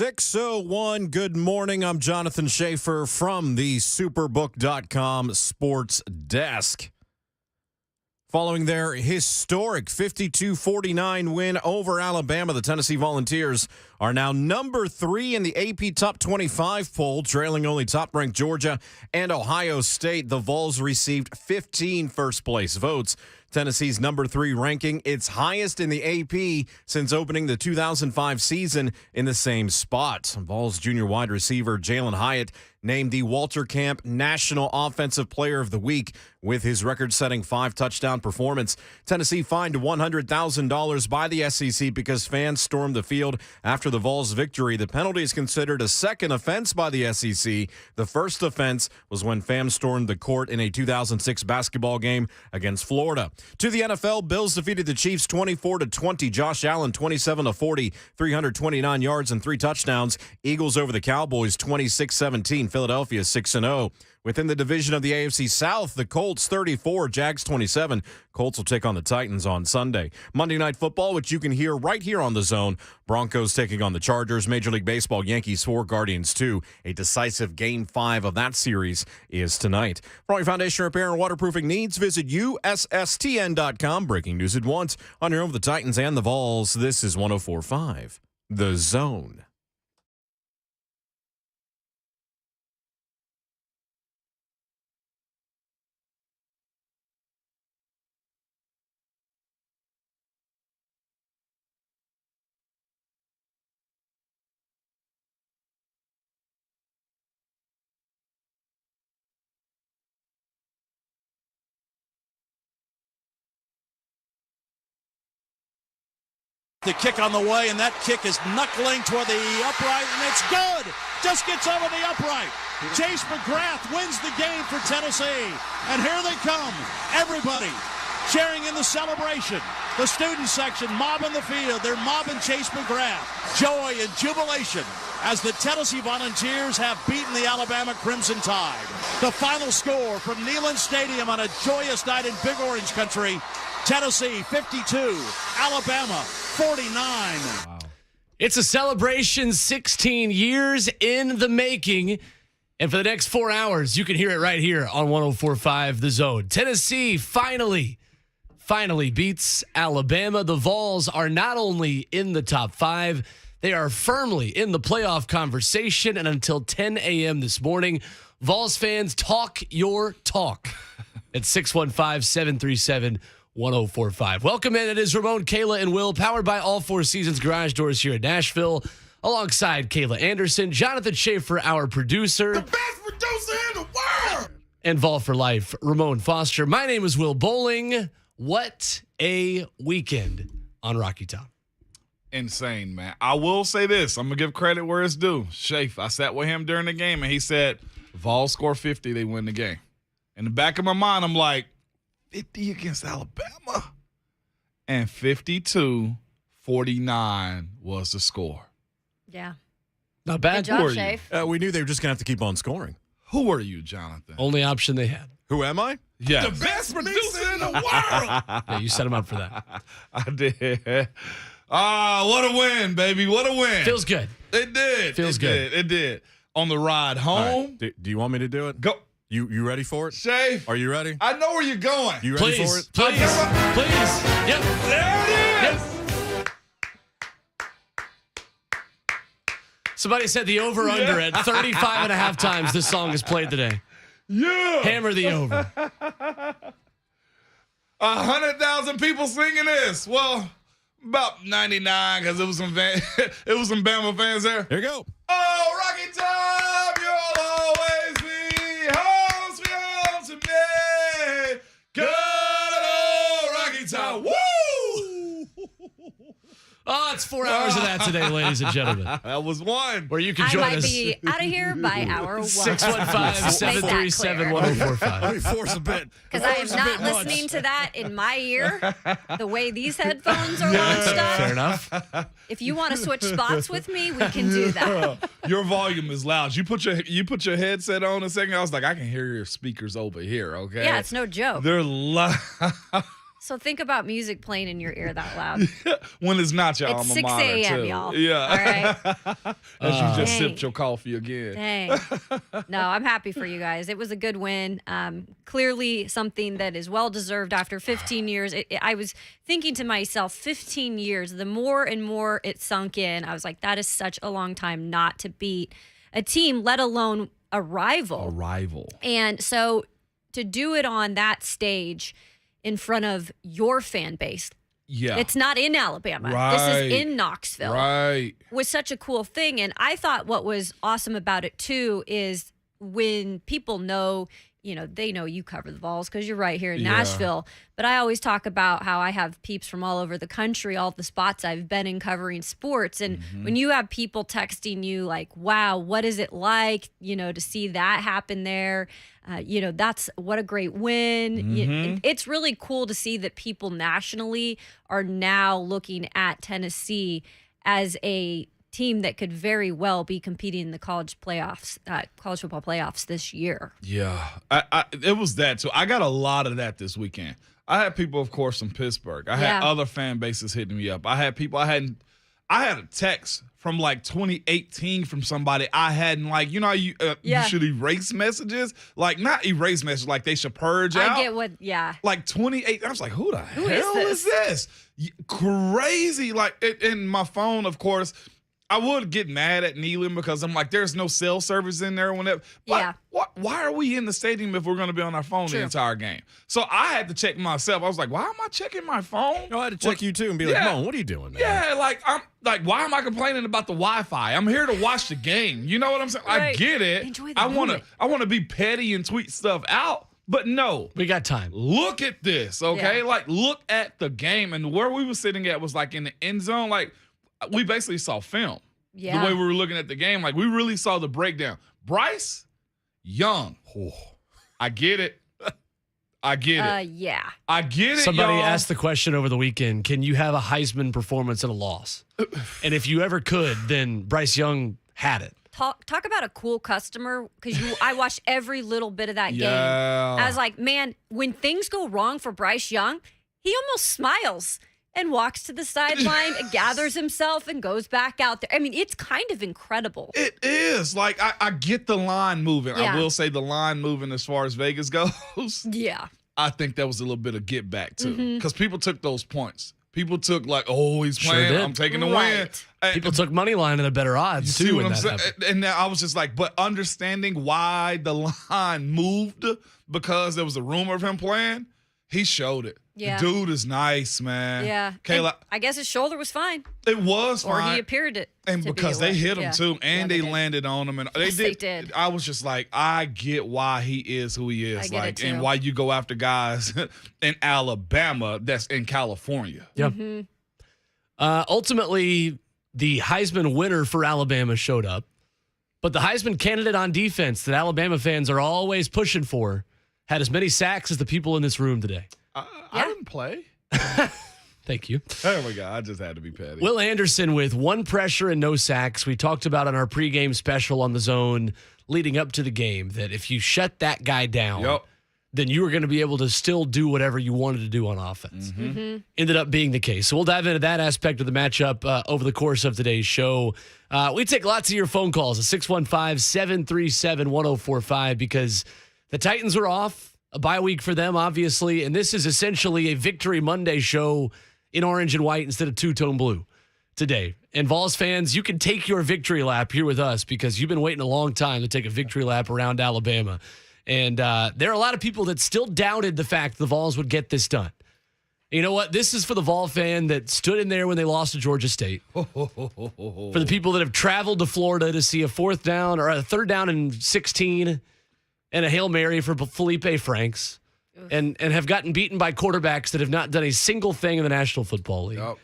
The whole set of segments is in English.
6:01. Good morning. I'm Jonathan Schaefer from the Superbook.com Sports Desk. Following their historic 52-49 win over Alabama, the Tennessee Volunteers are now number 3 in the AP Top 25 poll, trailing only top-ranked Georgia and Ohio State. The Vols received 15 first-place votes. Tennessee's number 3 ranking, its highest in the AP since opening the 2005 season in the same spot. Vols junior wide receiver Jalen Hyatt named the Walter Camp National Offensive Player of the Week with his record-setting 5-touchdown performance. Tennessee fined $100,000 by the SEC because fans stormed the field after the Vols' victory. The penalty is considered a second offense by the SEC. The first offense was when fans stormed the court in a 2006 basketball game against Florida. To the NFL, Bills defeated the Chiefs 24-20. Josh Allen 27-40, 329 yards and 3 touchdowns. Eagles over the Cowboys 26-17. Philadelphia 6-0. Within the division of the AFC South, the Colts 34, Jags 27. Colts will take on the Titans on Sunday. Monday Night Football, which you can hear right here on The Zone. Broncos taking on the Chargers. Major League Baseball, Yankees 4, Guardians 2. A decisive Game 5 of that series is tonight. For all your foundation repair and waterproofing needs, visit USSTN.com. Breaking news at once on your home of the Titans and the Vols. This is 104.5 The Zone. The kick on the way, and that kick is knuckling toward the upright, and it's good. Just gets over the upright. Chase McGrath wins the game for Tennessee. And here they come. Everybody sharing in the celebration. The student section mobbing the field. They're mobbing Chase McGrath. Joy and jubilation as the Tennessee Volunteers have beaten the Alabama Crimson Tide. The final score from Neyland Stadium on a joyous night in Big Orange Country. Tennessee 52, Alabama 49. Wow. It's a celebration, 16 years in the making. And for the next 4 hours, you can hear it right here on 104.5 The Zone. Tennessee finally beats Alabama. The Vols are not only in the top 5, they are firmly in the playoff conversation. And until 10 a.m. this morning, Vols fans, talk your talk at 615-737-1045. Welcome in. It is Ramon, Kayla, and Will, powered by All Four Seasons Garage Doors here in Nashville. Alongside Kayla Anderson, Jonathan Schaefer, our producer. The best producer in the world! And Vol for Life, Ramon Foster. My name is Will Bowling. What a weekend on Rocky Top. Insane, man. I will say this. I'm going to give credit where it's due. Schaefer, I sat with him during the game, and he said, Vols score 50, they win the game. In the back of my mind, I'm like, 50 against Alabama? And 52-49 was the score. Yeah. Not bad. Good job, Who are Shafe. We knew they were just going to have to keep on scoring. Who are you, Jonathan? Only option they had. Who am I? Yes. The best producer in the world. Yeah, you set him up for that. I did. What a win, baby. What a win. Feels good. It did. Feels good. It did. On the ride All home. right. Do you want me to do it? Go. You ready for it? Shay. Are you ready? I know where you're going. You ready for Please. it? Please. Yep. There it is. Somebody said the over-under at 35 and a half times this song is played today. Yeah. Hammer the over. 100,000 people singing this. Well, about 99 because it was some Bama fans there. Here you go. Oh, Rocky Top, you'll always be home, sweet home to me. Good old Rocky Top. Woo! Oh, it's 4 hours of that today, ladies and gentlemen. That was one. Where you can I join might us. be out of here by hour 1. 615-737-1045. Let me force a bit. Because I am not listening to that in my ear, the way these headphones are launched up. Fair enough. If you want to switch spots with me, we can do that. Your volume is loud. You put your headset on a second. I was like, I can hear your speakers over here. Okay. Yeah, it's no joke. They're loud. So think about music playing in your ear that loud. When it's not your It's alma 6 mater, a.m., too. y'all. Yeah. All right. As you just Dang. sipped your coffee again. Dang. No, I'm happy for you guys. It was a good win. Clearly something that is well-deserved after 15 years. I was thinking to myself, 15 years, the more and more it sunk in, I was like, that is such a long time not to beat a team, let alone a rival. And so to do it on that stage in front of your fan base, Yeah. it's not in Alabama. Right. This is in Knoxville. Right. Was such a cool thing. And I thought what was awesome about it too is when people know, they know you cover the Vols because you're right here in Nashville. But I always talk about how I have peeps from all over the country, all the spots I've been in covering sports. And when you have people texting you like, wow, what is it like, to see that happen there? That's what a great win. It's really cool to see that people nationally are now looking at Tennessee as a team that could very well be competing in the college football playoffs this year. Yeah, it was that too. I got a lot of that this weekend. I had people, of course, from Pittsburgh. I had other fan bases hitting me up. I had people. I had a text from like 2018 from somebody I hadn't you should erase messages, like not erase messages, like they should purge out. I get what, Like 28. I was like, who the hell is this? Crazy. Like in my phone, of course. I would get mad at Neyland because I'm like, there's no cell service in there. But why are we in the stadium if we're going to be on our phone the entire game? So I had to check myself. I was like, why am I checking my phone? I had to check you too and be like, Ramon, what are you doing, man? Yeah, I'm like, why am I complaining about the Wi-Fi? I'm here to watch the game. You know what I'm saying? Right. I get it. Enjoy the I moment. want to be petty and tweet stuff out. But no, We got time. look at this, okay? Yeah. Like, look at the game. And where we were sitting at was like in the end zone. Like, we basically saw film. Yeah. The way we were looking at the game, like we really saw the breakdown. Bryce Young. I get it. I get it. Yeah. I get it, Somebody y'all. asked the question over the weekend, can you have a Heisman performance in a loss? And if you ever could, then Bryce Young had it. Talk about a cool customer, because I watched every little bit of that game. I was like, man, when things go wrong for Bryce Young, he almost smiles and walks to the sideline, gathers himself, and goes back out there. I mean, it's kind of incredible. It is. Like, I get the line moving. Yeah. I will say the line moving as far as Vegas goes. Yeah. I think that was a little bit of get back, too. Because people took those points. People took like, oh, he's Sure playing. did. I'm taking the win. Right. And People took money line and the better odds, see too, what when I'm that saying? happened. And now I was just like, but understanding why the line moved because there was a rumor of him playing, he showed it. Yeah. The dude is nice, man. Yeah. Kayla, And I guess his shoulder was fine. it was Or fine. he appeared it. And to be because they away. hit him Yeah. too, and Yeah, they did. landed on him, and Yes, they did. I was just like, I get why he is who he is, I get it, and too. why you go after guys in Alabama that's in California. Yep. Ultimately, the Heisman winner for Alabama showed up, but the Heisman candidate on defense that Alabama fans are always pushing for had as many sacks as the people in this room today. I didn't play. Thank you. There we go. I just had to be petty. Will Anderson with 1 pressure and no sacks. We talked about on our pregame special on the Zone leading up to the game that if you shut that guy down, Yep. then you were going to be able to still do whatever you wanted to do on offense. Ended up being the case. So we'll dive into that aspect of the matchup over the course of today's show. We take lots of your phone calls at 615-737-1045 because the Titans are off. A bye week for them, obviously. And this is essentially a Victory Monday show in orange and white instead of two-tone blue today. And Vols fans, you can take your victory lap here with us because you've been waiting a long time to take a victory lap around Alabama. And there are a lot of people that still doubted the fact the Vols would get this done. You know what? This is for the Vol fan that stood in there when they lost to Georgia State. For the people that have traveled to Florida to see a 4th down or a 3rd down and 16 and a Hail Mary for Felipe Franks and have gotten beaten by quarterbacks that have not done a single thing in the National Football League. Yep.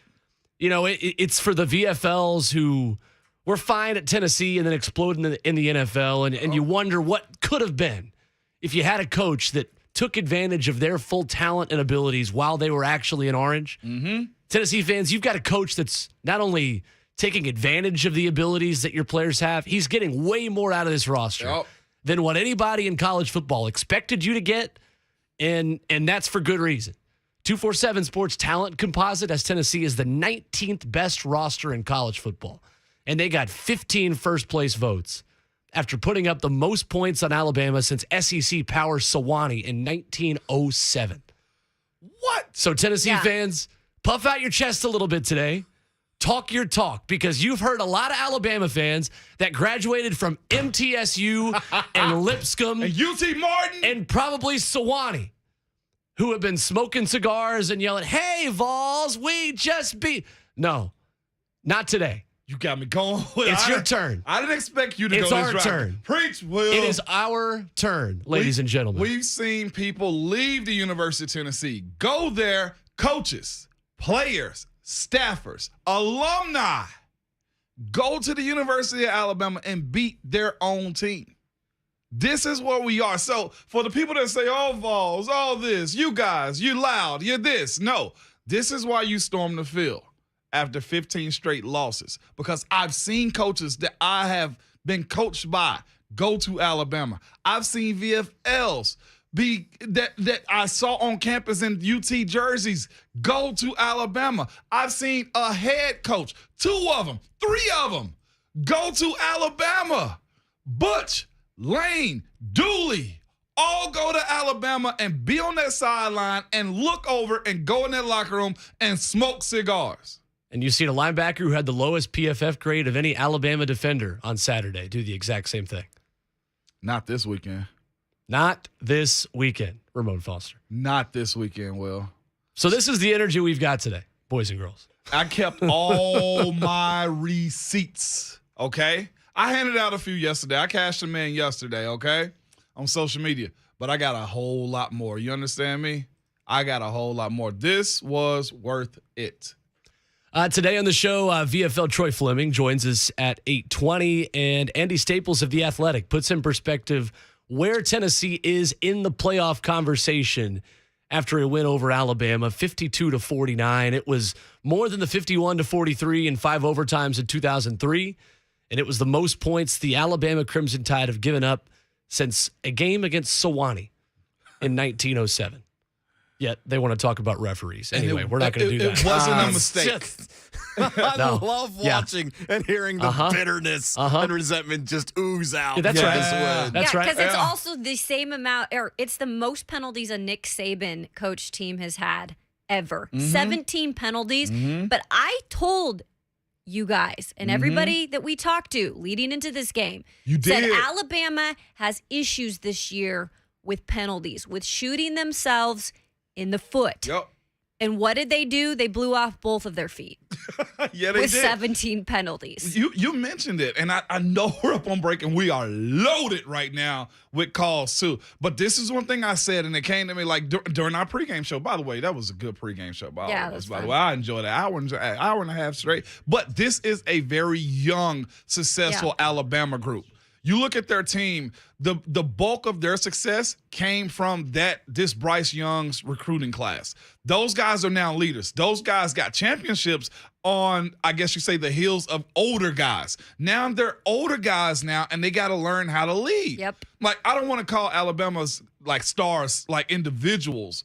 You know, it's for the VFLs who were fine at Tennessee and then exploded in the NFL, and you wonder what could have been if you had a coach that took advantage of their full talent and abilities while they were actually in orange. Tennessee fans, you've got a coach that's not only taking advantage of the abilities that your players have, he's getting way more out of this roster Yep. than what anybody in college football expected you to get, and that's for good reason. 247 Sports Talent Composite has Tennessee as the 19th best roster in college football. And they got 15 first-place votes after putting up the most points on Alabama since SEC power Sewanee in 1907. What? So Tennessee fans, puff out your chest a little bit today. Talk your talk, because you've heard a lot of Alabama fans that graduated from MTSU and Lipscomb And UT Martin. and probably Sewanee, who have been smoking cigars and yelling, "Hey, Vols, we just beat." No, not today. You got me going. It's your turn. I didn't expect you to It's go our this route. turn. Preach, Will. It is our turn, ladies and gentlemen. We've seen people leave the University of Tennessee, go there, coaches, players, staffers, alumni, go to the University of Alabama and beat their own team. This is where we are. So for the people that say, "Oh, Vols, all this, you guys, you loud, you're this." No, this is why you storm the field after 15 straight losses, because I've seen coaches that I have been coached by go to Alabama. I've seen VFLs that I saw on campus in UT jerseys go to Alabama. I've seen a head coach, 2 of them, 3 of them, go to Alabama. Butch, Lane, Dooley, all go to Alabama and be on that sideline and look over and go in that locker room and smoke cigars. And you seen a linebacker who had the lowest PFF grade of any Alabama defender on Saturday do the exact same thing. Not this weekend. Not this weekend, Ramon Foster. Not this weekend, Will. So this is the energy we've got today, boys and girls. I kept all my receipts, okay? I handed out a few yesterday. I cashed them in yesterday, okay, on social media. But I got a whole lot more. You understand me? I got a whole lot more. This was worth it. Today on the show, VFL Troy Fleming joins us at 8:20, and Andy Staples of The Athletic puts in perspective where Tennessee is in the playoff conversation after a win over Alabama, 52-49. It was more than the 51-43 and 5 overtimes in 2003, and it was the most points the Alabama Crimson Tide have given up since a game against Sewanee in 1907. Yet they want to talk about referees. Anyway, we're not going to do that. It wasn't a mistake. I No. love Yeah. watching and hearing the bitterness and resentment just ooze out. Yeah, that's for right. this win. That's right. Because it's also the same amount, or it's the most penalties a Nick Saban coach team has had ever. 17 penalties. But I told you guys and everybody that we talked to leading into this game said did. Alabama has issues this year with penalties, with shooting themselves in the foot. Yep. And what did they do? They blew off both of their feet Yeah, they with did. 17 penalties. You mentioned it, and I know we're up on break, and we are loaded right now with calls too. But this is one thing I said, and it came to me like during our pregame show. By the way, that was a good pregame show. By Yeah, all of us. that's By the fun. way, I enjoyed an hour and a half straight. But this is a very young, successful Alabama group. You look at their team, the bulk of their success came from this Bryce Young's recruiting class. Those guys are now leaders. Those guys got championships on, I guess you say, the heels of older guys. Now they're older guys now, and they got to learn how to lead. Yep. Like, I don't want to call Alabama's like stars like individuals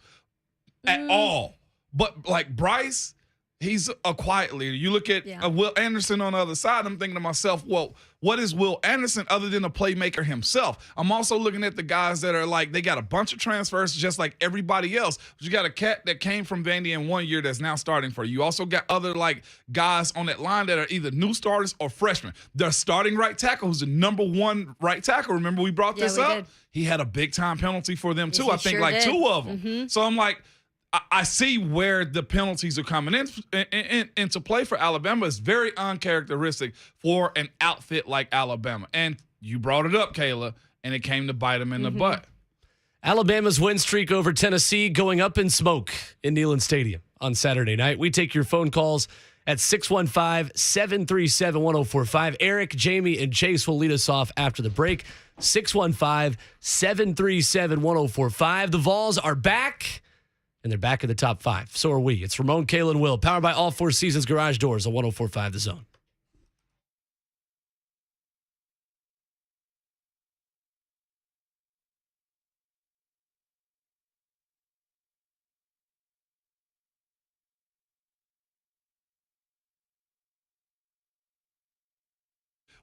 at all. But like Bryce, he's a quiet leader. You look at Will Anderson on the other side, I'm thinking to myself, well, what is Will Anderson other than a playmaker himself? I'm also looking at the guys that are like, they got a bunch of transfers just like everybody else. But you got a cat that came from Vandy in 1 year that's now starting for you. You also got other like guys on that line that are either new starters or freshmen. Their starting right tackle, who's the number 1 right tackle. Remember we brought this we up? did. He had a big time penalty for them too. Yes, he I think sure like did. 2 of them. So I'm like, I see where the penalties are coming into play for Alabama. It's very uncharacteristic for an outfit like Alabama. And you brought it up, Kayla, and it came to bite them in the butt. Alabama's win streak over Tennessee going up in smoke in Neyland Stadium on Saturday night. We take your phone calls at 615-737-1045. Eric, Jamie, and Chase will lead us off after the break. 615-737-1045. The Vols are back. And they're back in the top 5. So are we. It's Ramon, Kayla, and Will, powered by All Four Seasons Garage Doors on 104.5 The Zone.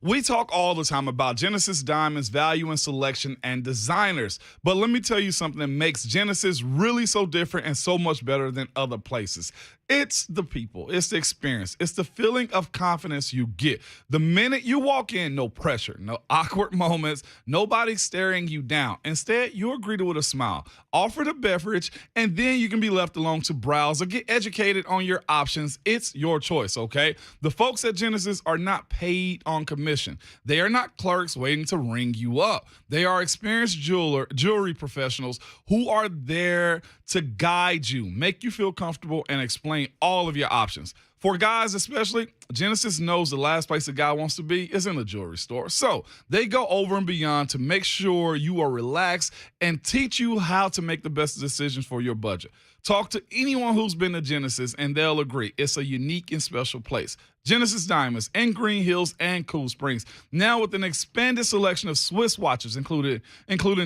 We talk all the time about Genesis Diamonds, value and selection, and designers. But let me tell you something that makes Genesis really so different and so much better than other places. It's the people, it's the experience, it's the feeling of confidence you get. The minute you walk in, no pressure, no awkward moments, nobody staring you down. Instead, you're greeted with a smile, offered a beverage, and then you can be left alone to browse or get educated on your options. It's your choice, okay? The folks at Genesis are not paid on commission. They are not clerks waiting to ring you up. They are experienced jewelry professionals who are there to guide you, make you feel comfortable, and explain all of your options. For guys especially, Genesis knows the last place a guy wants to be is in a jewelry store. So they go over and beyond to make sure you are relaxed and teach you how to make the best decisions for your budget. Talk to anyone who's been to Genesis and they'll agree it's a unique and special place. Genesis Diamonds in Green Hills and Cool Springs, now with an expanded selection of Swiss watches, including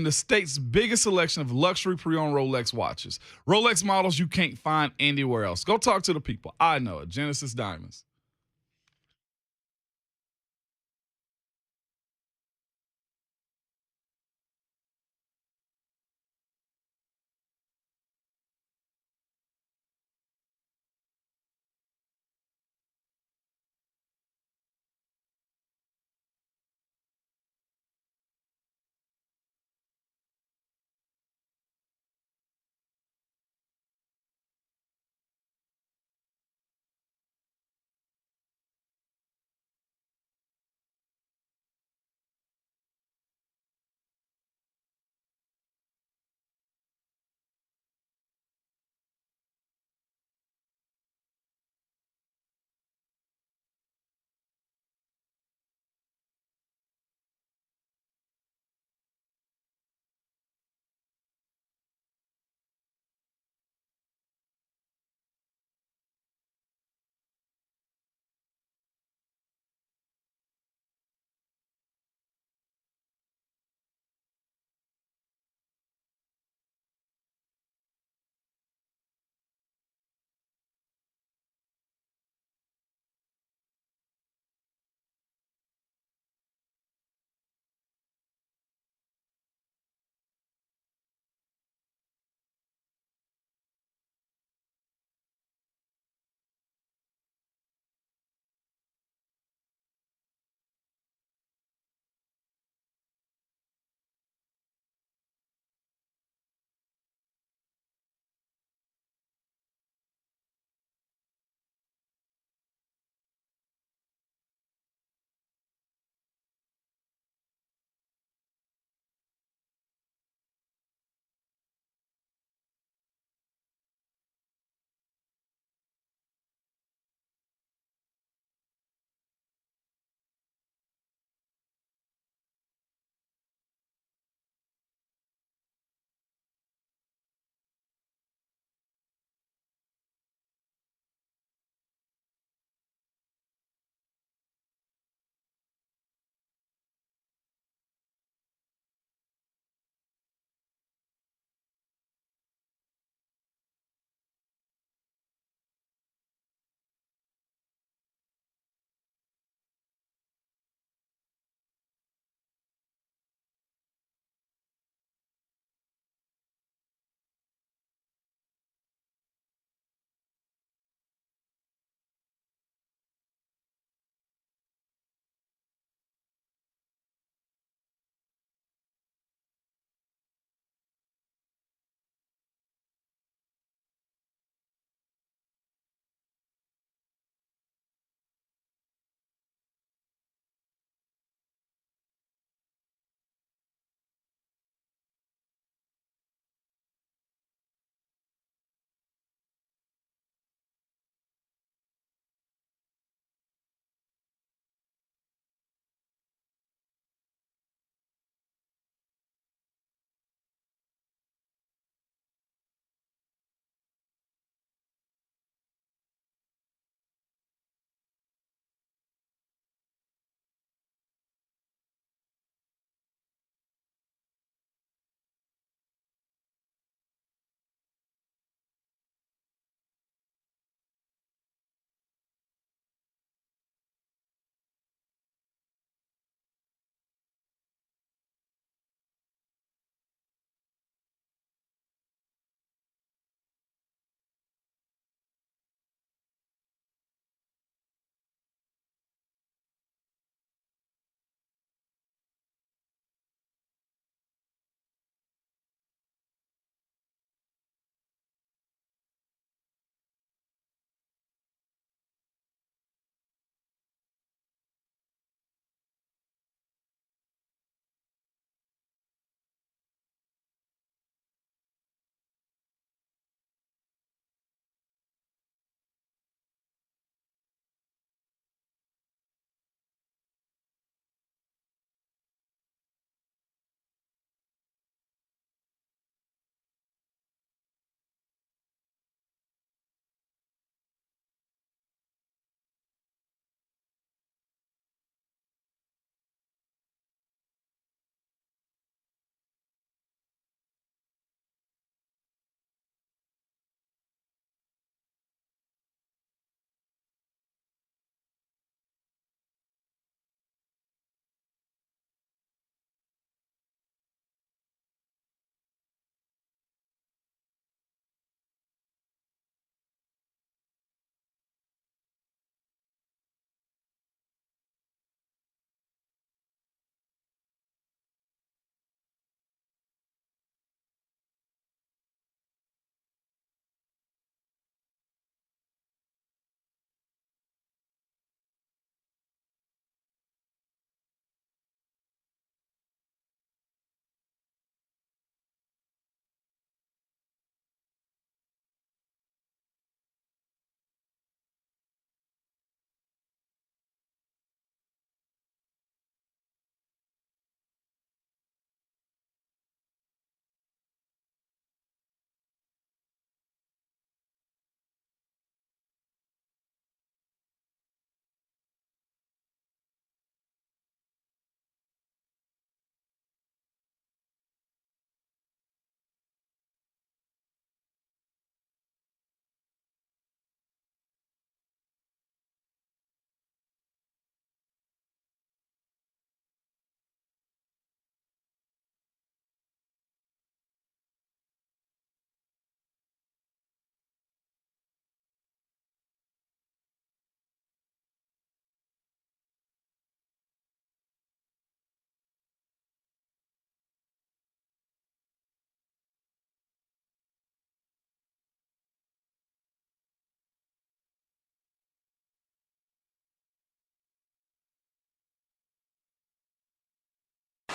the state's biggest selection of luxury pre-owned Rolex watches. Rolex models you can't find anywhere else. Go talk to the people. I know it. Genesis Diamonds.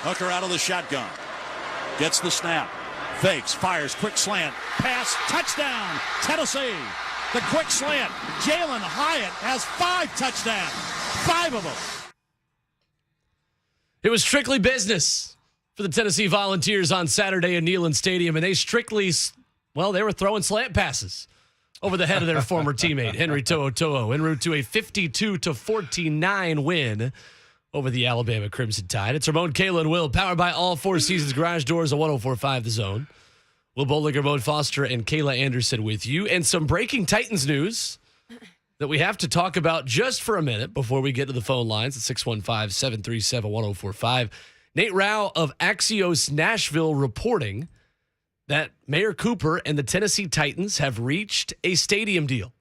Hooker out of the shotgun. Gets the snap. Fakes, fires, quick slant. Pass, touchdown, Tennessee. The quick slant. Jalen Hyatt has 5 touchdowns. 5 of them. It was strictly business for the Tennessee Volunteers on Saturday in Neyland Stadium, and they they were throwing slant passes over the head of their former teammate, Henry To'oTo'o, en route to a 52-49 win over the Alabama Crimson Tide. It's Ramon, Kayla, and Will, powered by all Four Seasons Garage Doors on 104.5 The Zone. Will Bowling, Ramon Foster, and Kayla Anderson with you. And some breaking Titans news that we have to talk about just for a minute before we get to the phone lines at 615-737-1045. Nate Rao of Axios Nashville reporting that Mayor Cooper and the Tennessee Titans have reached a stadium deal.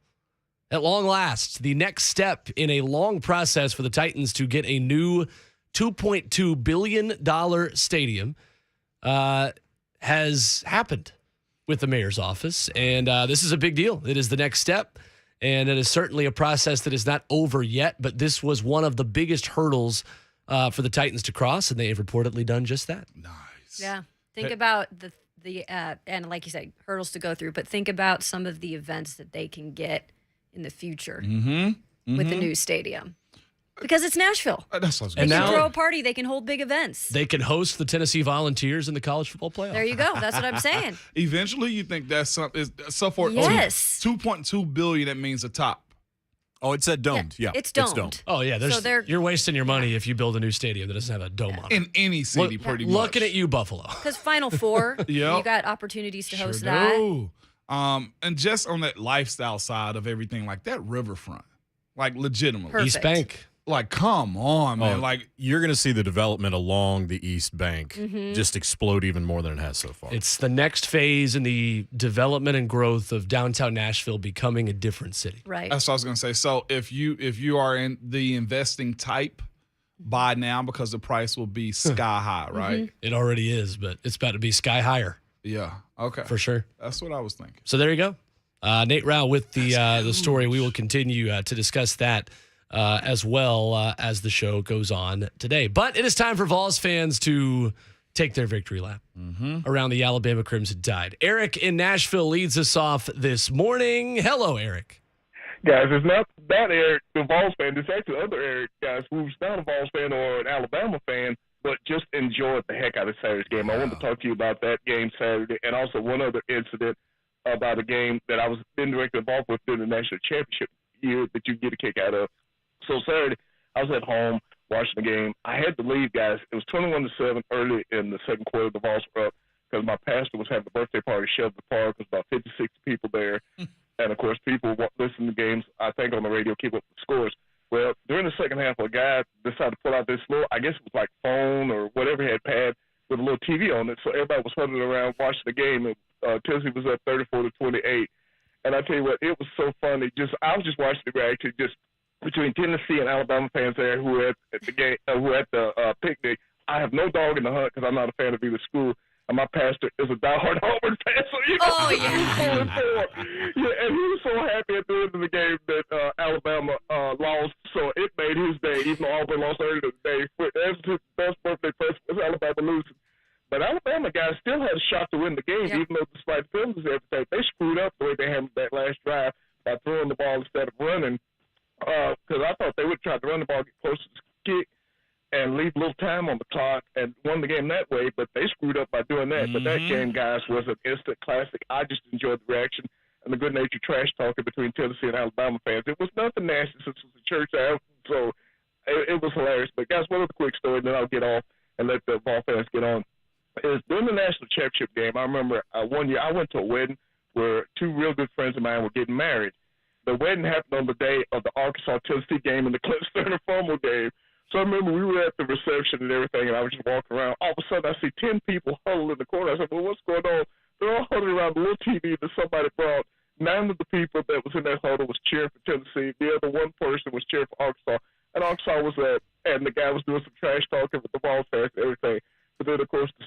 At long last, the next step in a long process for the Titans to get a new $2.2 billion stadium has happened with the mayor's office. And this is a big deal. It is the next step. And it is certainly a process that is not over yet, but this was one of the biggest hurdles for the Titans to cross, and they have reportedly done just that. Nice. Yeah. Think about the and like you said, hurdles to go through, but think about some of the events that they can get in the future with the new stadium. Because it's Nashville. That's what I was They gonna can say. throw a party. They can hold big events. They can host the Tennessee Volunteers in the college football playoff. There you go. That's what I'm saying. Eventually, you think that's something. So for Yes. $2.2 billion, that means a top. Oh, it said domed. Yeah, It's domed. Oh, yeah. So they're- You're wasting your money if you build a new stadium that doesn't have a dome on it. In any city, pretty much. Looking at you, Buffalo. Because Final Four, Yep. you got opportunities to Sure host that. do. And just on that lifestyle side of everything, like that riverfront, like legitimately. Perfect. East Bank. Like, come on, man. Oh, Like, you're going to see the development along the East Bank just explode even more than it has so far. It's the next phase in the development and growth of downtown Nashville becoming a different city. Right. that's what I was gonna say. So if you are in the investing type, buy now because the price will be sky high, right? It already is, but it's about to be sky higher Yeah. Okay. for sure. That's what I was thinking. So there you go. Nate Rao with the story. We will continue to discuss that as well as the show goes on today. But it is time for Vols fans to take their victory lap around the Alabama Crimson Tide. Eric in Nashville leads us off this morning. Hello, Eric. Guys, it's not that Eric, the Vols fan. It's actually other Eric, guys, who's not a Vols fan or an Alabama fan, but just enjoyed the heck out of Saturday's game. I wanted to talk to you about that game Saturday and also one other incident about a game that I was indirectly involved with during the national championship year that you get a kick out of. So Saturday, I was at home watching the game. I had to leave, guys. It was 21-7 early in the second quarter. The Vols were up because my pastor was having a birthday party shoved the park. There's about 50, 60 people there. And, of course, people listen to games, I think, on the radio, keep up with the scores. Well, during the second half, a guy decided to pull out this little, I guess it was like phone or whatever he had pad with a little TV on it. So everybody was huddling around watching the game. And Tennessee was up 34-28. And I tell you what, it was so funny. I was just watching the reaction just between Tennessee and Alabama fans there who were at the game, who were at the picnic. I have no dog in the hunt because I'm not a fan of either school. And my pastor is a diehard Auburn fan, so he was pulling for. Yeah, and he was so happy at the end of the game that Alabama lost, so it made his day, even though Auburn lost earlier in the day. That was his best birthday present, was Alabama losing. But Alabama guys still had a shot to win the game, even though despite penalties and everything, they screwed up the way they handled that last drive by throwing the ball instead of running. Because I thought they would try to run the ball, get close to the kick, and leave a little time on the clock and won the game that way, but they screwed up by doing that. But that game, guys, was an instant classic. I just enjoyed the reaction and the good-natured trash talking between Tennessee and Alabama fans. It was nothing nasty since it was a church out, so it was hilarious. But, guys, one other quick story, then I'll get off and let the ball fans get on. Is during the national championship game, I remember one year I went to a wedding where two real good friends of mine were getting married. The wedding happened on the day of the Arkansas-Tennessee game and the Clint Sterner fumble game. So I remember we were at the reception and everything, and I was just walking around. All of a sudden, I see 10 people huddled in the corner. I said, well, what's going on? They're all huddled around the little TV that somebody brought. 9 of the people that was in that huddle was cheering for Tennessee. The other one person was cheering for Arkansas. And Arkansas was and the guy was doing some trash talking with the ball fans and everything. But then, of course, the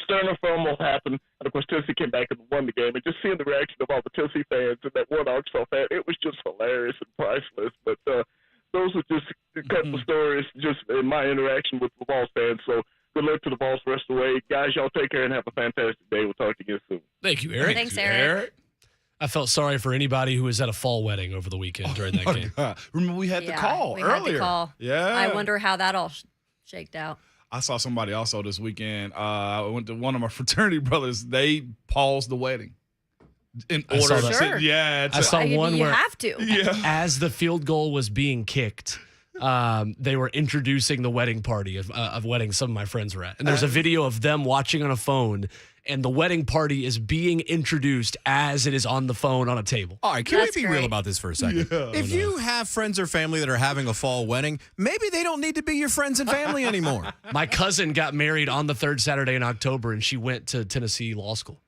Sterner fumble happened, and, of course, Tennessee came back and won the game. And just seeing the reaction of all the Tennessee fans and that one Arkansas fan, it was just hilarious and priceless. But those are just a couple of stories just in my interaction with the Vols fans. So Good luck to the Vols the rest of the way. Guys, y'all take care and have a fantastic day. We'll talk to you soon. Thank you, Eric. Thanks, Eric. I felt sorry for anybody who was at a fall wedding over the weekend during that game. Remember, we had the call we earlier. Had the call. Yeah. I wonder how that all shaked out. I saw somebody also this weekend. I went to one of my fraternity brothers. They paused the wedding in order. saw that. Sure. I saw one you where have to. as the field goal was being kicked, they were introducing the wedding party of wedding some of my friends were at. And there's a video of them watching on a phone, and the wedding party is being introduced as it is on the phone on a table. All right, can That's we be great. real about this for a second? If you have friends or family that are having a fall wedding, maybe they don't need to be your friends and family anymore. My cousin got married on the third Saturday in October, and she went to Tennessee Law School.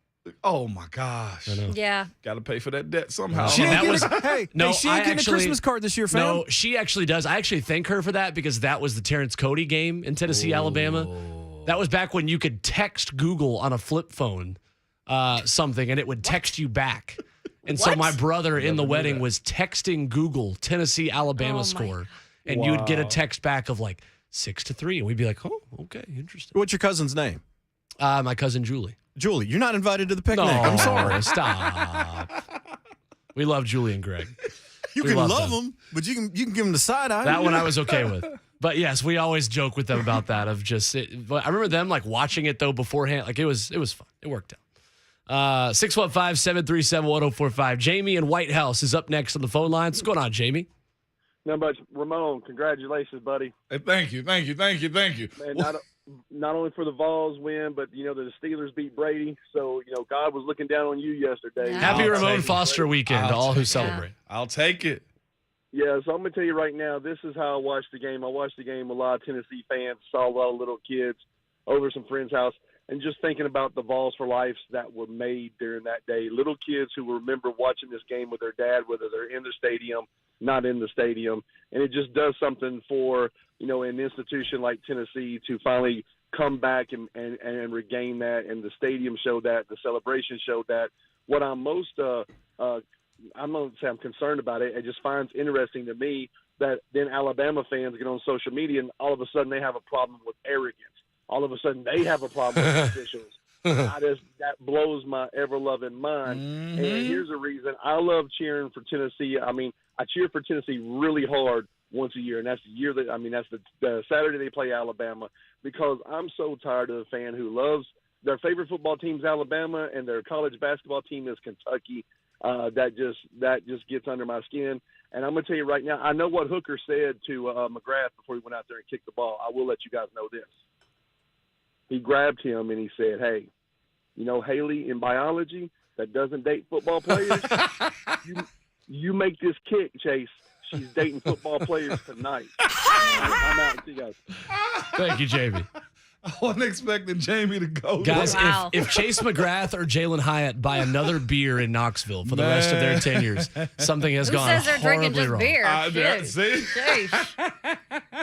Oh, my gosh. Yeah. Got to pay for that debt somehow. She And ain't that getting was- hey, No, she I ain't getting actually- a Christmas card this year, fam. No, she actually does. I actually thank her for that because that was the Terrence Cody game in Tennessee, Alabama. That was back when you could text Google on a flip phone something, and it would text you back. And so my brother in the wedding was texting Google Tennessee, Alabama Oh, my score, and you would get a text back of like 6-3, and we'd be like, oh, okay, interesting. What's your cousin's name? My cousin Julie. Julie, you're not invited to the picnic. I'm sorry. Stop. We love Julie and Greg. You We can love love them. them, but you can give them the side eye. That one I was okay with. But yes, we always joke with them about that. Of just, but I remember them like watching it though beforehand. Like it was fun. It worked out. 615-737-1045. Jamie in White House is up next on the phone lines. What's going on, Jamie? Not much. Ramon, congratulations, buddy. Hey, thank you. Man, not only for the Vols win, but, the Steelers beat Brady. So, God was looking down on you yesterday. Yeah. Happy I'll Ramon take it. Foster weekend to all who celebrate. I'll take it. Yeah, so I'm going to tell you right now, this is how I watched the game. I watched the game with a lot of Tennessee fans, saw a lot of little kids over some friends' house, and just thinking about the Vols for Life that were made during that day. Little kids who remember watching this game with their dad, whether they're in the stadium, not in the stadium. And it just does something for, an institution like Tennessee to finally come back and regain that. And the stadium showed that. The celebration showed that. What I'm most I'm going to say I'm concerned about it. It just finds interesting to me that then Alabama fans get on social media and all of a sudden they have a problem with arrogance. All of a sudden they have a problem with officials. That blows my ever-loving mind. Mm-hmm. And here's the reason. I love cheering for Tennessee. I mean, I cheer for Tennessee really hard once a year, and that's the Saturday they play Alabama, because I'm so tired of the fan who loves their favorite football team's Alabama and their college basketball team is Kentucky. That just gets under my skin. And I'm going to tell you right now, I know what Hooker said to McGrath before he went out there and kicked the ball. I will let you guys know this. He grabbed him and he said, hey, Haley, in biology, that doesn't date football players. you make this kick, Chase. She's dating football players tonight. I'm out. See you guys. Thank you, Jamie. I wasn't expecting Jamie to go. Guys, Wow. if Chase McGrath or Jalen Hyatt buy another beer in Knoxville for the rest of their tenures, something has Who gone says they're drinking horribly just wrong. beer? See? Sheesh.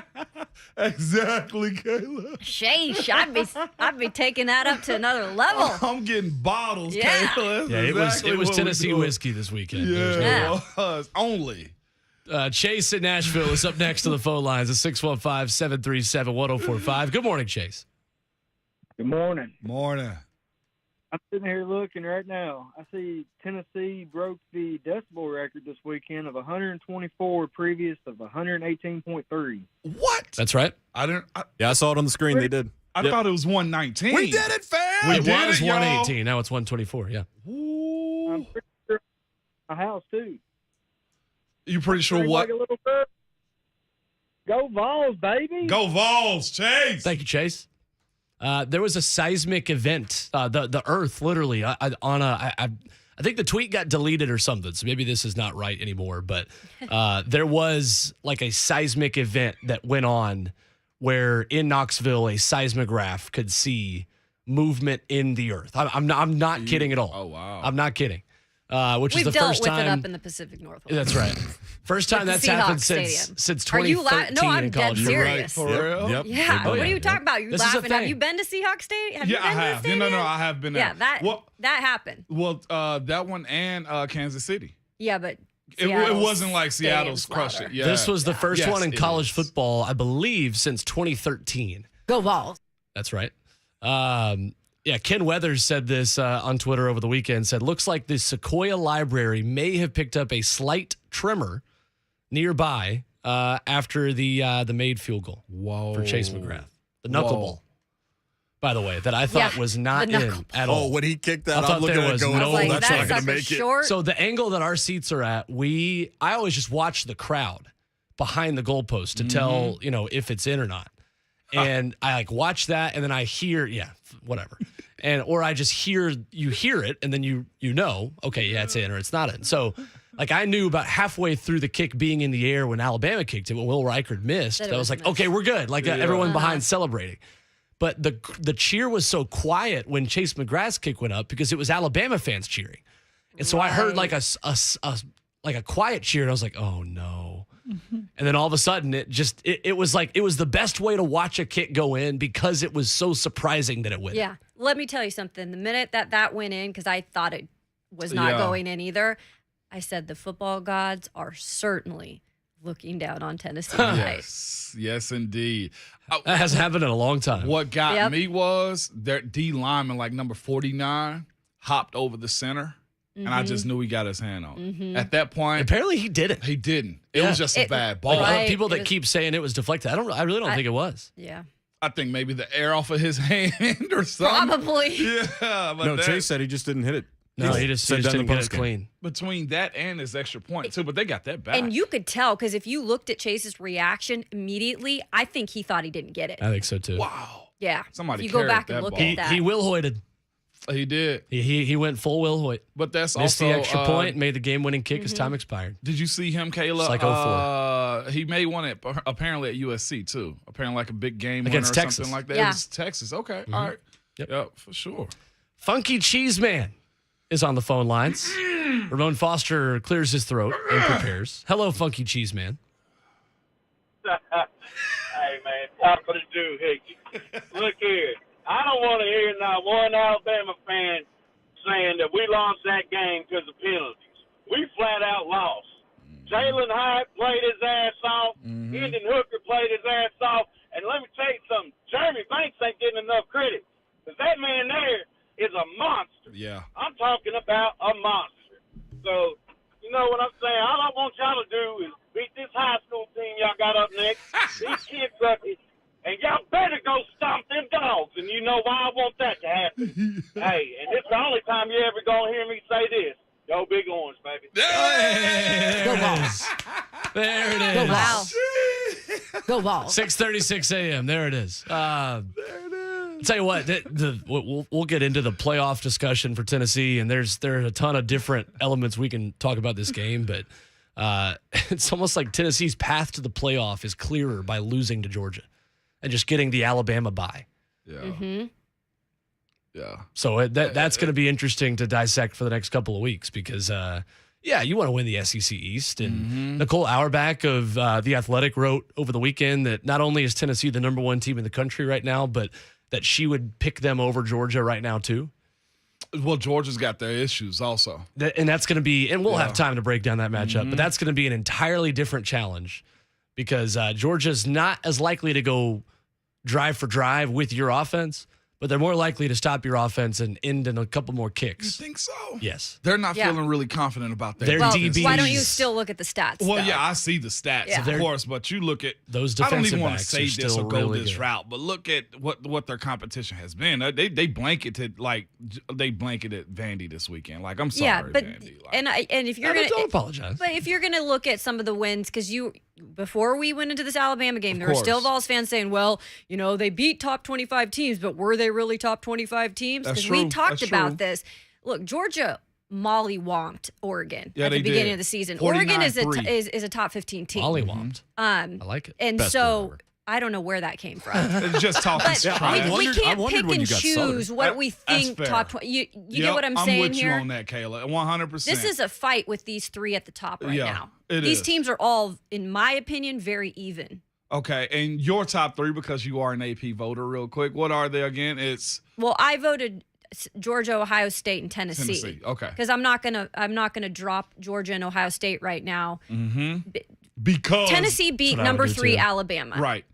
Exactly, Kayla. Sheesh. I'd be taking that up to another level. I'm getting bottles, Yeah. Kayla. That's Yeah, it exactly was what we Tennessee doing. whiskey this weekend. Yeah, it was. Only. Chase in Nashville is up next to the phone lines at 615-737-1045. Good morning, Chase. Good morning. Morning. I'm sitting here looking right now. I see Tennessee broke the decibel record this weekend of 124, previous of 118.3. What? That's right. I Yeah, I saw it on the screen. They did. Yep. thought it was 119. We did it, fam. It did was it, y'all. 118. Now it's 124. Yeah. Ooh. I'm pretty sure my house, too. You pretty sure Pretty what? like a little bit. Go Vols, baby. Go Vols, Chase. Thank you, Chase. There was a seismic event. The Earth, literally, I think the tweet got deleted or something, so maybe this is not right anymore. But there was like a seismic event that went on where in Knoxville a seismograph could see movement in the Earth. I'm not kidding at all. Oh, wow. I'm not kidding. Which We've is the dealt first with time. it up in the Pacific Northwest. That's right. First time With that's the happened Seahawks since Stadium. since Are you 2013 No, I'm in dead college football. serious. For real? Yep. Yeah. Oh, What yeah. are you talking about? You This is a laughing? Have thing. you been to Seahawks Stadium? Have Yeah, you I been to the have. stadium? No, I have been there. Yeah, Well, that happened. well, that one and Kansas City. Yeah, but It Seattle's wasn't like Seattle's stadium's crushed louder. it. Yeah. This was the first Yes, one in it college is. football, I believe, since 2013. Go Vols. That's right. Yeah, Ken Weathers said this on Twitter over the weekend, said, looks like the Sequoia Library may have picked up a slight tremor nearby after the made field goal for Chase McGrath. The knuckleball, by the way, that I thought was not in at all. Oh, when he kicked that, I thought I'm looking there at it was going, no oh, that's not going to sucker's make it. short. So the angle that our seats are at, I always just watch the crowd behind the goalpost to tell, if it's in or not. And I like watch that, and then I hear, whatever. Or I just hear it, and then you know, okay, yeah, it's in or it's not in. So like I knew about halfway through the kick being in the air when Alabama kicked it, when Will Reichard missed, I was like, okay, we're good. Like everyone behind celebrating. But the cheer was so quiet when Chase McGrath's kick went up because it was Alabama fans cheering. And so I heard like a quiet cheer, and I was like, oh no. And then all of a sudden it was like it was the best way to watch a kick go in because it was so surprising that it went. Yeah. Let me tell you something. The minute that went in, because I thought it was not going in either, I said the football gods are certainly looking down on Tennessee tonight. Yes, indeed. That hasn't happened in a long time. What got me was their D lineman, like number 49, hopped over the center. And I just knew he got his hand on it. At that point, apparently he didn't. He didn't. It was just a bad ball. Like, people that keep saying it was deflected, I really don't think it was. Yeah. I think maybe the air off of his hand or something. Probably. Yeah. But Chase said he just didn't hit it. No, he just didn't get it clean. Between that and his extra point, too, but they got that back. And you could tell, because if you looked at Chase's reaction immediately, I think he thought he didn't get it. I think so, too. Wow. Yeah. Somebody if you go back and that look ball. at that. He Will Hoyted. He did. He went full Will Hoyt. But that's Missed also the extra point, made the game-winning kick as time expired. Did you see him, Kayla? It's like 04. He made one apparently at USC too. Apparently like a big game Against winner or Texas. something like that. Yeah. It was Texas. Okay. All right. Yep, for sure. Funky Cheese Man is on the phone lines. Ramon Foster clears his throat and prepares. Hello, Funky Cheese Man. Hey, man, top of the doohickey. Look here. I don't want to hear not one Alabama fan saying that we lost that game because of penalties. We flat out lost. Jalen Hyatt played his ass off. Hendon Hooker played his ass off. And let me tell you something. Jeremy Banks ain't getting enough credit. Because that man there is a monster. Yeah. I'm talking about a monster. So, you know what I'm saying? All I want y'all to do is beat this high school team y'all got up next. These kids sucky. And y'all better go stomp them dogs. And you know why I want that to happen. Hey, and this is the only time you ever going to hear me say this. Go Big Orange, baby. There it is. There it is. Go Wow. Go Vols. 6:36 a.m. There it is. There it is. Tell you what, we'll get into the playoff discussion for Tennessee, and there's a ton of different elements we can talk about this game, but it's almost like Tennessee's path to the playoff is clearer by losing to Georgia and just getting the Alabama bye. Yeah. Yeah. So that's going to be interesting to dissect for the next couple of weeks because, you want to win the SEC East. And Nicole Auerbach of The Athletic wrote over the weekend that not only is Tennessee the number one team in the country right now, but that she would pick them over Georgia right now too. Well, Georgia's got their issues also. And that's going to be, and we'll have time to break down that matchup, but that's going to be an entirely different challenge because Georgia's not as likely to go drive for drive with your offense, but they're more likely to stop your offense and end in a couple more kicks. You think so? Yes. They're not feeling really confident about that. Their Well, DBs. why don't you still look at the stats? Well, though? yeah, I see the stats, of course, but you look at those I don't defensive even want to backs say are this still or go really this good. route, but look at what their competition has been. They blanketed Vandy this weekend. Like, I'm sorry, Yeah, but Vandy. Like, and if you're Don't gonna apologize. But if you're going to look at some of the wins, because before we went into this Alabama game, there were course. still Vols fans saying, well, they beat top 25 teams, but were they really top 25 teams? That's Because we true. talked That's about true. this. Look, Georgia mollywomped Oregon Yeah, at the they beginning did. of the season. Oregon is 49-3. is a top 15 team. Mollywomped. I like it. And Best so word I don't know where that came from. it's just talking But trash. we I can't wondered pick when you and got choose started. what we That's think fair. top 20. You Yep, get what I'm I'm saying with here? you on that, Kayla. 100%. This is a fight with these three at the top right Yeah, now. it These is. teams are all, in my opinion, very even. Okay, and your top three, because you are an AP voter, real quick. What are they again? It's Well, I voted Georgia, Ohio State, and Tennessee. Tennessee. Okay. Because I'm not gonna drop Georgia and Ohio State right now. because Tennessee beat That's what I would number do 3 too. Alabama. Right.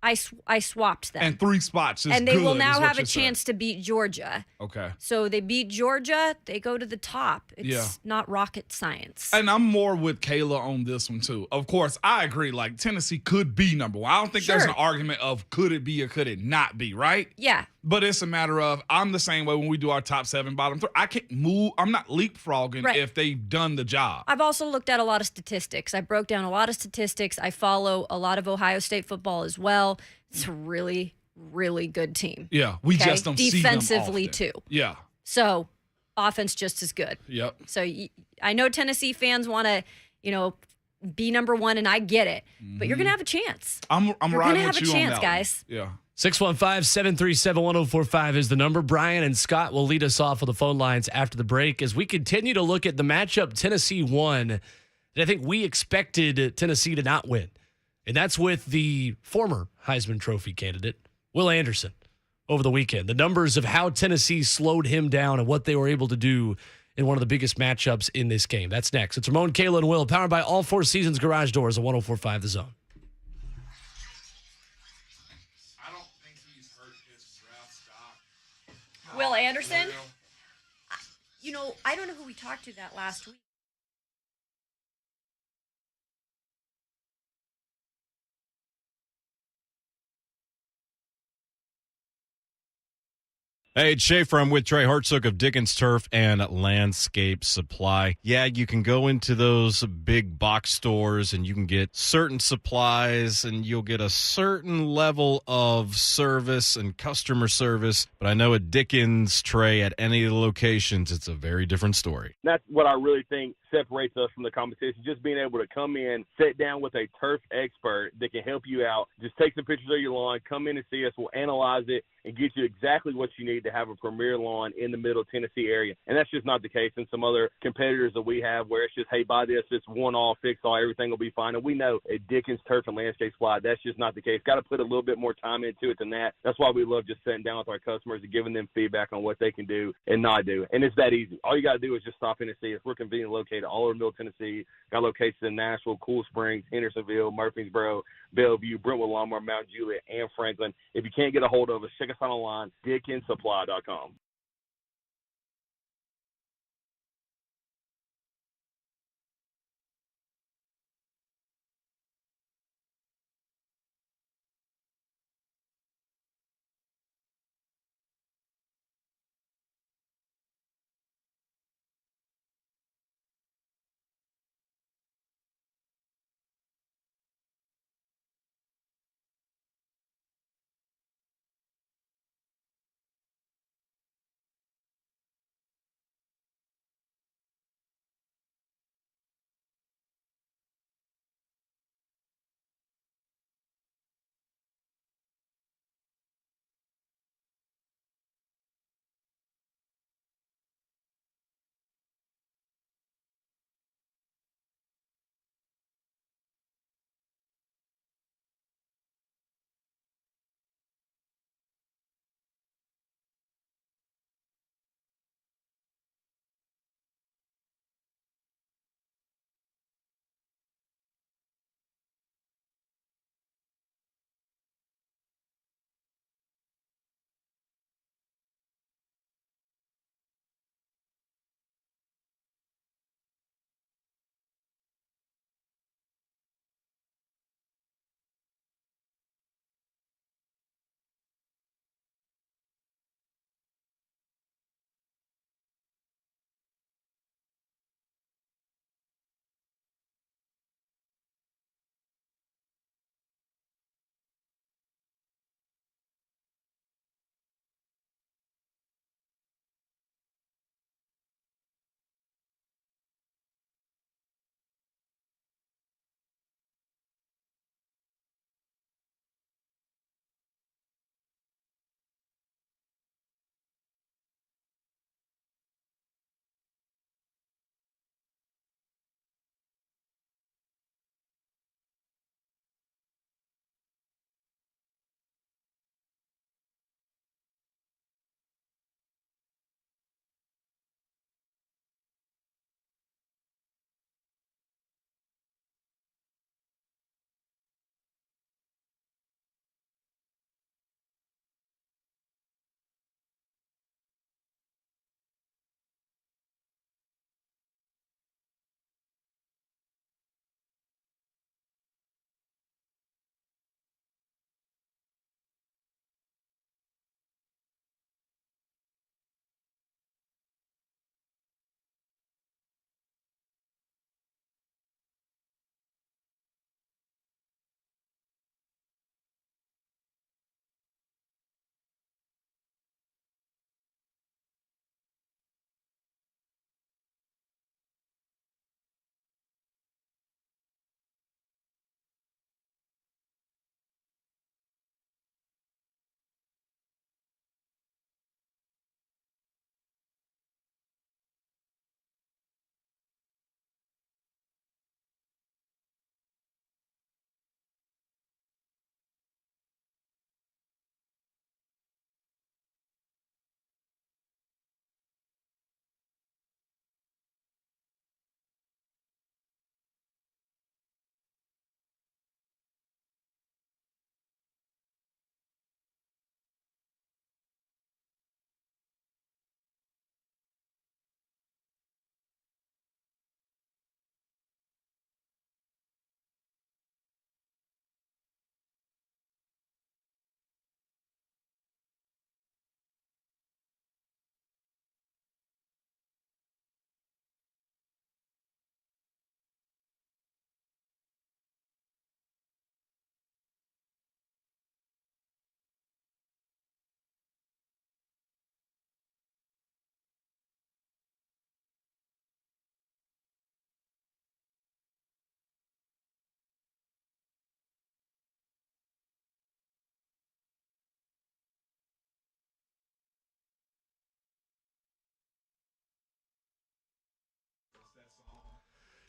I swapped them. And 3 spots is and they will good, now is what have a you're saying. chance to beat Georgia. Okay. So they beat Georgia, they go to the top. It's Yeah. not rocket science. And I'm more with Kayla on this one, too. Of course, I agree. Like, Tennessee could be number one. I don't think there's Sure. an argument of could it be or could it not be, right? Yeah. But it's a matter of, I'm the same way when we do our top 7, bottom 3. I can't move. I'm not leapfrogging Right. if they've done the job. I've also looked at a lot of statistics. I broke down a lot of statistics. I follow a lot of Ohio State football as well. It's a really, really good team. Yeah, we Okay? just don't see them defensively often. too. Yeah. So offense just as good. Yep. So I know Tennessee fans want to, be number one, and I get it. But you're gonna have a chance. I'm You're riding gonna with have a you on chance, that guys. one. Yeah. 615-737-1045 is the number. Brian and Scott will lead us off on the phone lines after the break as we continue to look at the matchup Tennessee won that I think we expected Tennessee to not win. And that's with the former Heisman Trophy candidate, Will Anderson, over the weekend. The numbers of how Tennessee slowed him down and what they were able to do in one of the biggest matchups in this game. That's next. It's Ramon, Kayla, and Will, powered by All Four Seasons Garage Doors at 104.5 The Zone. Will Anderson? I don't know who we talked to that last week. Hey, it's Schaefer. I'm with Trey Hartsook of Dickens Turf and Landscape Supply. Yeah, you can go into those big box stores and you can get certain supplies and you'll get a certain level of service and customer service. But I know at Dickens, Trey, at any of the locations, it's a very different story. That's what I really think separates us from the competition, just being able to come in, sit down with a turf expert that can help you out, just take some pictures of your lawn, come in and see us, we'll analyze it and get you exactly what you need to have a premier lawn in the middle Tennessee area. And that's just not the case in some other competitors that we have where it's just, hey, buy this, it's one-off, fix-all, everything will be fine. And we know at Dickens Turf and Landscape Supply, that's just not the case. Got to put a little bit more time into it than that. That's why we love just sitting down with our customers and giving them feedback on what they can do and not do. And it's that easy. All you got to do is just stop in and see us. We're conveniently located all over Middle Tennessee. Got locations in Nashville, Cool Springs, Hendersonville, Murfreesboro, Bellevue, Brentwood, Lamar, Mount Juliet, and Franklin. If you can't get a hold of us, check us out online, DickensSupply.com.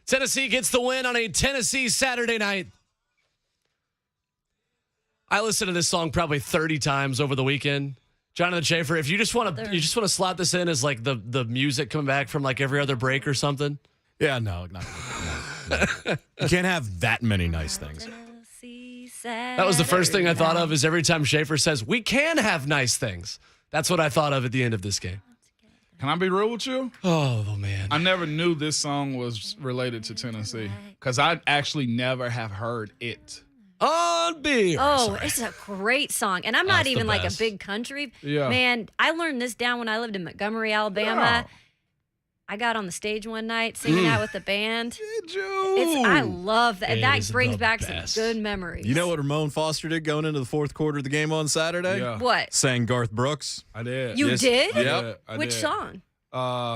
Tennessee gets the win on a Tennessee Saturday night. I listened to this song probably 30 times over the weekend. Jonathan Schaefer, if you just want to slot this in as like the music coming back from like every other break or something. Yeah, no. You can't have that many nice things. That was the first thing I thought of is every time Schaefer says, we can have nice things. That's what I thought of at the end of this game. Can I be real with you? Oh, man. I never knew this song was related to Tennessee because I actually never have heard it. On beer. Oh, it's a great song. And I'm not even like a big country. Yeah. Man, I learned this down when I lived in Montgomery, Alabama. Oh. I got on the stage one night singing out with the band. Did you? I love that. It That is brings the back best. some good memories. You know what Ramon Foster did going into the fourth quarter of the game on Saturday? Yeah. What? Sang Garth Brooks. I did. You did? Yep. I Which did. song?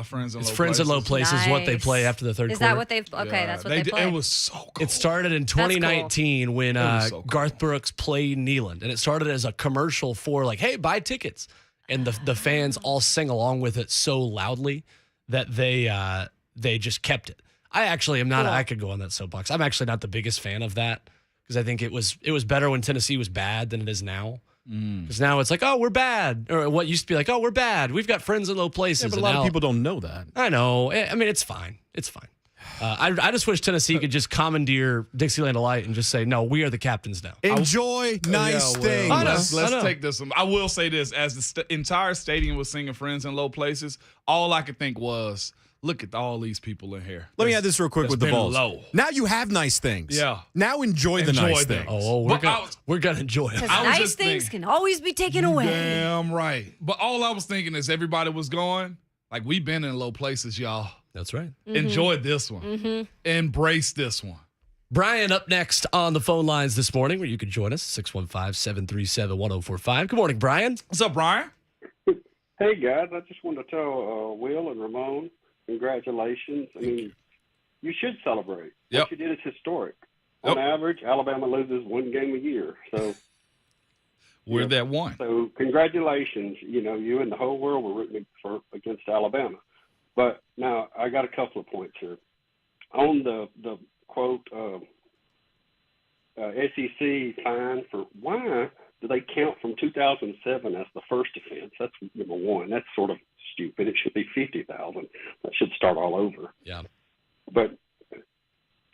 Friends in It's Low Friends in Low Places is what they Nice. play after the third Is quarter. that what they've? Okay, Yeah, that's what they did- play. It was so cool. It started in 2019 when was so cool. Garth Brooks played Neyland, and it started as a commercial for like, "Hey, buy tickets," and the fans all sang along with it so loudly that they just kept it. I actually am not. Cool. I could go on that soapbox. I'm actually not the biggest fan of that because I think it was better when Tennessee was bad than it is now. Because now it's like, oh, we're bad, or what used to be like, oh, we're bad. We've got friends in low places. Yeah, but a and lot now- of people don't know that. I know. I mean, it's fine. It's fine. I just wish Tennessee could just commandeer Dixieland Delight and just say, no, we are the captains now. Enjoy nice things. I know. Let's take this one. I will say this. As the entire stadium was singing Friends in Low Places, all I could think was, look at all these people in here. Let me add this real quick with the been Vols. low. Now you have nice things. Yeah. Now enjoy the Enjoy nice them. things. Oh, we're gonna enjoy it. Because I was nice just things thinking- can always be taken away. Damn right. But all I was thinking is everybody was going, like, we've been in low places, y'all. That's right. Enjoy this one. Embrace this one. Brian up next on the phone lines this morning, where you can join us, 615-737-1045. Good morning, Brian. What's up, Brian? Hey, guys, I just wanted to tell Will and Ramon, congratulations. I mean, you should celebrate. Yep. What you did is historic. On average, Alabama loses one game a year. So We're that one. So congratulations. You know, you and the whole world were rooting against Alabama. But now I got a couple of points here. On the quote, SEC fine for why do they count from 2007 as the first offense? That's number one. That's sort of stupid. It should be 50,000. That should start all over. Yeah. But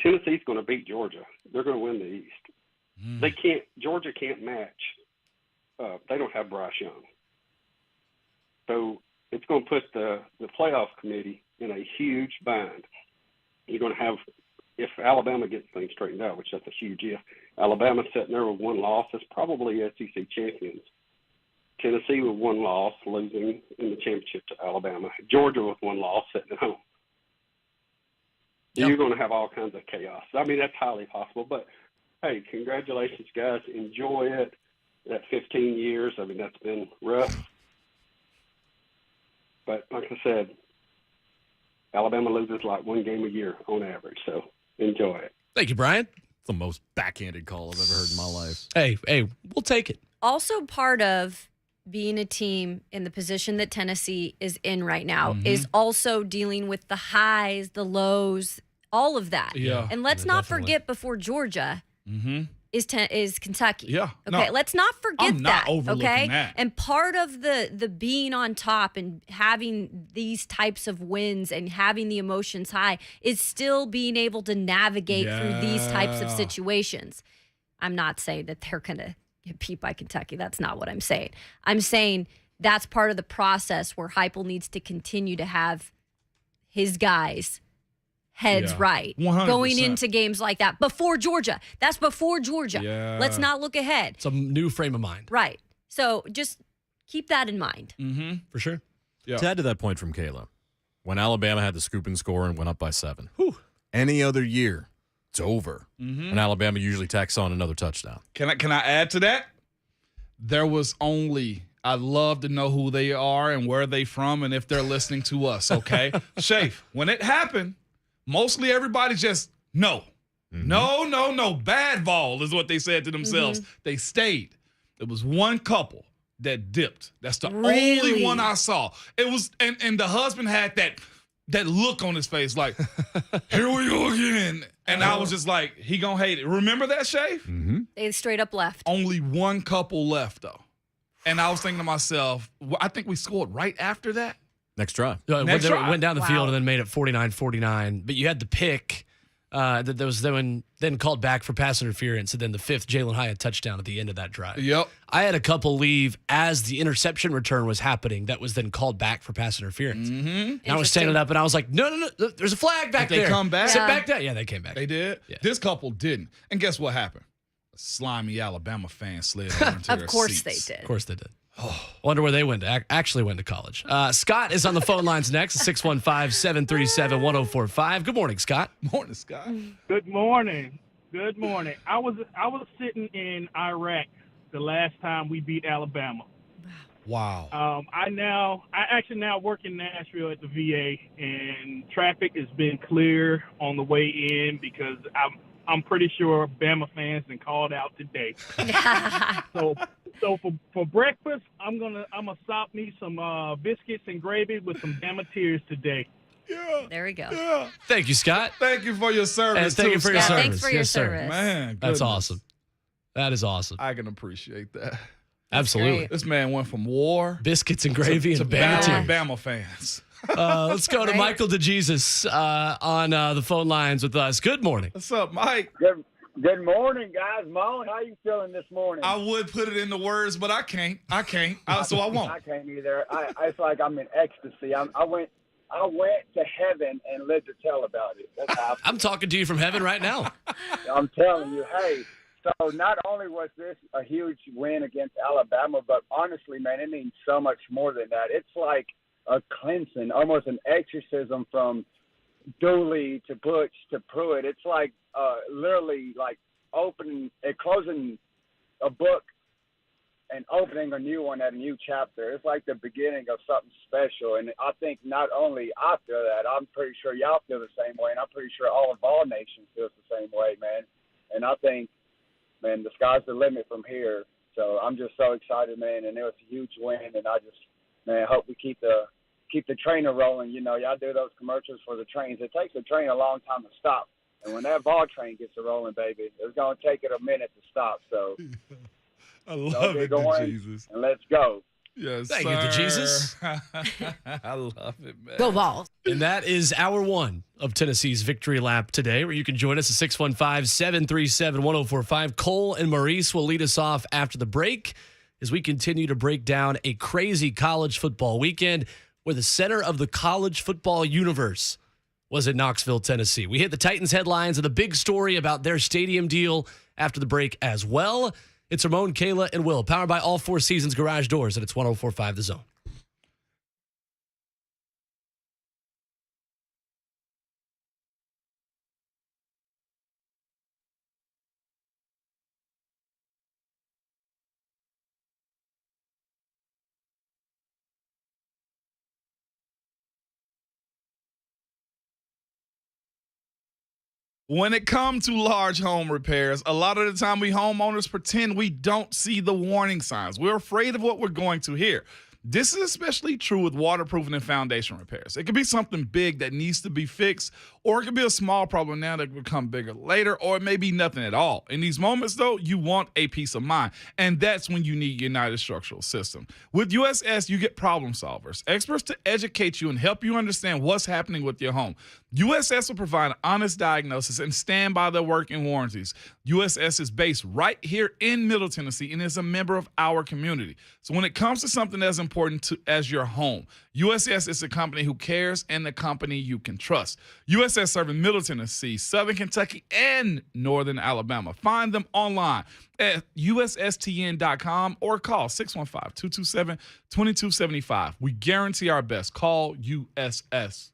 Tennessee's going to beat Georgia. They're going to win the East. They can't. Georgia can't match. They don't have Bryce Young. So it's going to put the playoff committee in a huge bind. You're going to have, if Alabama gets things straightened out, which that's a huge if, Alabama sitting there with one loss is probably SEC champions. Tennessee with one loss, losing in the championship to Alabama. Georgia with one loss, sitting at home. Yep. You're going to have all kinds of chaos. I mean, that's highly possible. But, hey, congratulations, guys. Enjoy it. That 15 years, I mean, that's been rough. But like I said, Alabama loses like one game a year on average. So enjoy it. Thank you, Brian. It's the most backhanded call I've ever heard in my life. Hey, we'll take it. Also, part of being a team in the position that Tennessee is in right now is also dealing with the highs, the lows, all of that. Yeah. And let's Yeah, not definitely. forget before Georgia is Kentucky. Yeah. Okay, No, let's not forget I'm not that. overlooking Okay, that. and part of the being on top and having these types of wins and having the emotions high is still being able to navigate through these types of Yeah. situations. I'm not saying that they're gonna get beat by Kentucky. That's not what I'm saying. I'm saying that's part of the process where Heupel needs to continue to have his guys heads Yeah. right 100%. going into games like that before Georgia. That's before Georgia. Yeah. Let's not look ahead. It's a new frame of mind. Right. So just keep that in mind. For sure. Yeah. To add to that point from Kayla, when Alabama had the scoop and score and went up by 7, Whew. any other year, it's over. And Alabama usually tacks on another touchdown. Can I add to that? There was only, I'd love to know who they are and where they from and if they're listening to us, okay? Shafe, when it happened, mostly everybody just, no. No. Bad Vol is what they said to themselves. They stayed. There was one couple that dipped. That's the Really? only one I saw. It was, and the husband had that look on his face, like, here we go again. And I was just like, he gonna hate it. Remember that, Shafe? Mm-hmm. They straight up left. Only one couple left, though. And I was thinking to myself, I think we scored right after that. Next drive. Next drive. Went down the Wow. field and then made it 49-49. But you had the pick that was then called back for pass interference, and then the fifth Jalen Hyatt touchdown at the end of that drive. Yep. I had a couple leave as the interception return was happening that was then called back for pass interference. Mm-hmm. And I was standing up and I was like, no, there's a flag back Did there. they come back? Sit Yeah. back down. Yeah, they came back. They did? Yeah. This couple didn't. And guess what happened? A slimy Alabama fan slid over into Of their course seats. they did. Of course they did. Wonder where they actually went to college. Scott is on the phone lines next, 615-737-1045. Good morning, Scott. Morning, Scott. Good morning. Good morning. I was sitting in Iraq the last time we beat Alabama. Wow. I actually now work in Nashville at the VA, and traffic has been clear on the way in because I'm pretty sure Bama fans been called out today. So for breakfast, I'm gonna stop me some biscuits and gravy with some Bama tears today. Yeah. There we go. Yeah. Thank you, Scott. Thank you for your service. And thank too, you for your Scott. service. Thanks for your Yes, sir. service. Man, That's goodness. awesome. That is awesome. I can appreciate that. Absolutely. great. This man went from war Biscuits and gravy to and Bama battling tears. Bama fans. Let's go to Right. Michael DeJesus on the phone lines with us. Good morning. What's up, Mike? Good morning, guys. Moan, how you feeling this morning? I would put it into words, but I can't. So I won't. I can't either. It's like I'm in ecstasy. I went to heaven and lived to tell about it. That's how I'm talking to you from heaven right now. I'm telling you. Hey, so not only was this a huge win against Alabama, but honestly, man, it means so much more than that. It's like a cleansing, almost an exorcism from Dooley to Butch to Pruitt. It's like literally like opening and closing a book and opening a new one at a new chapter. It's like the beginning of something special. And I think not only I feel that, I'm pretty sure y'all feel the same way, and I'm pretty sure all of Vol Nation feels the same way, man. And I think, man, the sky's the limit from here. So I'm just so excited, man. And it was a huge win, and I just, man, hope we keep the trainer rolling. You know, y'all do those commercials for the trains. It takes a train a long time to stop. And when that Vol train gets a rolling, baby, it's going to take it a minute to stop. So I love it, Jesus. and let's go. Yes, Thank you, Jesus. I love it, man. Go Vols. And that is hour one of Tennessee's victory lap today, where you can join us at 615-737-1045. Cole and Maurice will lead us off after the break as we continue to break down a crazy college football weekend where the center of the college football universe was in Knoxville, Tennessee. We hit the Titans headlines and the big story about their stadium deal after the break as well. It's Ramon, Kayla, and Will, powered by All Four Seasons Garage Doors, and it's 104.5 The Zone. When it comes to large home repairs, a lot of the time we homeowners pretend we don't see the warning signs. We're afraid of what we're going to hear. This is especially true with waterproofing and foundation repairs. It could be something big that needs to be fixed, or it could be a small problem now that will become bigger later, or it may be nothing at all. In these moments, though, you want a peace of mind, and that's when you need United Structural System. With USS, you get problem solvers, experts to educate you and help you understand what's happening with your home. USS will provide an honest diagnosis and stand by their work and warranties. USS is based right here in Middle Tennessee and is a member of our community. So when it comes to something as important as your home, USS is a company who cares and the company you can trust. USS serving Middle Tennessee, Southern Kentucky, and Northern Alabama. Find them online at USSTN.com or call 615-227-2275. We guarantee our best. Call USS.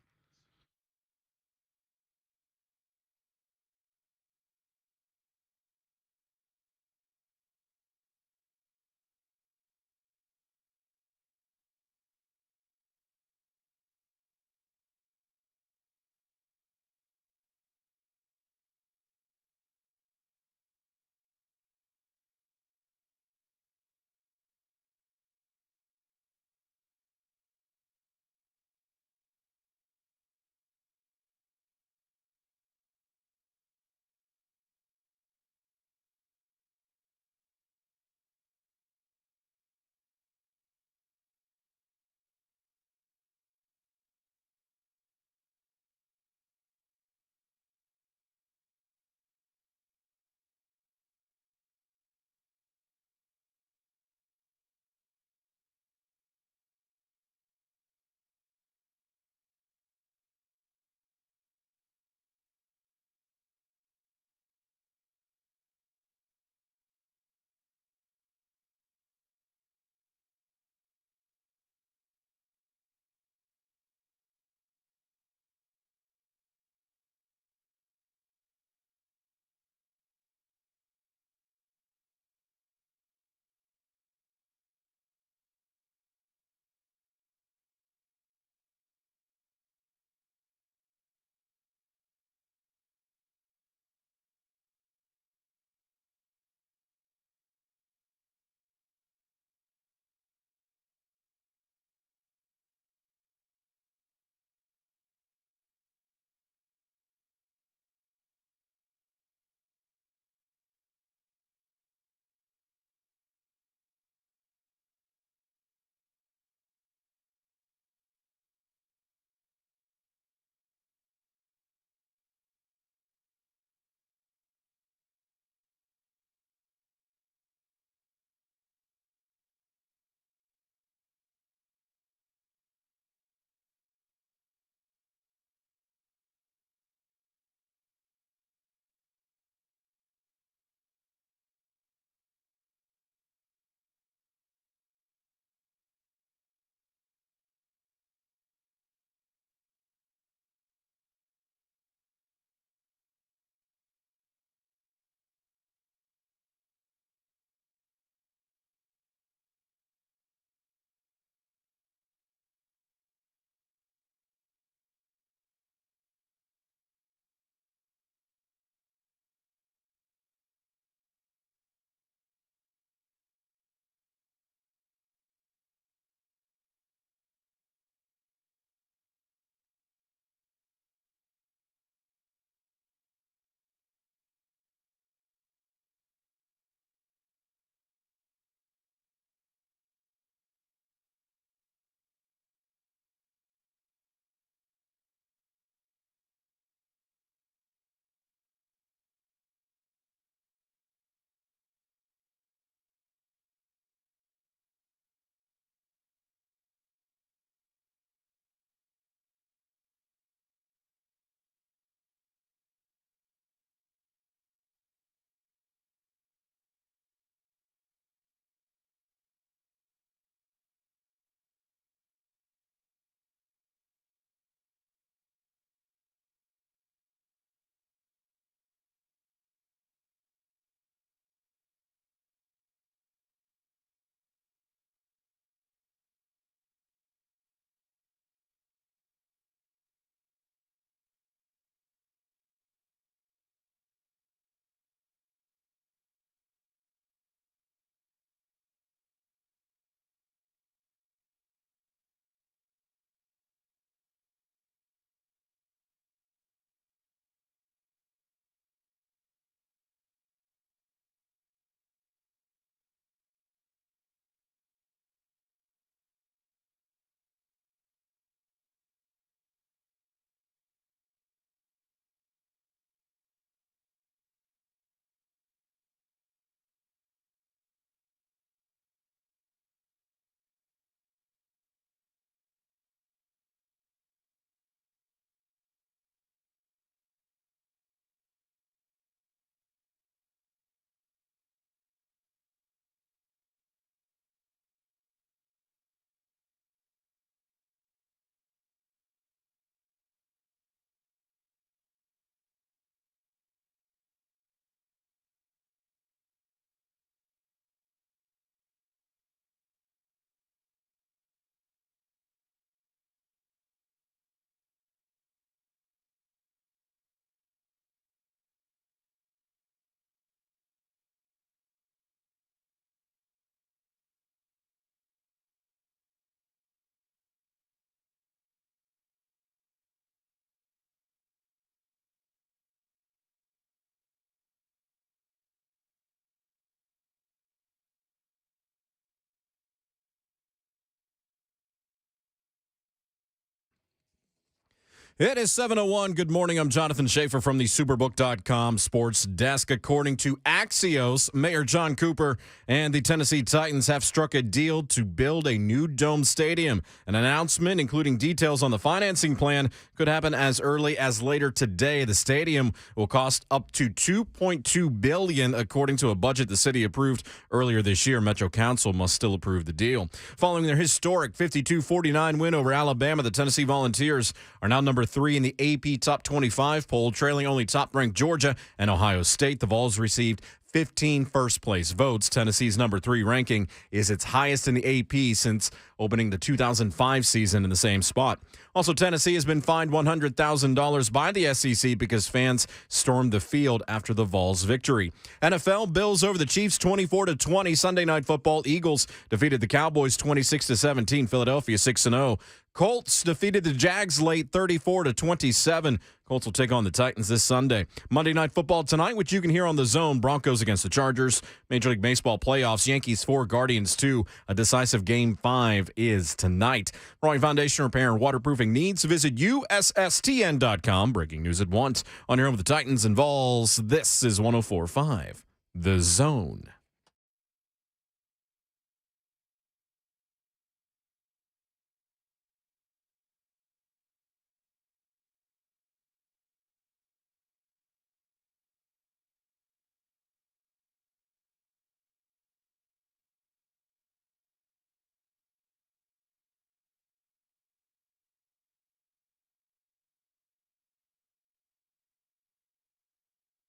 It is 7:01. Good morning. I'm Jonathan Schaefer from the Superbook.com sports desk. According to Axios, Mayor John Cooper and the Tennessee Titans have struck a deal to build a new dome stadium. An announcement, including details on the financing plan, could happen as early as later today. The stadium will cost up to $2.2 billion, according to a budget the city approved earlier this year. Metro Council must still approve the deal. Following their historic 52-49 win over Alabama, the Tennessee Volunteers are now number 3 in the AP Top 25 poll, trailing only top-ranked Georgia and Ohio State. The Vols received 15 first-place votes. Tennessee's number 3 ranking is its highest in the AP since opening the 2005 season in the same spot. Also, Tennessee has been fined $100,000 by the SEC because fans stormed the field after the Vols' victory. NFL, Bills over the Chiefs 24-20. Sunday Night Football, Eagles defeated the Cowboys 26-17. Philadelphia 6-0. Colts defeated the Jags late 34-27. Colts will take on the Titans this Sunday. Monday Night Football tonight, which you can hear on The Zone. Broncos against the Chargers. Major League Baseball playoffs. Yankees 4, Guardians 2. A decisive Game 5 is tonight. For all your foundation repair and waterproofing needs, visit USSTN.com. Breaking news at once. On your home with the Titans and Vols, this is 104.5 The Zone.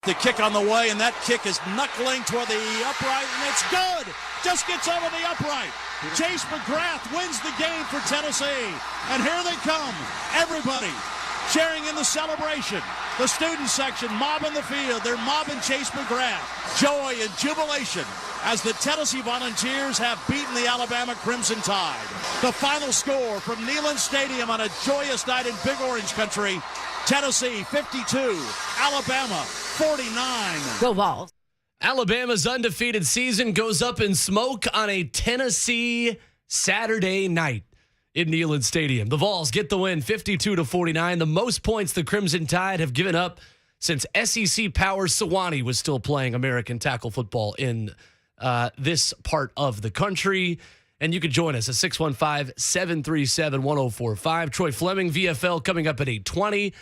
The kick on the way, and that kick is knuckling toward the upright, and it's good. Just gets over the upright. Chase McGrath wins the game for Tennessee. And here they come. Everybody sharing in the celebration. The student section mobbing the field. They're mobbing Chase McGrath. Joy and jubilation as the Tennessee Volunteers have beaten the Alabama Crimson Tide. The final score from Neyland Stadium on a joyous night in Big Orange Country. Tennessee 52, Alabama 49. Go Vols. Alabama's undefeated season goes up in smoke on a Tennessee Saturday night in Neyland Stadium. The Vols get the win 52-49, the most points the Crimson Tide have given up since SEC power Sewanee was still playing American tackle football in this part of the country. And you can join us at 615-737-1045. Troy Fleming, VFL, coming up at 8:20.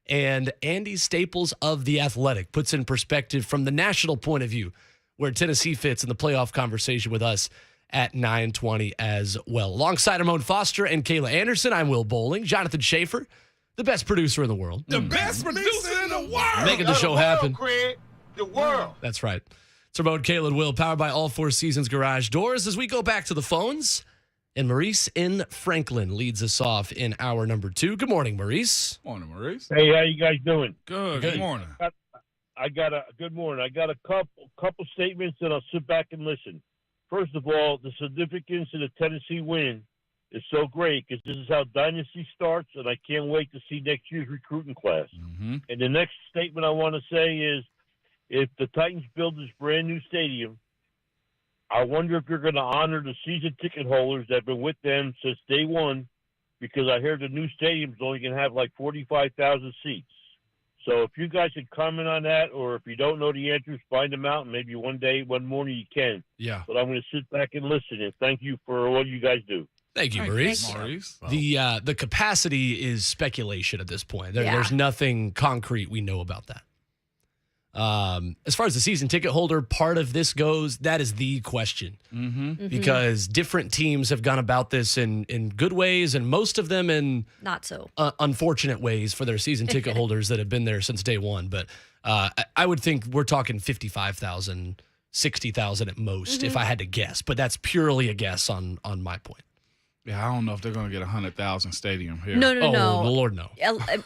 And Andy Staples of The Athletic puts in perspective from the national point of view where Tennessee fits in the playoff conversation with us at 9:20 as well. Alongside Ramon Foster and Kayla Anderson, I'm Will Bowling. Jonathan Schaefer, the best producer in the world. The best producer in the world. Making the show happen. Craig, the world. That's right. It's Ramon, Kayla Will, powered by All Four Seasons Garage Doors. As we go back to the phones, and Maurice in Franklin leads us off in hour number 2. Good morning, Maurice. Morning, Maurice. Hey, how you guys doing? Good morning. I got a good morning. I got a couple statements, and I'll sit back and listen. First of all, the significance of the Tennessee win is so great because this is how dynasty starts, and I can't wait to see next year's recruiting class. Mm-hmm. And the next statement I want to say is, if the Titans build this brand new stadium, I wonder if you're going to honor the season ticket holders that have been with them since day one, because I heard the new stadium's only going to have like 45,000 seats. So if you guys can comment on that, or if you don't know the answers, find them out, and maybe one morning you can. Yeah. But I'm going to sit back and listen, and thank you for all you guys do. Thank you, Maurice. The capacity is speculation at this point. There's nothing concrete we know about that. As far as the season ticket holder part of this goes, that is the question. Because different teams have gone about this in good ways, and most of them in not so unfortunate ways for their season ticket holders that have been there since day one. But I would think we're talking 55,000, 60,000 at most, if I had to guess. But that's purely a guess on my point. Yeah, I don't know if they're going to get 100,000 stadium here. No. Oh, Lord, no.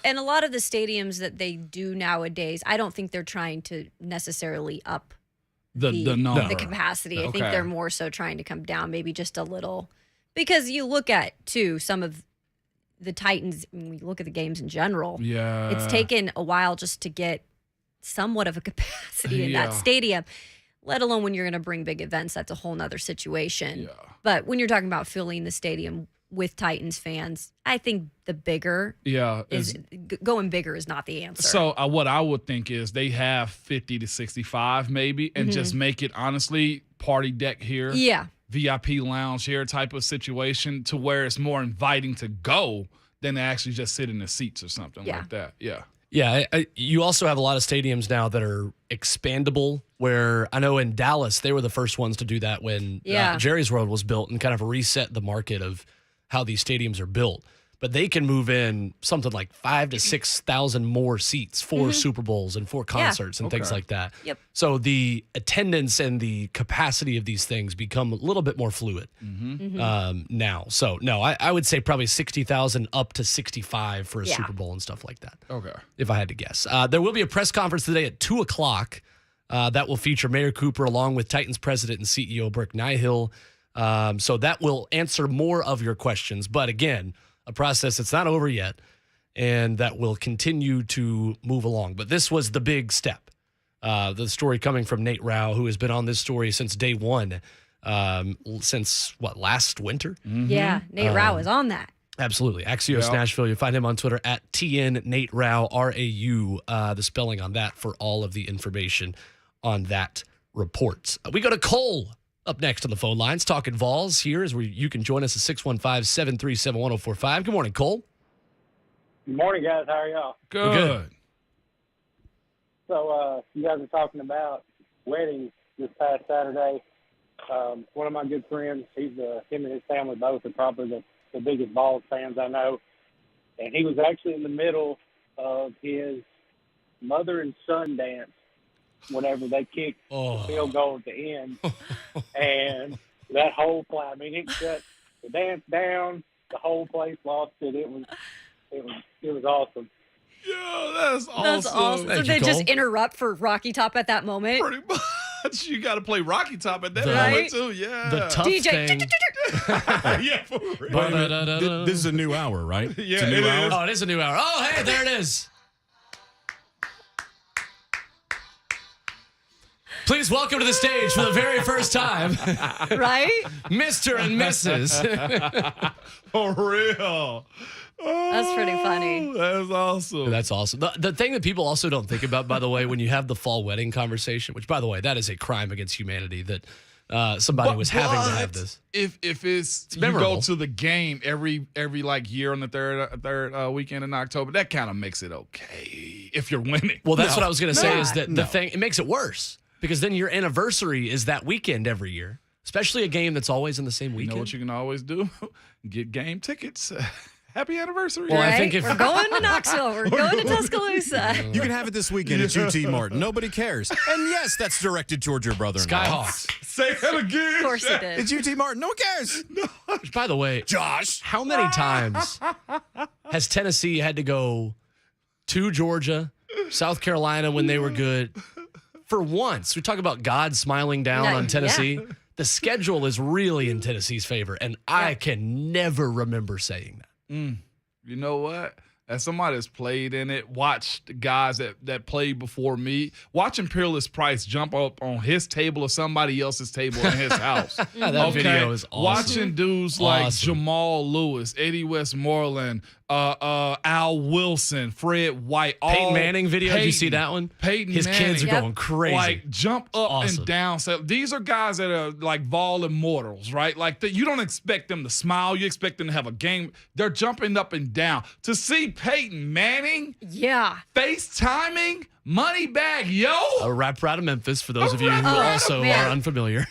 And a lot of the stadiums that they do nowadays, I don't think they're trying to necessarily up the number, the capacity. I think they're more so trying to come down maybe just a little. Because you look at, too, some of the Titans, when we look at the games in general, it's taken a while just to get somewhat of a capacity in that stadium. Let alone when you're going to bring big events, that's a whole nother situation. Yeah. But when you're talking about filling the stadium with Titans fans. I think the bigger going bigger is not the answer. So what I would think is they have 50 to 65 maybe, and just make it honestly party deck here. Yeah. VIP lounge here type of situation to where it's more inviting to go than to actually just sit in the seats or something like that. Yeah. Yeah, you also have a lot of stadiums now that are expandable, where I know in Dallas, they were the first ones to do that when Jerry's World was built and kind of reset the market of how these stadiums are built. But they can move in something like 5,000 to 6,000 more seats for Super Bowls and for concerts and things like that. Yep. So the attendance and the capacity of these things become a little bit more fluid now. So, no, I would say probably 60,000 up to 65 for a Super Bowl and stuff like that. Okay. If I had to guess. There will be a press conference today at 2 o'clock that will feature Mayor Cooper along with Titans president and CEO Brick Nihill. So that will answer more of your questions. But again, a process that's not over yet, and that will continue to move along. But this was the big step. The story coming from Nate Rao, who has been on this story since day one, since, last winter? Yeah, Nate Rao is on that. Absolutely. Axios Nashville. You'll find him on Twitter at TN Nate Rao, R-A-U, the spelling on that for all of the information on that report. We go to Cole. Up next on the phone lines, talking Vols. Here is where you can join us at 615-737-1045. Good morning, Cole. Good morning, guys. How are y'all? Good. So you guys are talking about weddings this past Saturday. One of my good friends, him and his family both are probably the biggest Vols fans I know. And he was actually in the middle of his mother and son dance whenever they kicked the field goal at the end. And that whole play, it shut the dance down. The whole place lost it. It was awesome. Yeah, that's awesome. That's awesome. So they just interrupt for Rocky Top at that moment? Pretty much. You got to play Rocky Top at that moment, too. Yeah. The tough DJ. thing. Yeah, for real. This is a new hour, right? Yeah, it's a new hour. Oh, it is a new hour. Oh, hey, there it is. Please welcome to the stage for the very first time. Right? Mr. and Mrs. For real. That's pretty funny. That's awesome. That's awesome. The thing that people also don't think about, by the way, when you have the fall wedding conversation, which, by the way, that is a crime against humanity that somebody was having to have this. If it's you memorable. go to the game every year on the third weekend in October, that kind of makes it okay if you're winning. Well, that's what I was going to say is that the thing, it makes it worse because then your anniversary is that weekend every year, especially a game that's always in the same weekend. You know what you can always do? Get game tickets. Happy anniversary. Well, right? I think we're going to Knoxville. We're going to Tuscaloosa. You can have it this weekend at UT Martin. Nobody cares. And yes, that's directed towards your brother-in-law. Skyhawks. Say that again. Of course he did. It's UT Martin. No one cares. Which, by the way, Josh. how many times has Tennessee had to go to Georgia, South Carolina when they were good? For once, we talk about God smiling down on Tennessee. Yeah. The schedule is really in Tennessee's favor, and I can never remember saying that. You know what? As somebody that's played in it, watched guys that played before me, watching Peerless Price jump up on his table or somebody else's table in his house. That video is awesome. Watching dudes like Jamal Lewis, Eddie Westmoreland, Al Wilson, Fred White. Peyton Manning video, did you see that one? His kids are going crazy. Like, jump up and down. So these are guys that are like Vol immortals, right? Like, you don't expect them to smile. You expect them to have a game. They're jumping up and down. To see Peyton Manning FaceTiming Moneybag Yo. A rapper out of Memphis, for those of you who also are unfamiliar.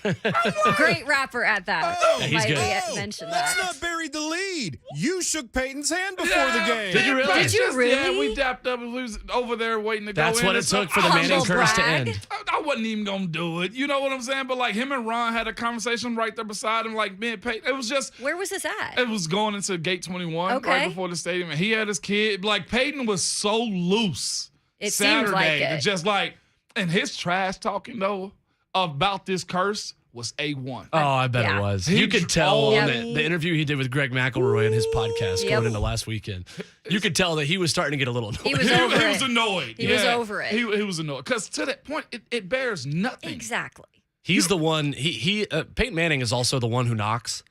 Great rapper at that. He's good. Mention Let's that. not bury the lead. You shook Peyton's hand before the game. Did you really? Did you really? Yeah, we dapped up and we was over there waiting to go in. That's what it took for the Manning curse to end. I wasn't even going to do it. You know what I'm saying? But like him and Ron had a conversation right there beside him. Like, man, Peyton, it was just. Where was this at? It was going into gate 21 right before the stadium. And he had his kid. Like, Peyton was so loose. It Saturday, seemed like it. Just like, and his trash talking though about this curse was A1. Oh, I bet it was. You could tell on the interview he did with Greg McElroy on his podcast going into last weekend. You could tell that he was starting to get a little annoyed. He was over He was annoyed. He was over it. He was annoyed because to that point, it bears nothing. Exactly. He's the one. Peyton Manning is also the one who knocks.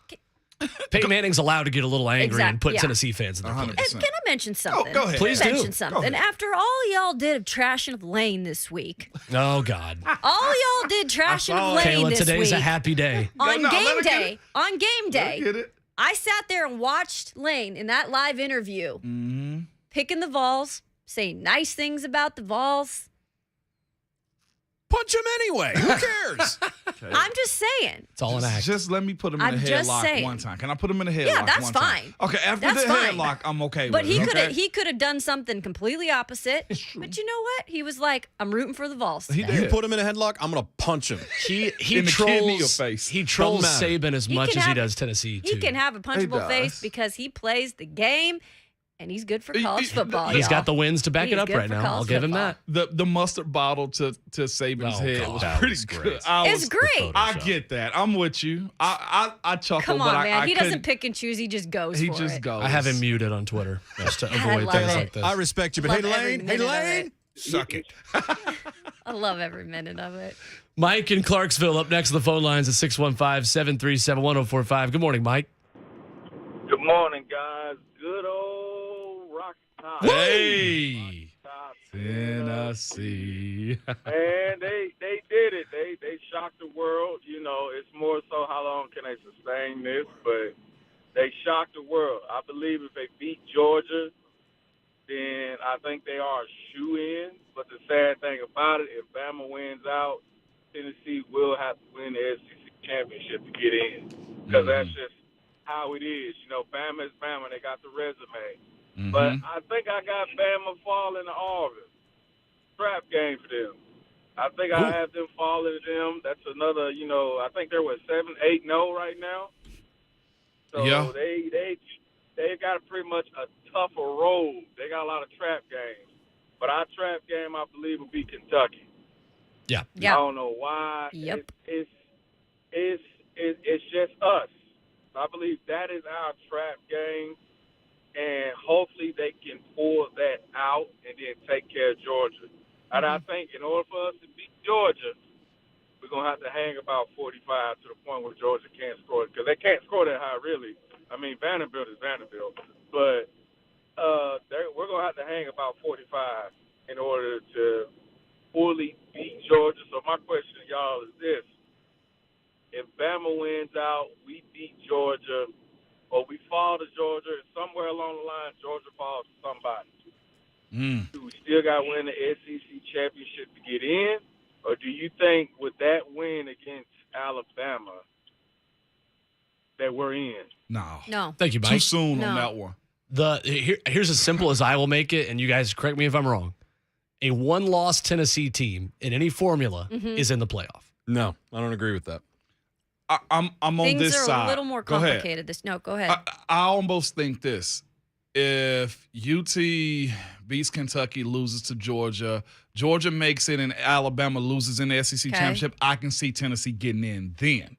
Peyton Manning's allowed to get a little angry and put yeah. Tennessee fans in their place. And can I mention something? go ahead. Please Can I do. mention something. After all y'all did of trashing of Lane this week, Oh, God. all y'all did trashing of Lane Kayla, this today's week. a happy day. On No, let game her get day, it. on game day, Get it? I sat there and watched Lane in that live interview, picking the Vols, saying nice things about the Vols. Punch him anyway. Who cares? I'm just saying. It's all an act. Just let me put him in I'm a just headlock saying. one time. Can I put him in a headlock? Yeah, that's one time? fine. Okay, after That's the fine. headlock, I'm okay But with he it. could okay? have he could have done something completely opposite. But you know what? He was like, I'm rooting for the Vols. He today." You put him in a headlock, I'm going to punch him. He In the kidney or trolls face? He trolls Doesn't matter. Saban as He much can as he have- does Tennessee, too. He can have a punchable does. face because he plays the game and he's good for college football. He's y'all. got the wins to back He it is up good right for now. college I'll give him football. that. The mustard bottle to Saban's Oh, head God. was That pretty was good. great. It's great. I get that. I'm with you. I chuckle, Come but on, man. I He doesn't couldn't- pick and choose. He just goes He for just it. goes. I have him muted on Twitter just to avoid love things it. like this. I respect you, but Love hey, every Lane. Hey, minute of Lane. it. Suck it. I love every minute of it. Mike in Clarksville up next to the phone lines at 615-737-1045. Good morning, Mike. Good morning, guys. Good old Rocky Top. Hey. Tennessee. And they did it. They shocked the world. You know, it's more so how long can they sustain this, but they shocked the world. I believe if they beat Georgia, then I think they are a shoe-in. But the sad thing about it, if Bama wins out, Tennessee will have to win the SEC championship to get in. Because that's just how it is. You know, Bama is Bama. They got the resume. But I think I got Bama falling to Auburn. Trap game for them. I think I have them falling to them. That's another, you know, I think they're 7-8-0 right now. So Yeah. they got pretty much a tougher road. They got a lot of trap games. But our trap game, I believe, will be Kentucky. Yeah. I don't know why. Yep. It's just us. I believe that is our trap game, and hopefully they can pull that out and then take care of Georgia. And I think in order for us to beat Georgia, we're going to have to hang about 45 to the point where Georgia can't score, because they can't score that high, really. I mean, Vanderbilt is Vanderbilt. But we're going to have to hang about 45 in order to fully beat Georgia. So my question to y'all is this. If Bama wins out, we beat Georgia, or we fall to Georgia, and somewhere along the line, Georgia falls to somebody. Do we still got to win the SEC championship to get in? Or do you think with that win against Alabama that we're in? No. Thank you, Mike. Too soon No. on that one. Here's as simple as I will make it, and you guys correct me if I'm wrong. A one-loss Tennessee team in any formula is in the playoff. No, I don't agree with that. I'm on Things this are side. a little more Go ahead. complicated. Go ahead. I almost think this. If UT beats Kentucky, loses to Georgia, Georgia makes it, and Alabama loses in the SEC Okay. championship, I can see Tennessee getting in then.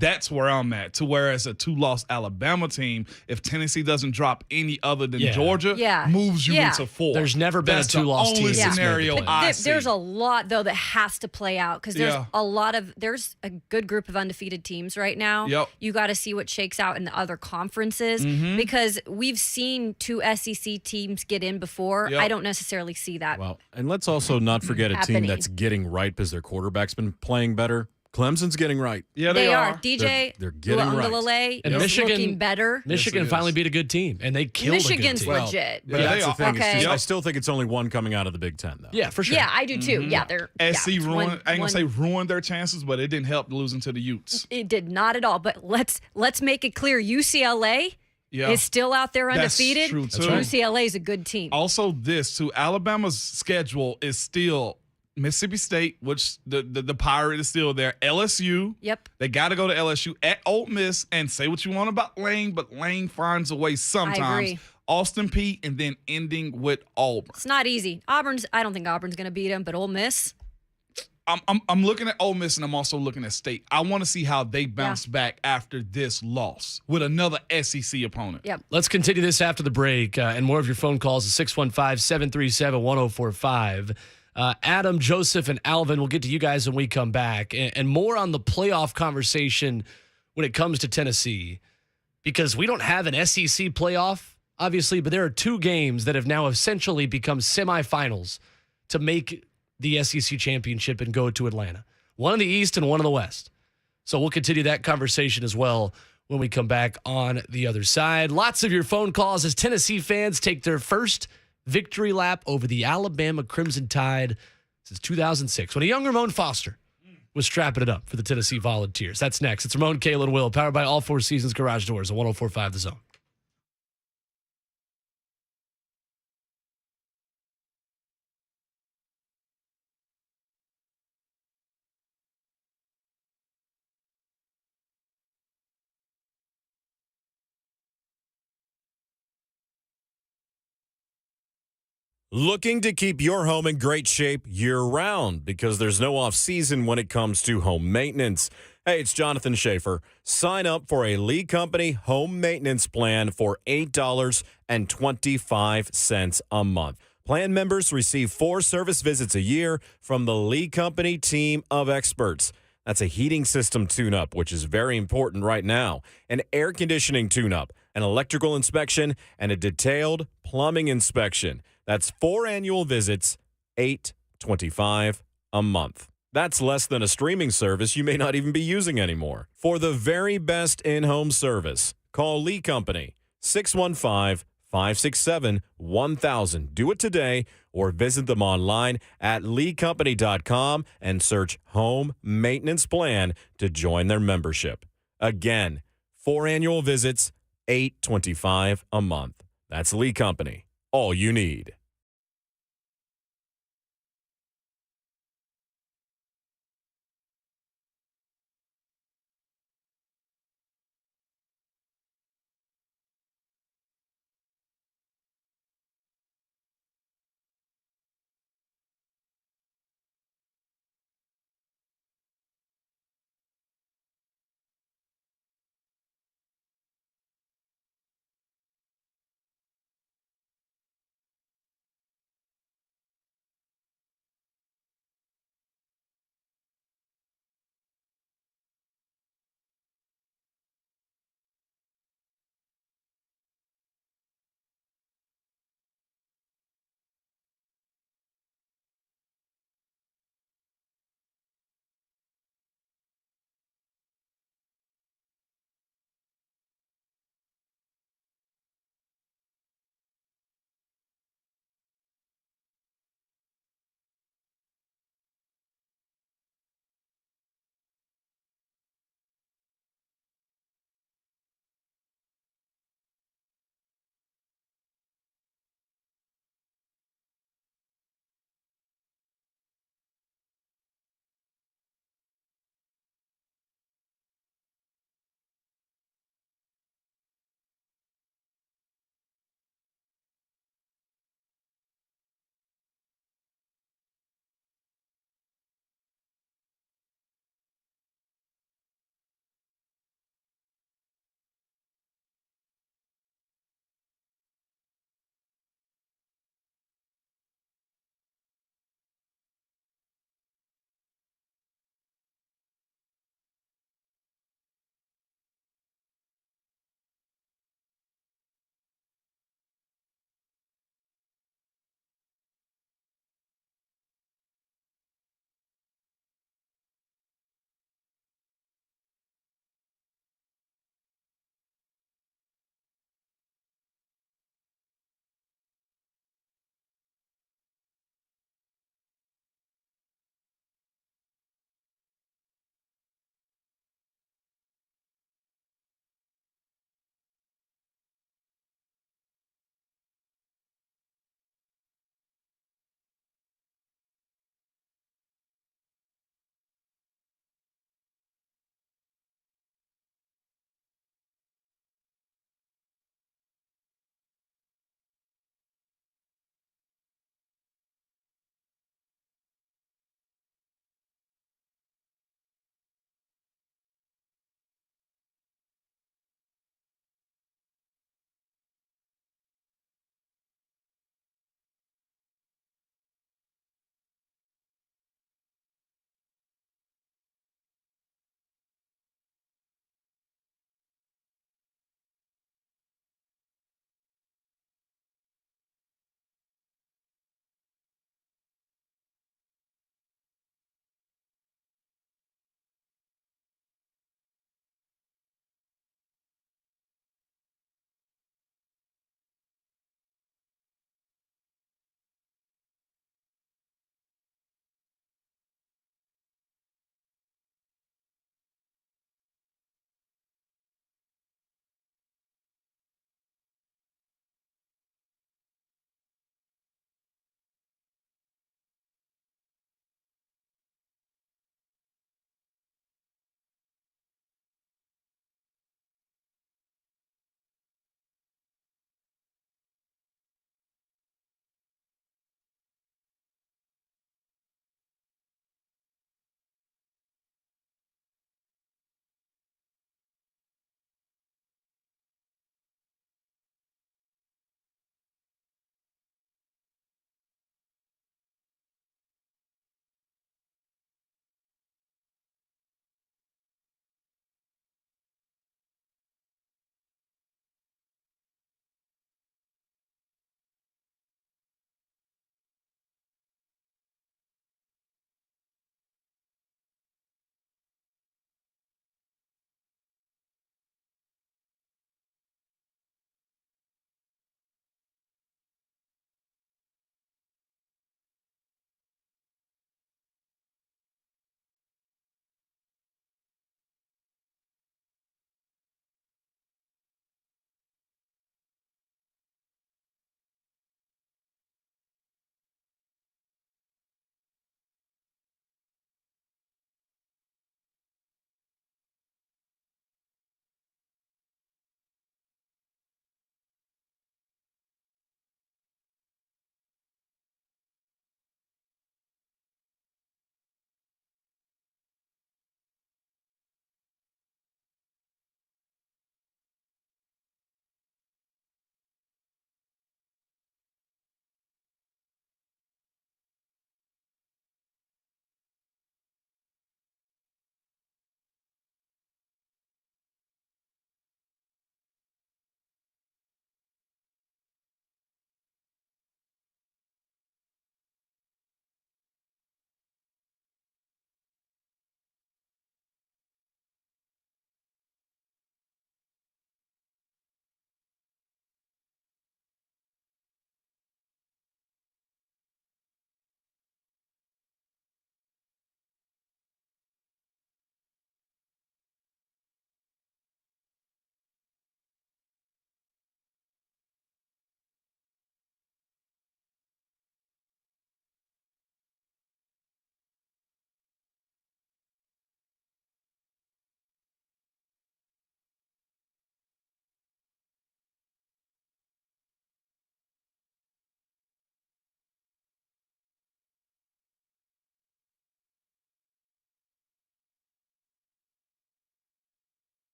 That's where I'm at. To whereas a 2-loss Alabama team, if Tennessee doesn't drop any other than Yeah. Georgia, Yeah. moves you Yeah. into 4. There's never been That's a 2-loss the team only that's made the scenario playoffs. I see. There's a lot though that has to play out because there's Yeah. there's a good group of undefeated teams right now. Yep. You got to see what shakes out in the other conferences because we've seen 2 SEC teams get in before. Yep. I don't necessarily see that. Well, and let's also not forget a team Happening. that's getting right because their quarterback's been playing better. Clemson's getting right. Yeah, they are. are. DJ They're getting right. Uiagalelei And is Michigan- looking better. Michigan Yes, it finally is. beat a good team, and they killed Michigan's a good team. legit. But Yeah, that's they the thing. are. It's just, Okay. I still think it's only one coming out of the Big Ten, though. Yeah, for sure. Yeah, I do too. Yeah, they're SC it's ruined. one- I ain't gonna one- say ruined their chances, but it didn't help losing to the Utes. It did not at all. But let's make it clear: UCLA Yeah, is still out there That's undefeated. true, too. UCLA is a good team. Also, this too. Alabama's schedule is still Mississippi State, which the Pirate is still there. LSU. Yep. They got to go to LSU at Ole Miss, and say what you want about Lane, but Lane finds a way sometimes. agree. Austin Peay, and then ending with Auburn. It's not easy. I don't think Auburn's going to beat them, but Ole Miss. I'm looking at Ole Miss, and I'm also looking at State. I want to see how they bounce back after this loss with another SEC opponent. Yep. Let's continue this after the break, and more of your phone calls at 615-737-1045. Adam, Joseph, and Alvin, we'll get to you guys when we come back, and more on the playoff conversation when it comes to Tennessee. because we don't have an SEC playoff, obviously, but there are two games that have now essentially become semifinals to make the SEC championship and go to Atlanta. One in the East and one in the West. So we'll continue that conversation as well when we come back on the other side. Lots of your phone calls as Tennessee fans take their first victory lap over the Alabama Crimson Tide since 2006, when a young Ramon Foster was strapping it up for the Tennessee Volunteers. That's next. It's Ramon, Kayla Will, powered by All Four Seasons Garage Doors on 104.5 The Zone. Looking to keep your home in great shape year-round because there's no off-season when it comes to home maintenance. Hey, it's Jonathan Schaefer. Sign up for a Lee Company home maintenance plan for $8.25 a month. Plan members receive 4 service visits a year from the Lee Company team of experts. That's a heating system tune-up, which is very important right now, an air conditioning tune-up, an electrical inspection, and a detailed plumbing inspection. That's 4 annual visits, $8.25 a month. That's less than a streaming service you may not even be using anymore. For the very best in-home service, call Lee Company, 615-567-1000. Do it today or visit them online at leecompany.com and search Home Maintenance Plan to join their membership. Again, 4 annual visits, $8.25 a month. That's Lee Company. All you need.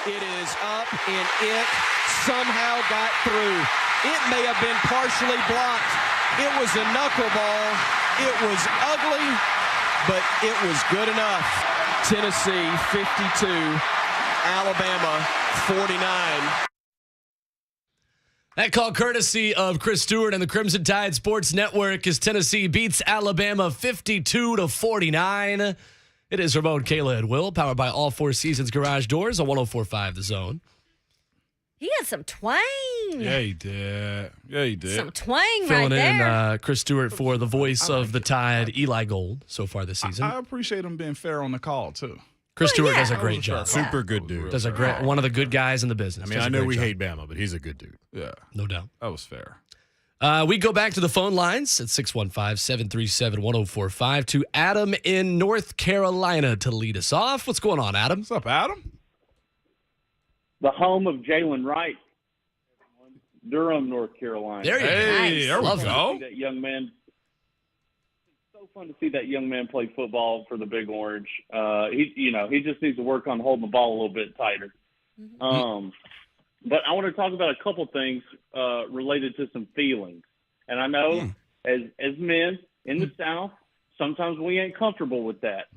It is up, and it somehow got through. It may have been partially blocked. It was a knuckleball. It was ugly, but it was good enough. Tennessee 52, Alabama 49. That call courtesy of Chris Stewart and the Crimson Tide Sports Network as Tennessee beats Alabama 52-49. It is Ramon, Kayla, and Will, powered by All Four Seasons Garage Doors on 104.5 The Zone. He had some twang. Yeah, he did. Some twang Filling right there. in Chris Stewart for the voice of the Tide, Eli Gold, so far this season. I appreciate him being fair on the call, too. Chris Stewart does a great job. Super good dude. Does a great, one of the good guys in the business. I mean, I know we hate Bama, but he's a good dude. Yeah. No doubt. That was fair. We go back to the phone lines at 615-737-1045 to Adam in North Carolina to lead us off. What's going on, Adam? What's up, Adam? The home of Jalen Wright, Durham, North Carolina. There you go. Hey, there we go. That young man. It's so fun to see that young man play football for the Big Orange. He just needs to work on holding the ball a little bit tighter. But I want to talk about a couple things related to some feelings. And I know as men in the South, sometimes we ain't comfortable with that.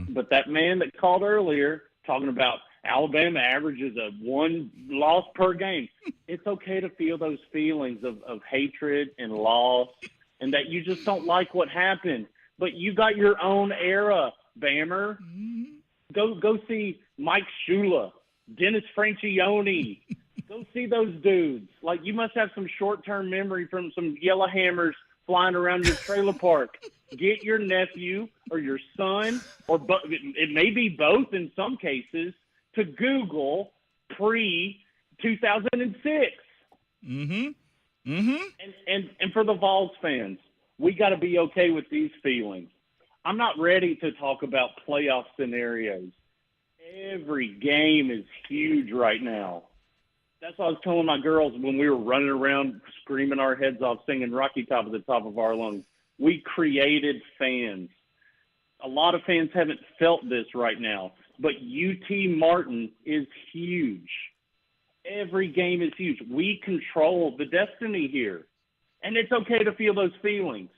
But that man that called earlier talking about Alabama averages a 1 loss per game, it's okay to feel those feelings of hatred and loss and that you just don't like what happened. But you got your own era, Bammer. Go see Mike Shula, Dennis Francione. Go see those dudes. Like, you must have some short-term memory from some yellow hammers flying around your trailer park. Get your nephew or your son, or it may be both in some cases, to Google pre-2006. And for the Vols fans, we got to be okay with these feelings. I'm not ready to talk about playoff scenarios. Every game is huge right now. That's what I was telling my girls when we were running around screaming our heads off, singing Rocky Top at the top of our lungs. We created fans. A lot of fans haven't felt this right now, but UT Martin is huge. Every game is huge. We control the destiny here, and it's okay to feel those feelings.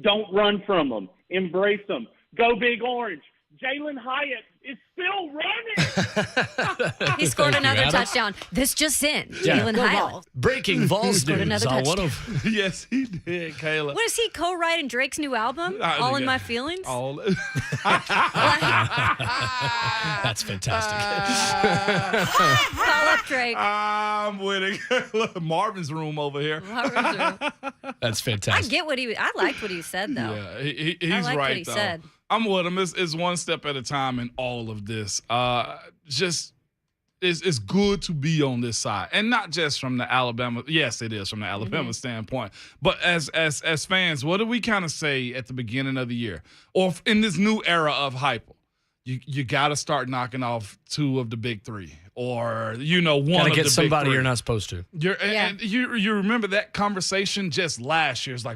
Don't run from them. Embrace them. Go Big Orange. Jalen Hyatt is still running. He scored another touchdown. This just in. Jalen Hyatt. Breaking Vols news. Another touchdown. Yes, he did, Kayla. What is he co-writing Drake's new album? All in My Feelings? All. That's fantastic. Call up Drake. I'm winning. Marvin's room over here. That's fantastic. I get what I liked what he said, though. Yeah, he's I liked right, what he though. said. I'm with him. It's one step at a time in all of this. It's good to be on this side, and not just from the Alabama. Yes, it is from the Alabama standpoint, but as fans, what do we kind of say at the beginning of the year, or in this new era of hyper? You got to start knocking off 2 of the big 3, or one of the big 3. Gotta get somebody you're not supposed to. And you remember that conversation just last year? It's like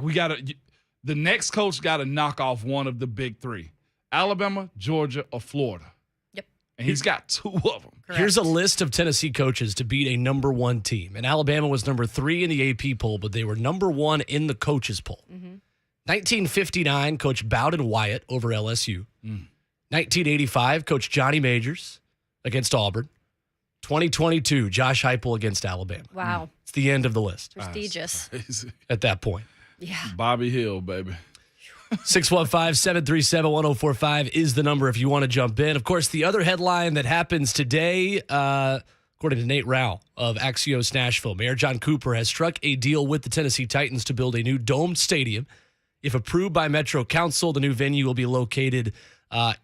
the next coach got to knock off one of the big 3, Alabama, Georgia, or Florida. Yep. And he's got 2 of them. Correct. Here's a list of Tennessee coaches to beat a number 1 team. And Alabama was number 3 in the AP poll, but they were number 1 in the coaches poll. 1959, Coach Bowden Wyatt over LSU. 1985, Coach Johnny Majors against Auburn. 2022, Josh Heupel against Alabama. Wow. It's the end of the list. Prestigious. At that point. Yeah. Bobby Hill, baby. 615-737-1045 is the number if you want to jump in. Of course, the other headline that happens today, according to Nate Rao of Axios Nashville, Mayor John Cooper has struck a deal with the Tennessee Titans to build a new domed stadium. If approved by Metro Council, the new venue will be located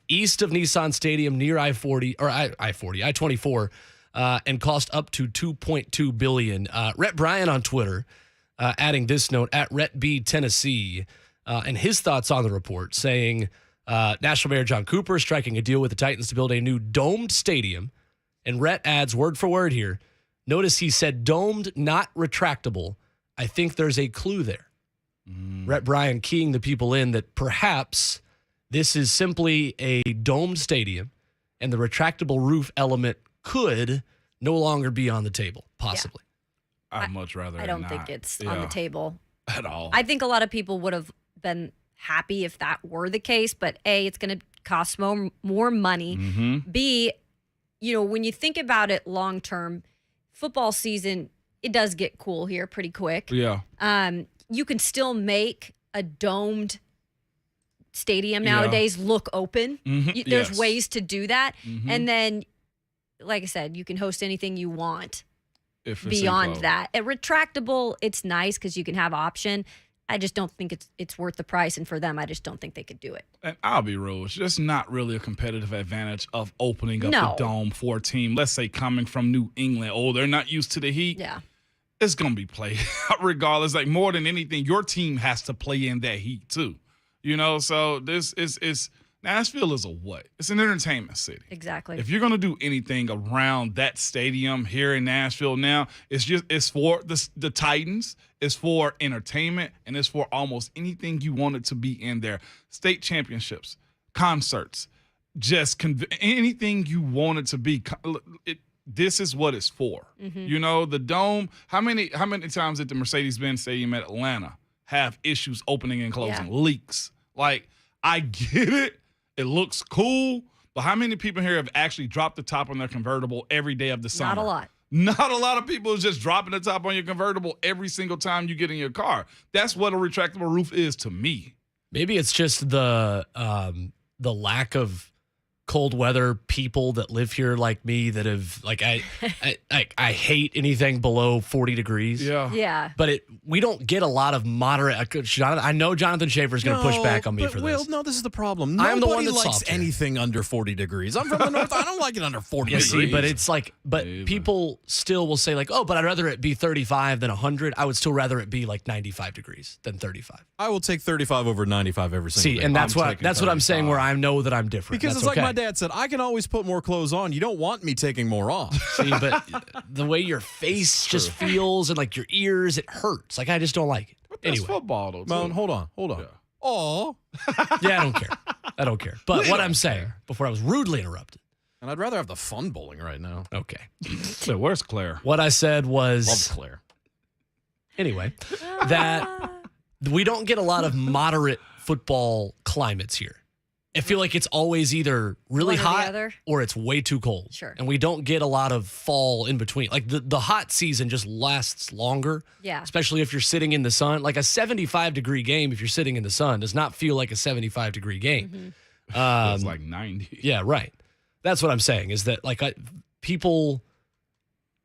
east of Nissan Stadium near I-24, and cost up to $2.2 billion. Rhett Bryan on Twitter adding this note at Rhett B Tennessee, and his thoughts on the report, saying Nashville Mayor John Cooper is striking a deal with the Titans to build a new domed stadium. And Rhett adds word for word here. Notice he said domed, not retractable. I think there's a clue there. Rhett Bryan keying the people in that perhaps this is simply a domed stadium and the retractable roof element could no longer be on the table, possibly. I'd much rather I don't not. think it's on the table at all. I think a lot of people would have been happy if that were the case, but A, it's going to cost more money. Mm-hmm. B, when you think about it long term, football season, it does get cool here pretty quick. Yeah. You can still make a domed stadium nowadays look open. Mm-hmm. There's ways to do that. Mm-hmm. And then, like I said, you can host anything you want if beyond enclosed. that. A retractable, it's nice because you can have option. I just don't think it's worth the price. And for them, I just don't think they could do it. And I'll be real, it's just not really a competitive advantage of opening up No. the dome for a team, let's say coming from New England. Oh, they're not used to the heat. Yeah. It's going to be played regardless. Like, more than anything, your team has to play in that heat too. So this is Nashville is a what? It's an entertainment city. Exactly. If you're going to do anything around that stadium here in Nashville now, it's for the Titans, it's for entertainment, and it's for almost anything you want it to be in there. State championships, concerts, just anything you want it to be. This is what it's for. Mm-hmm. The dome, how many times did the Mercedes-Benz Stadium at Atlanta have issues opening and closing? Yeah. Leaks. Like, I get it. It looks cool, but how many people here have actually dropped the top on their convertible every day of the summer? Not a lot. Not a lot of people is just dropping the top on your convertible every single time you get in your car. That's what a retractable roof is to me. Maybe it's just the lack of cold weather people that live here like me that have I hate anything below 40 degrees. Yeah. But we don't get a lot of moderate. I know Jonathan Schaefer is going to push back on me for this. No, this is the problem. I'm the one Nobody that's likes soft here. anything under 40 degrees. I'm from the north. I don't like it under 40 Yeah, degrees. see, but it's like, people still will say like, oh, but I'd rather it be 35 than 100. I would still rather it be like 95 degrees than 35. I will take 35 over 95 every single day. See, and that's what I'm saying. Where I know that I'm different. Because That's it's like okay. my dad said, I can always put more clothes on. You don't want me taking more off. See, but the way your face just feels and like your ears, it hurts. Like I just don't like it. But that's Anyway, football, though. Moan, Too. hold on. Yeah. Aw. yeah, I don't care. But what I'm saying before I was rudely interrupted. And I'd rather have the fun bowling right now. Okay. So where's Claire? What I said was Love Claire. Anyway, that we don't get a lot of moderate football climates here. I feel like it's always either really One or the hot other. or it's way too cold. Sure. And we don't get a lot of fall in between. Like the hot season just lasts longer. Yeah. Especially if you're sitting in the sun. Like a 75-degree game, if you're sitting in the sun, does not feel like a 75-degree game. Mm-hmm. It's like 90. Yeah, right. That's what I'm saying is that like people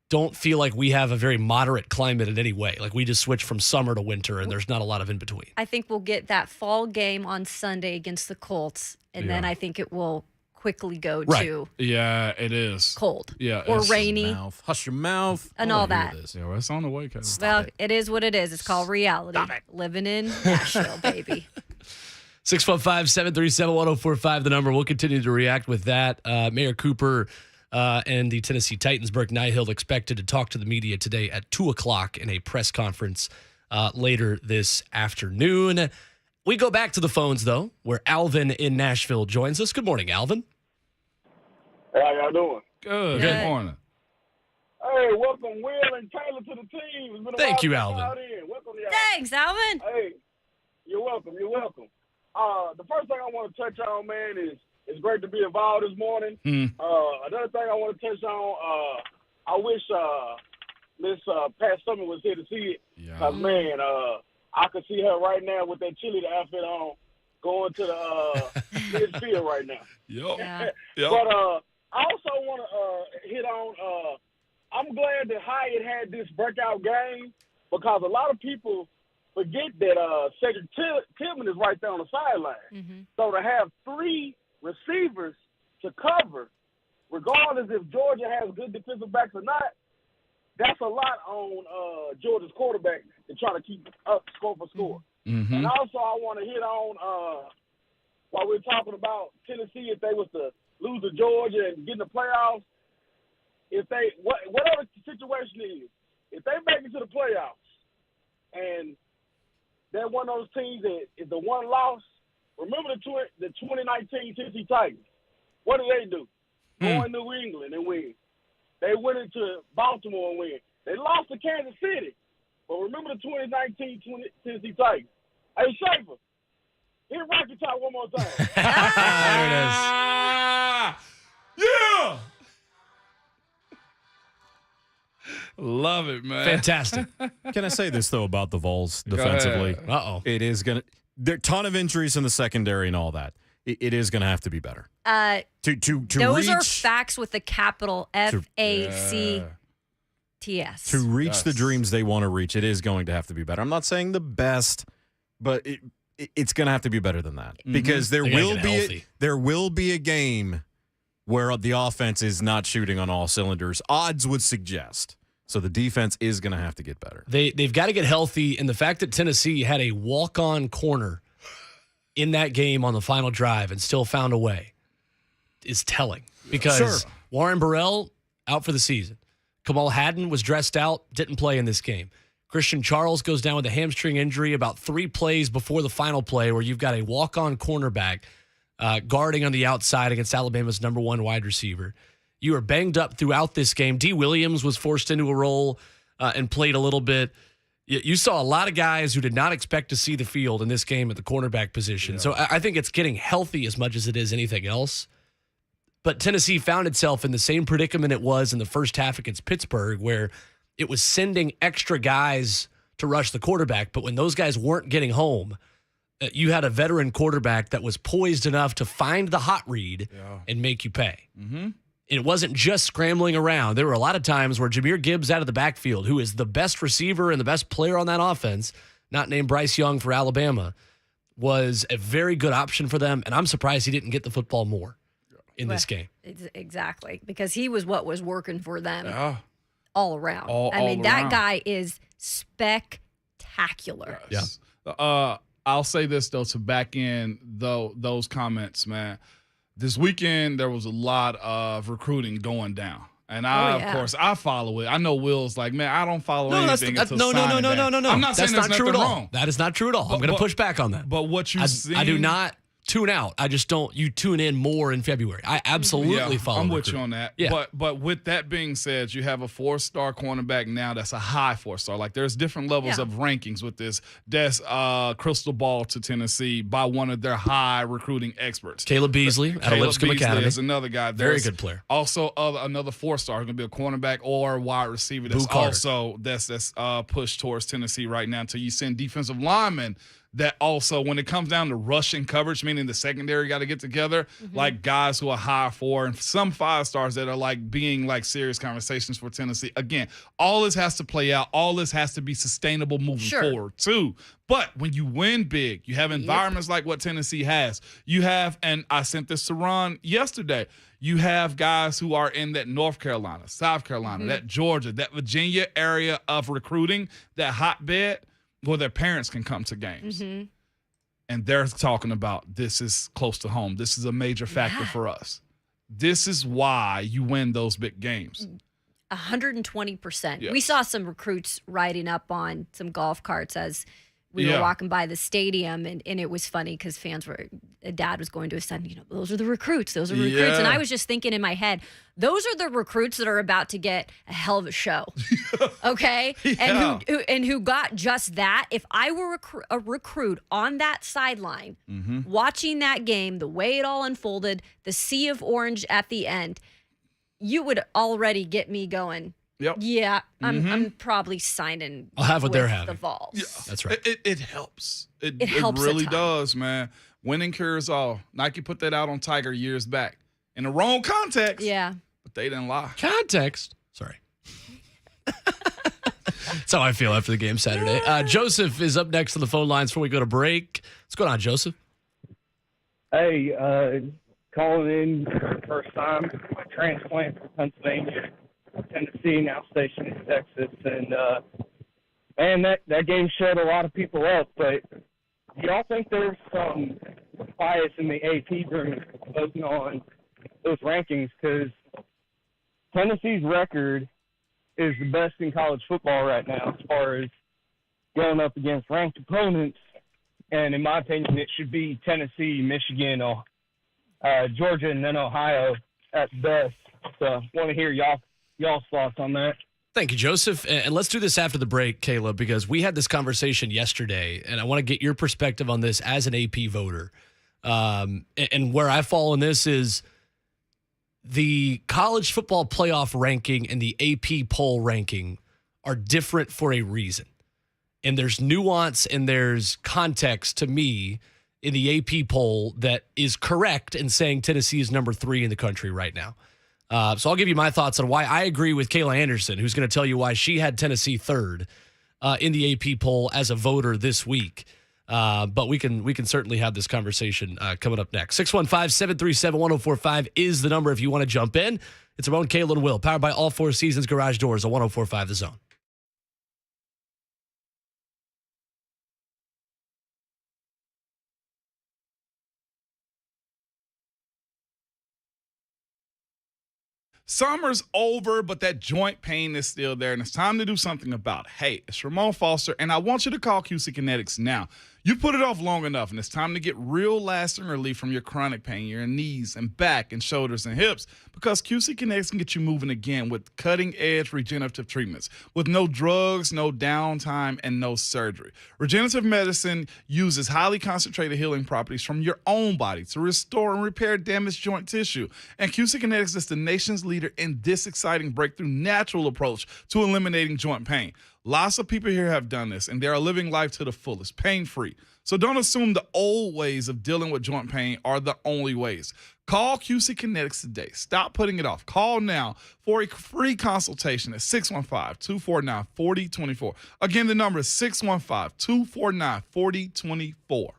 don't feel like we have a very moderate climate in any way. Like we just switch from summer to winter and there's not a lot of in between. I think we'll get that fall game on Sunday against the Colts, and then I think it will quickly go to Yeah, it is. cold Yeah. or it's- rainy Hush your mouth. and I all wanna hear that. this. Yeah, well, it's on the way, Kevin. Well, it is what it is. It's called reality. Living in Nashville, baby. 615-737-1045, the number. We'll continue to react with that. Mayor Cooper and the Tennessee Titans, Burke Nihill, expected to talk to the media today at 2 o'clock in a press conference later this afternoon. We go back to the phones, though, where Alvin in Nashville joins us. Good morning, Alvin. Hey, how y'all doing? Good morning. Hey, welcome Will and Kayla to the team. It's been a Thank while you, since Alvin. y'all in. Welcome, y'all. Thanks, Alvin. Hey, you're welcome. You're welcome. The first thing I want to touch on, man, is it's great to be involved this morning. Another thing I want to touch on, I wish Miss Pat Summer was here to see it. Yeah. Man, I could see her right now with that cheerleader outfit on, going to the midfield right now. Yep. Yeah. Yep. But I also want to hit on. I'm glad that Hyatt had this breakout game because a lot of people forget that Cedric Tillman is right there on the sideline. Mm-hmm. So to have three receivers to cover, regardless if Georgia has good defensive backs or not, that's a lot on Georgia's quarterback to try to keep up score for score. Mm-hmm. And also I want to hit on, while we're talking about Tennessee, if they was to lose to Georgia and get in the playoffs, if they, whatever the situation is, if they make it to the playoffs and they're one of those teams that is the one loss, remember the 2019 Tennessee Titans. What do? Go in New England and win. they went into Baltimore and win. They lost to Kansas City. But remember the 2019 Tennessee Titans. Hey, Schaefer, hit Rocky Top one more time. There it is. Yeah. Love it, man. Fantastic. Can I say this, though, about the Vols defensively? Uh-oh. It is going to – there are a ton of injuries in the secondary and all that. It is going to have to be better. Those are facts with a capital FACTS. To reach the dreams they want to reach, it is going to have to be better. I'm not saying the best, but it's going to have to be better than that. Because there will be a game where the offense is not shooting on all cylinders. Odds would suggest. So the defense is going to have to get better. They've got to get healthy, and the fact that Tennessee had a walk-on corner in that game on the final drive and still found a way is telling. Because Warren Burrell out for the season. Kamal Haddon was dressed out, didn't play in this game. Christian Charles goes down with a hamstring injury about 3 plays before the final play, where you've got a walk-on cornerback guarding on the outside against Alabama's number 1 wide receiver. You were banged up throughout this game. D. Williams was forced into a role and played a little bit. You saw a lot of guys who did not expect to see the field in this game at the cornerback position. Yeah. So I think it's getting healthy as much as it is anything else. But Tennessee found itself in the same predicament it was in the first half against Pittsburgh, where it was sending extra guys to rush the quarterback. But when those guys weren't getting home, you had a veteran quarterback that was poised enough to find the hot read and make you pay. Mm-hmm. It wasn't just scrambling around. There were a lot of times where Jahmyr Gibbs out of the backfield, who is the best receiver and the best player on that offense, not named Bryce Young for Alabama, was a very good option for them. And I'm surprised he didn't get the football more in this game. Exactly. Because he was what was working for them all around. That guy is spectacular. Yes. I'll say this, though, to back in those comments, man. This weekend, there was a lot of recruiting going down. And of course, I follow it. I know Will's like, man, I don't follow anything until signing day. No. I'm not saying that's not true at all. Wrong. That is not true at all. I'm going to push back on that. But what you see, I do not tune out. I just don't. You tune in more in February. I absolutely follow. I'm with you on that. Yeah. But with that being said, you have a 4-star cornerback now that's a high 4-star. Like there's different levels of rankings with this. That's crystal ball to Tennessee by one of their high recruiting experts. Caleb Beasley out of Lipscomb Academy is another guy. Very good player. Also, another 4-star going to be a cornerback or wide receiver. That's also that's pushed towards Tennessee right now. Until you send defensive linemen. That also, when it comes down to rushing coverage, meaning the secondary got to get together, like guys who are high 4 and some 5-stars that are like being like serious conversations for Tennessee. Again, all this has to play out. All this has to be sustainable moving forward too. But when you win big, you have environments like what Tennessee has. You have, and I sent this to Ron yesterday, you have guys who are in that North Carolina, South Carolina, that Georgia, that Virginia area of recruiting, that hotbed, where their parents can come to games. And they're talking about this is close to home. This is a major factor for us. This is why you win those big games. 120%. Yes. We saw some recruits riding up on some golf carts as we were walking by the stadium, and it was funny because dad was going to his son, those are the recruits. Those are recruits. And I was just thinking in my head, those are the recruits that are about to get a hell of a show. Okay? And who got just that. If I were a recruit on that sideline, watching that game, the way it all unfolded, the sea of orange at the end, you would already get me going. Yeah, I'm probably signing. I'll have what they're having. The Vols. Yeah. That's right. It helps. It helps really does, man. Winning cures all. Nike put that out on Tiger years back in the wrong context. Yeah, but they didn't lie. Context. Sorry. That's how I feel after the game Saturday. Joseph is up next on the phone lines before we go to break. What's going on, Joseph? Hey, calling in for the first time. Transplant from Pennsylvania. Tennessee, now stationed in Texas, and man, that game shut a lot of people up. But do y'all think there's some bias in the AP room voting on those rankings? Because Tennessee's record is the best in college football right now as far as going up against ranked opponents. And in my opinion, it should be Tennessee, Michigan, or Georgia, and then Ohio at best. So I want to hear y'all y'all's thoughts on that. Thank you, Joseph. And let's do this after the break, Kayla, because we had this conversation yesterday, and I want to get your perspective on this as an AP voter. And where I fall in this is the college football playoff ranking and the AP poll ranking are different for a reason. And there's nuance and there's context to me in the AP poll that is correct in saying Tennessee is number 3 in the country right now. So I'll give you my thoughts on why I agree with Kayla Anderson, who's going to tell you why she had Tennessee 3rd in the AP poll as a voter this week. But we can certainly have this conversation coming up next. 615-737-1045 is the number if you want to jump in. It's Ramon, Kayla Will, powered by All Four Seasons Garage Doors on 1045 The Zone. Summer's over, but that joint pain is still there, and it's time to do something about it. Hey, it's Ramon Foster, and I want you to call QC Kinetics now. You put it off long enough, and it's time to get real lasting relief from your chronic pain, your knees and back and shoulders and hips, because QC Kinetics can get you moving again with cutting-edge regenerative treatments with no drugs, no downtime, and no surgery. Regenerative medicine uses highly concentrated healing properties from your own body to restore and repair damaged joint tissue. And QC Kinetics is the nation's leader in this exciting breakthrough natural approach to eliminating joint pain. Lots of people here have done this, and they are living life to the fullest, pain-free. So don't assume the old ways of dealing with joint pain are the only ways. Call QC Kinetics today. Stop putting it off. Call now for a free consultation at 615-249-4024. Again, the number is 615-249-4024.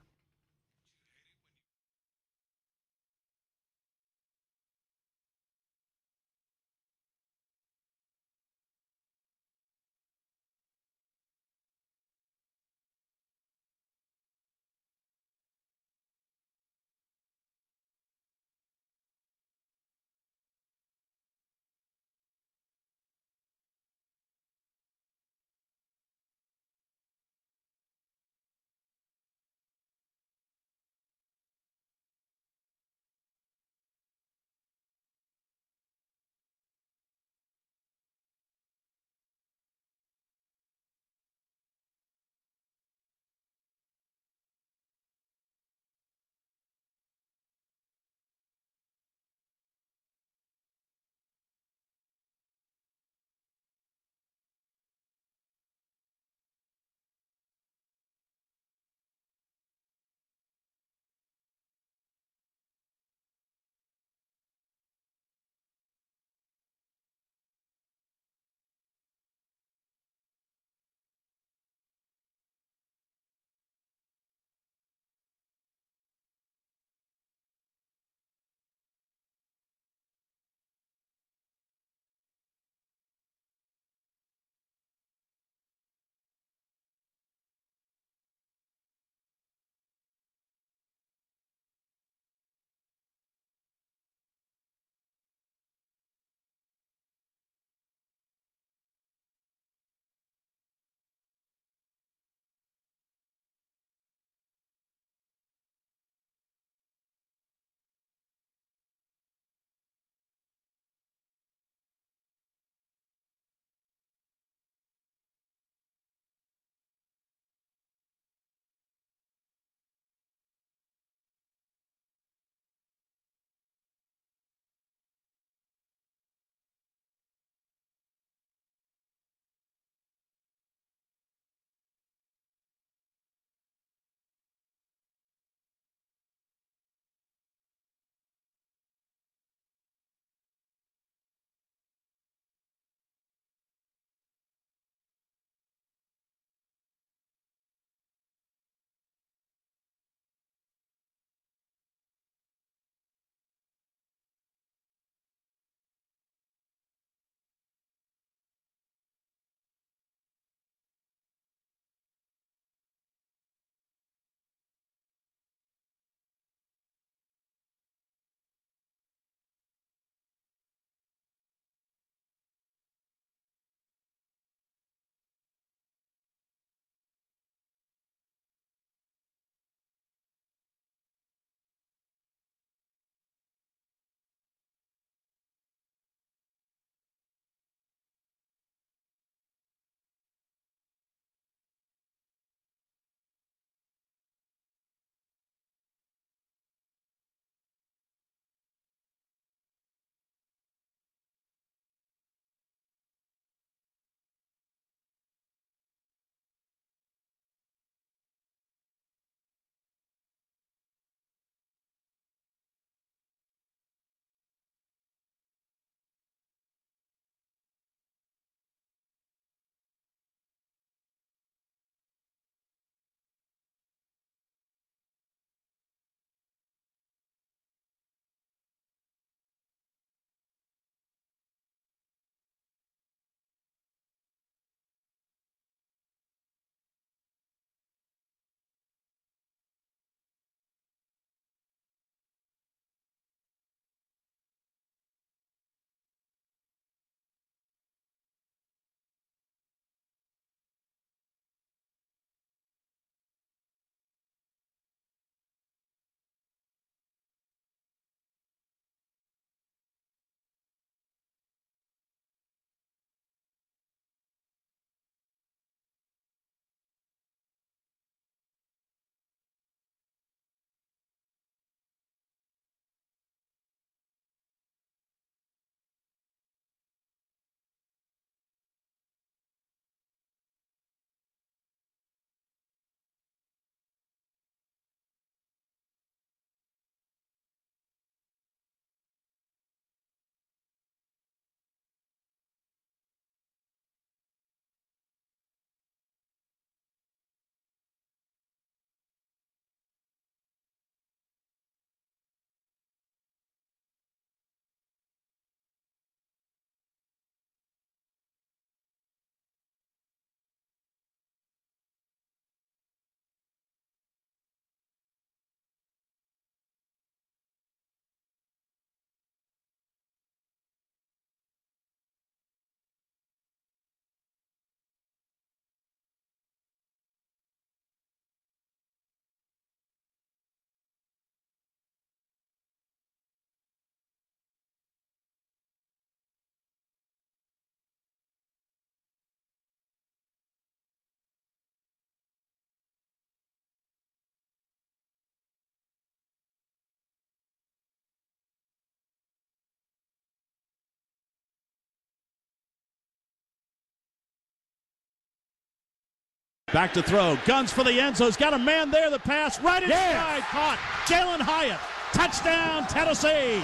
Back to throw. Guns for the end zone. He's got a man there. The pass right inside. Caught. Jalen Hyatt. Touchdown, Tennessee.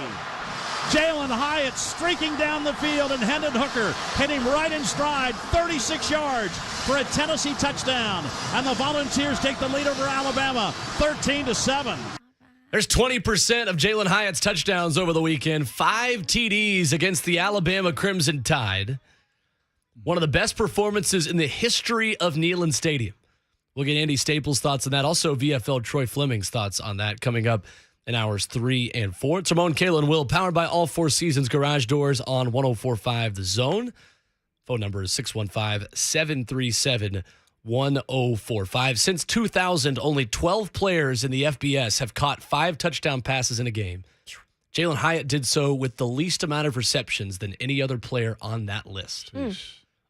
Jalen Hyatt streaking down the field, and Hendon Hooker hit him right in stride, 36 yards for a Tennessee touchdown. And the Volunteers take the lead over Alabama, 13-7. There's 20% of Jalen Hyatt's touchdowns over the weekend. 5 TDs against the Alabama Crimson Tide. One of the best performances in the history of Neyland Stadium. We'll get Andy Staples' thoughts on that. Also, VFL Troy Fleming's thoughts on that coming up in hours 3 and 4. It's Ramon, Kayla Will, powered by All Four Seasons Garage Doors on 104.5 The Zone. Phone number is 615-737-1045. Since 2000, only 12 players in the FBS have caught 5 touchdown passes in a game. Jalen Hyatt did so with the least amount of receptions than any other player on that list.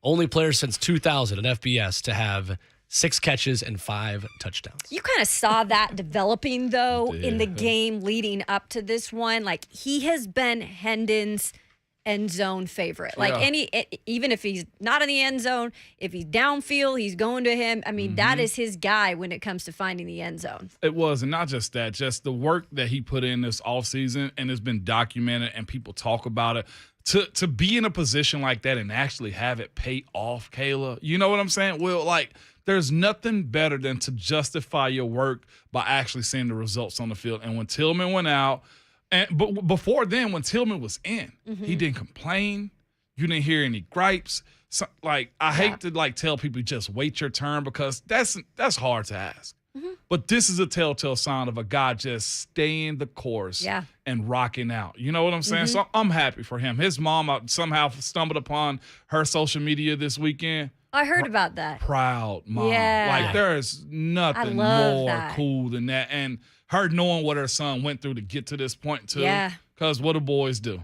Only player since 2000 in FBS to have 6 catches and 5 touchdowns. You kind of saw that developing, though, in the game leading up to this one. Like, he has been Hendon's end zone favorite. Like, even if he's not in the end zone, if he's downfield, he's going to him. I mean, that is his guy when it comes to finding the end zone. It was, and not just that, just the work that he put in this offseason, and it's been documented and people talk about it. To be in a position like that and actually have it pay off, Kayla, you know what I'm saying? Well, like, there's nothing better than to justify your work by actually seeing the results on the field. And when Tillman went out, but before then, when Tillman was in, he didn't complain. You didn't hear any gripes. So, like, I hate to tell people just wait your turn, because that's hard to ask. But this is a telltale sign of a guy just staying the course and rocking out. You know what I'm saying? So I'm happy for him. His mom somehow stumbled upon her social media this weekend. I heard about that. Proud mom. Yeah. Like, there is nothing more cool than that. And her knowing what her son went through to get to this point, too. Yeah. Because what do boys do?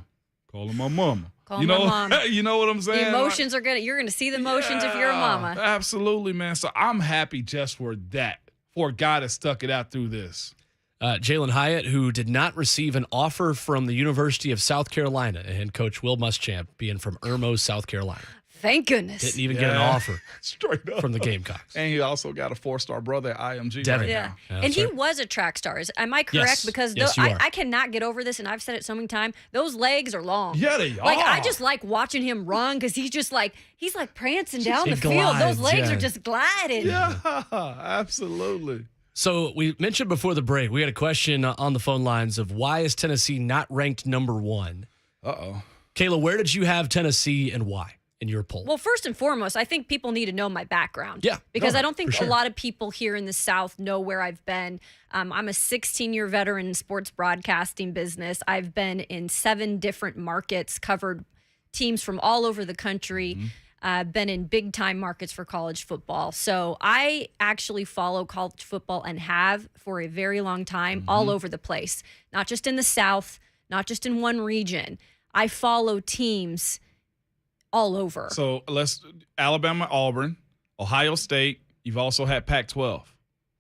Call him my mama. Call my mom. You know what I'm saying? The emotions are you're going to see the emotions if you're a mama. Absolutely, man. So I'm happy just for that, for a guy that stuck it out through this. Jalen Hyatt, who did not receive an offer from the University of South Carolina, and Coach Will Muschamp being from Irmo, South Carolina. Thank goodness. Didn't even get an offer straight up from the Gamecocks. And he also got a 4-star brother at IMG Devin. right now. Yeah, and he was a track star. Am I correct? Yes. Because Yes, you are. I cannot get over this, and I've said it so many times. Those legs are long. Yeah, they are. Like, I just like watching him run, because he's like prancing down the field. glides, Those legs are just gliding. Yeah, absolutely. So we mentioned before the break, we had a question on the phone lines of why is Tennessee not ranked number 1? Uh-oh. Kayla, where did you have Tennessee and why in your poll? Well, first and foremost, I think people need to know my background. Yeah. Because No, I don't think for sure. a lot of people here in the South know where I've been. I'm a 16-year veteran in sports broadcasting business. I've been in 7 different markets, covered teams from all over the country, been in big-time markets for college football. So I actually follow college football and have for a very long time all over the place, not just in the South, not just in one region. I follow teams all over. So Alabama, Auburn, Ohio State. You've also had Pac-12.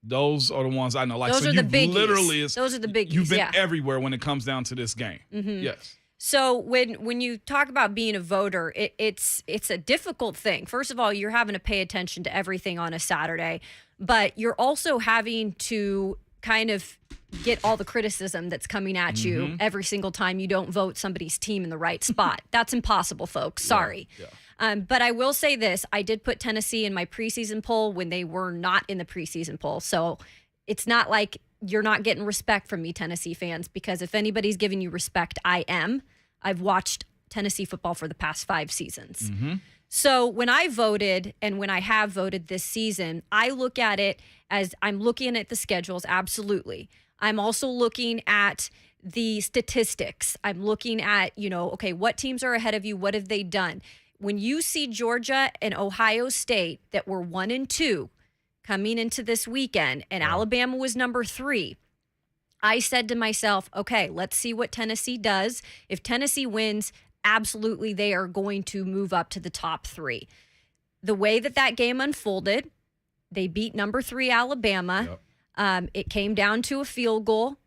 Those are the ones I know. Like, Those so are the biggies. literally Those are the biggies. You've been yeah. everywhere when it comes down to this game. Yes. So when you talk about being a voter, it's a difficult thing. First of all, you're having to pay attention to everything on a Saturday, but you're also having to kind of get all the criticism that's coming at you every single time you don't vote somebody's team in the right spot. That's impossible, folks. Sorry. Yeah. But I will say this. I did put Tennessee in my preseason poll when they were not in the preseason poll. So it's not like you're not getting respect from me, Tennessee fans, because if anybody's giving you respect, I am. I've watched Tennessee football for the past 5 seasons. So when I voted and when I have voted this season, I look at it as I'm looking at the schedules, absolutely. I'm also looking at the statistics. I'm looking at, okay, what teams are ahead of you? What have they done? When you see Georgia and Ohio State that were 1 and 2 coming into this weekend, and Alabama was number 3, I said to myself, okay, let's see what Tennessee does. If Tennessee wins, absolutely they are going to move up to the top 3. The way that game unfolded, they beat number 3 Alabama. It came down to a field goal,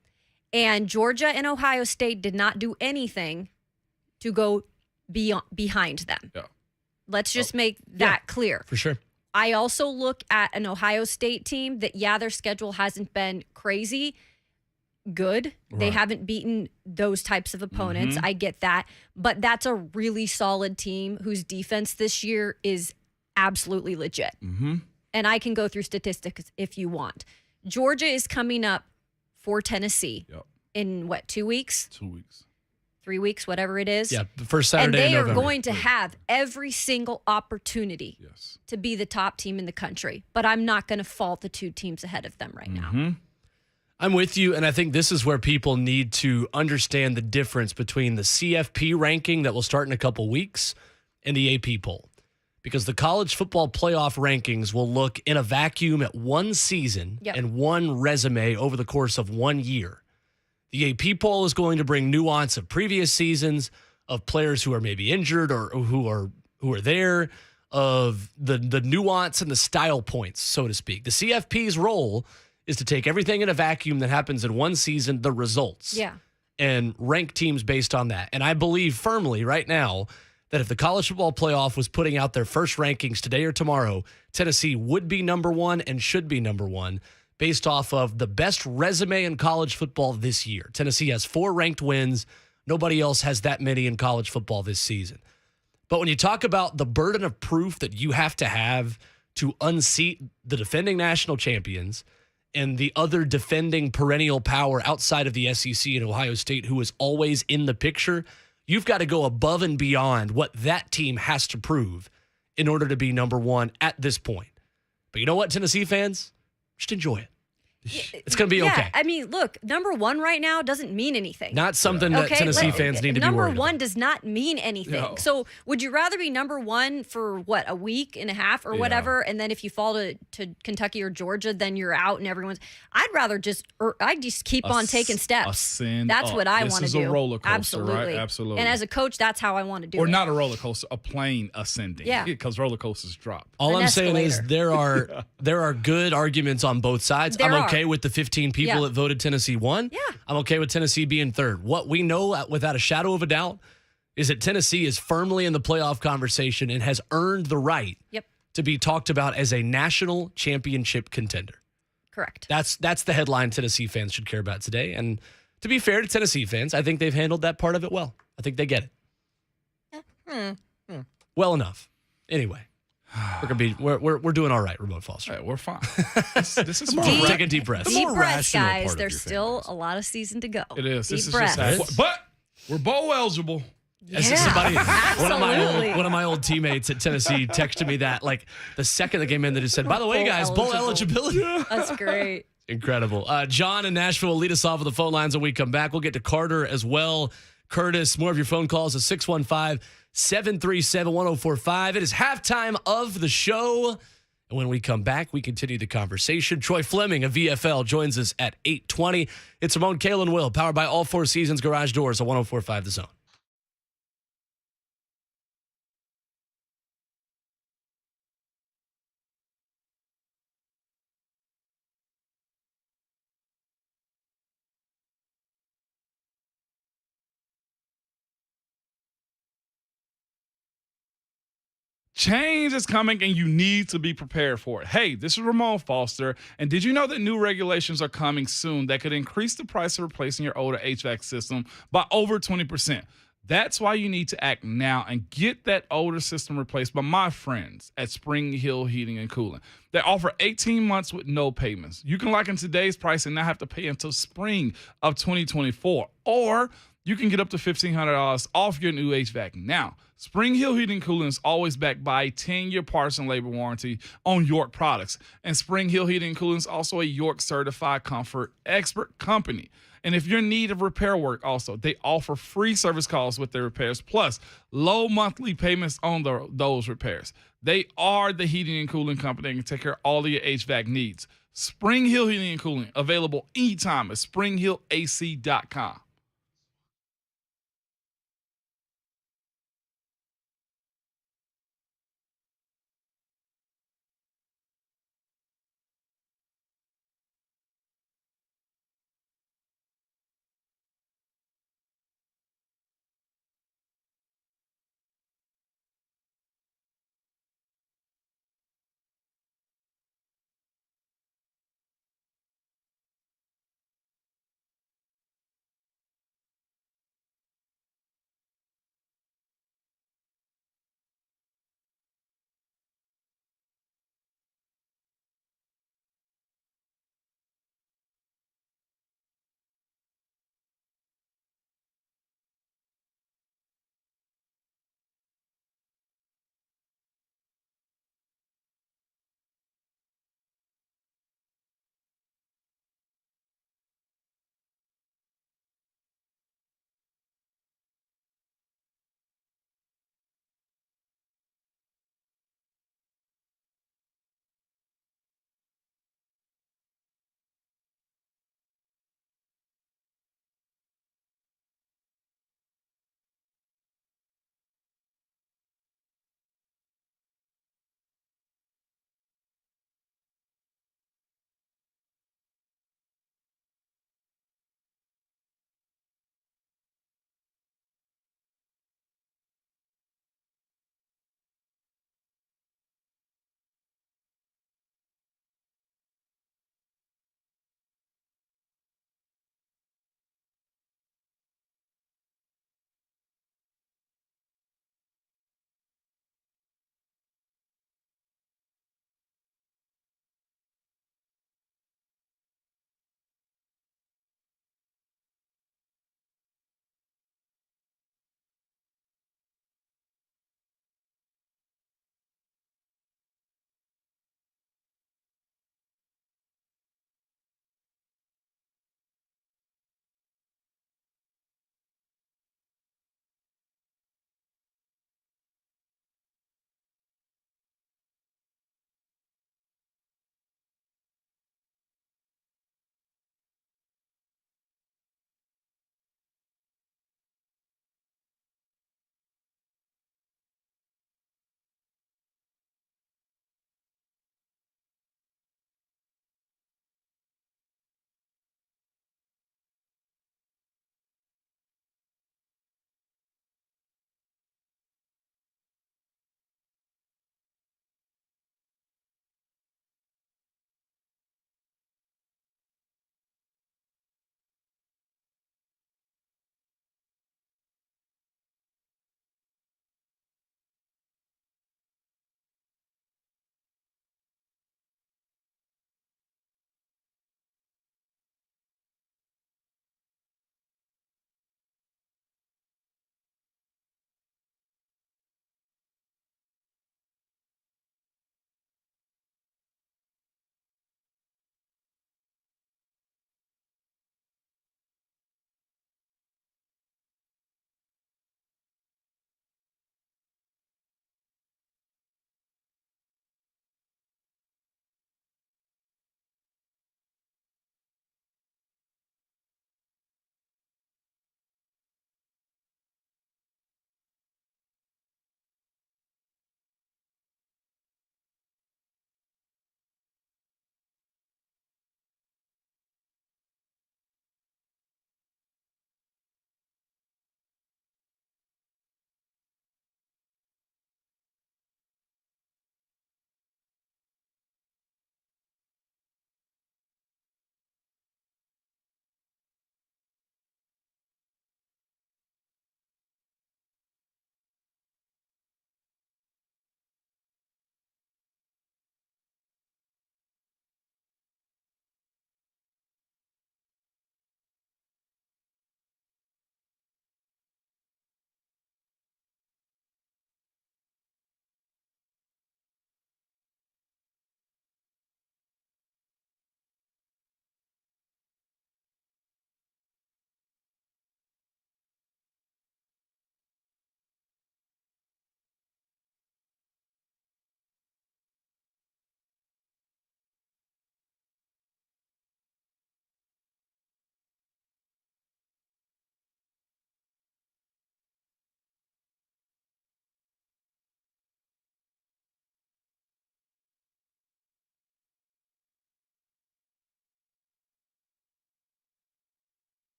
and Georgia and Ohio State did not do anything to go behind them. Let's just make that clear. For sure. I also look at an Ohio State team that, their schedule hasn't been crazy good. They haven't beaten those types of opponents. I get that. But that's a really solid team whose defense this year is absolutely legit. And I can go through statistics if you want. Georgia is coming up for Tennessee in 2 weeks? 2 weeks. 3 weeks, whatever it is. Yeah, the first Saturday and they in November. are going to have every single opportunity to be the top team in the country. But I'm not going to fault the 2 teams ahead of them right now. I'm with you, and I think this is where people need to understand the difference between the CFP ranking that will start in a couple weeks and the AP poll. Because the college football playoff rankings will look in a vacuum at one season and one resume over the course of 1 year. The AP poll is going to bring nuance of previous seasons, of players who are maybe injured or who are there, of the nuance and the style points, so to speak. The CFP's role is to take everything in a vacuum that happens in one season, the results, and rank teams based on that. And I believe firmly right now that if the college football playoff was putting out their first rankings today or tomorrow, Tennessee would be number 1 and should be number 1. Based off of the best resume in college football this year. Tennessee has 4 ranked wins. Nobody else has that many in college football this season. But when you talk about the burden of proof that you have to unseat the defending national champions and the other defending perennial power outside of the SEC and Ohio State, who is always in the picture, you've got to go above and beyond what that team has to prove in order to be number 1 at this point. But you know what, Tennessee fans? Just enjoy it. It's going to be okay. I mean, look, number 1 right now doesn't mean anything. Not something that Tennessee fans need to be worried Number 1 about. does not mean anything. No. So would you rather be number 1 for, a week and a half or whatever, and then if you fall to Kentucky or Georgia, then you're out and everyone's... I'd just keep on taking steps. That's what I want to do. This is a roller coaster, Absolutely. right? Absolutely. And as a coach, that's how I want to do it. Or not a roller coaster, a plane ascending. Yeah. Because roller coasters drop. All I'm saying is there are good arguments on both sides. There I'm okay are. with the 15 people that voted Tennessee won. Yeah. I'm okay with Tennessee being third. What we know without a shadow of a doubt is that Tennessee is firmly in the playoff conversation and has earned the right to be talked about as a national championship contender. Correct. That's the headline Tennessee fans should care about today. And to be fair to Tennessee fans, I think they've handled that part of it well. I think they get it. Well enough. Anyway. We're doing all right, Ramon Foster. We're fine. This is more take a deep breath. Deep breaths, guys. There's still a lot of season to go. It is. Deep This breaths. is just but we're bowl eligible. Somebody, absolutely. one of my old teammates at Tennessee texted me that like the second that came in, they just said, "By the way, guys, bowl eligibility." That's great. Incredible. John in Nashville will lead us off with the phone lines when we come back. We'll get to Carter as well. Curtis, more of your phone calls at 615-737-1045. It is halftime of the show. And when we come back, we continue the conversation. Troy Fleming of VFL joins us at 8:20. It's Ramon, Kayla Will, powered by All Four Seasons Garage Doors at 1045 The Zone. Change is coming and you need to be prepared for it. Hey, this is Ramon Foster. And did you know that new regulations are coming soon that could increase the price of replacing your older HVAC system by over 20%? That's why you need to act now and get that older system replaced by my friends at Spring Hill Heating and Cooling. They offer 18 months with no payments. You can lock in today's price and not have to pay until spring of 2024. Or you can get up to $1,500 off your new HVAC now. Spring Hill Heating and Cooling is always backed by a 10-year parts and labor warranty on York products. And Spring Hill Heating and Cooling is also a York certified comfort expert company. And if you're in need of repair work also, they offer free service calls with their repairs, plus low monthly payments on those repairs. They are the heating and cooling company and can take care of all of your HVAC needs. Spring Hill Heating and Cooling, available anytime at springhillac.com.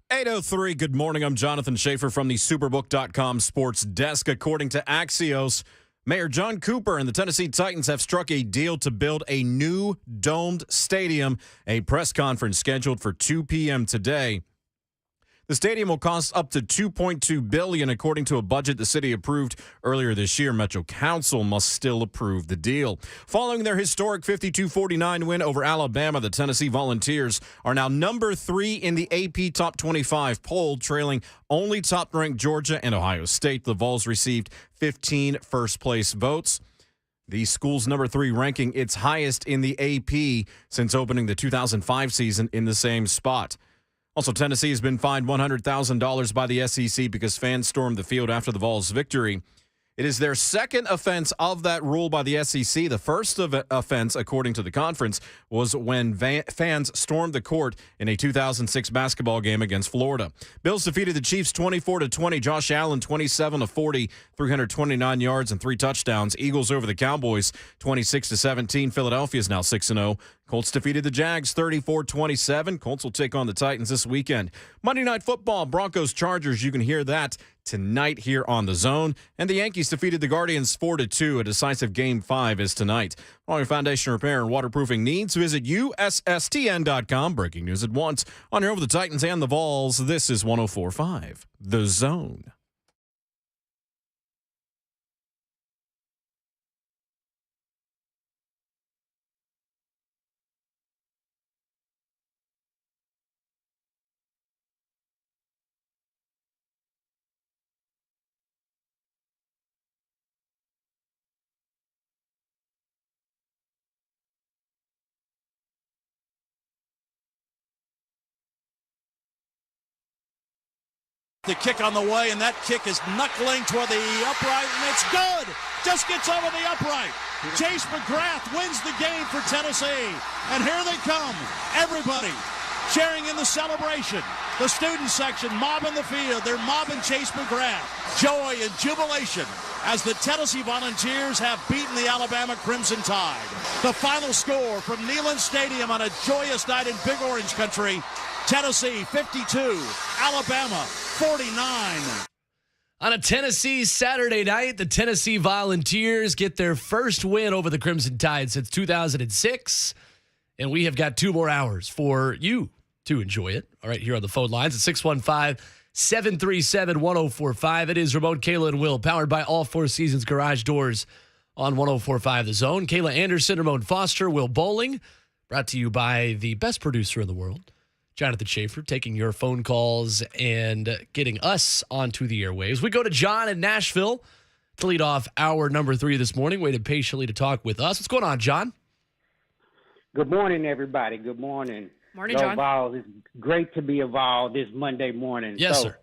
8:03, good morning. I'm Jonathan Schaefer from the Superbook.com sports desk. According to Axios, Mayor John Cooper and the Tennessee Titans have struck a deal to build a new domed stadium, a press conference scheduled for 2 p.m. today. The stadium will cost up to $2.2 billion, according to a budget the city approved earlier this year. Metro Council must still approve the deal. Following their historic 52-49 win over Alabama, the Tennessee Volunteers are now number 3 in the AP Top 25 poll, trailing only top-ranked Georgia and Ohio State. The Vols received 15 first-place votes. The school's number 3 ranking, its highest in the AP since opening the 2005 season in the same spot. Also, Tennessee has been fined $100,000 by the SEC because fans stormed the field after the Vols' victory. It is their second offense of that rule by the SEC. The first offense, according to the conference, was when fans stormed the court in a 2006 basketball game against Florida. Bills defeated the Chiefs 24-20. Josh Allen 27-40, 329 yards and 3 touchdowns. Eagles over the Cowboys 26-17. Philadelphia is now 6-0. Colts defeated the Jags 34-27. Colts will take on the Titans this weekend. Monday Night Football, Broncos-Chargers. You can hear that tonight here on The Zone. And the Yankees defeated the Guardians 4-2. A decisive Game 5 is tonight. All your foundation repair and waterproofing needs, visit USSTN.com. Breaking news at once on your Over the Titans and the Vols. This is 104.5 The Zone. The kick on the way, and that kick is knuckling toward the upright, and it's good. Just gets over the upright. Chase McGrath wins the game for Tennessee. And here they come. Everybody sharing in the celebration. The student section mobbing the field. They're mobbing Chase McGrath. Joy and jubilation as the Tennessee Volunteers have beaten the Alabama Crimson Tide. The final score from Neyland Stadium on a joyous night in Big Orange Country. Tennessee 52, Alabama 49. On a Tennessee Saturday night, the Tennessee Volunteers get their first win over the Crimson Tide since 2006. And we have got 2 more hours for you to enjoy it. All right, here on the phone lines at 615-737-1045. It is Ramon, Kayla, and Will, powered by All Four Seasons Garage Doors on 1045 The Zone. Kayla Anderson, Ramon Foster, Will Bowling, brought to you by the best producer in the world, Jonathan Schaefer, taking your phone calls and getting us onto the airwaves. We go to John in Nashville to lead off hour number 3 this morning, waited patiently to talk with us. What's going on, John? Good morning, everybody. Good morning. Morning, John. Vols. It's great to be involved this Monday morning. Yes, sir.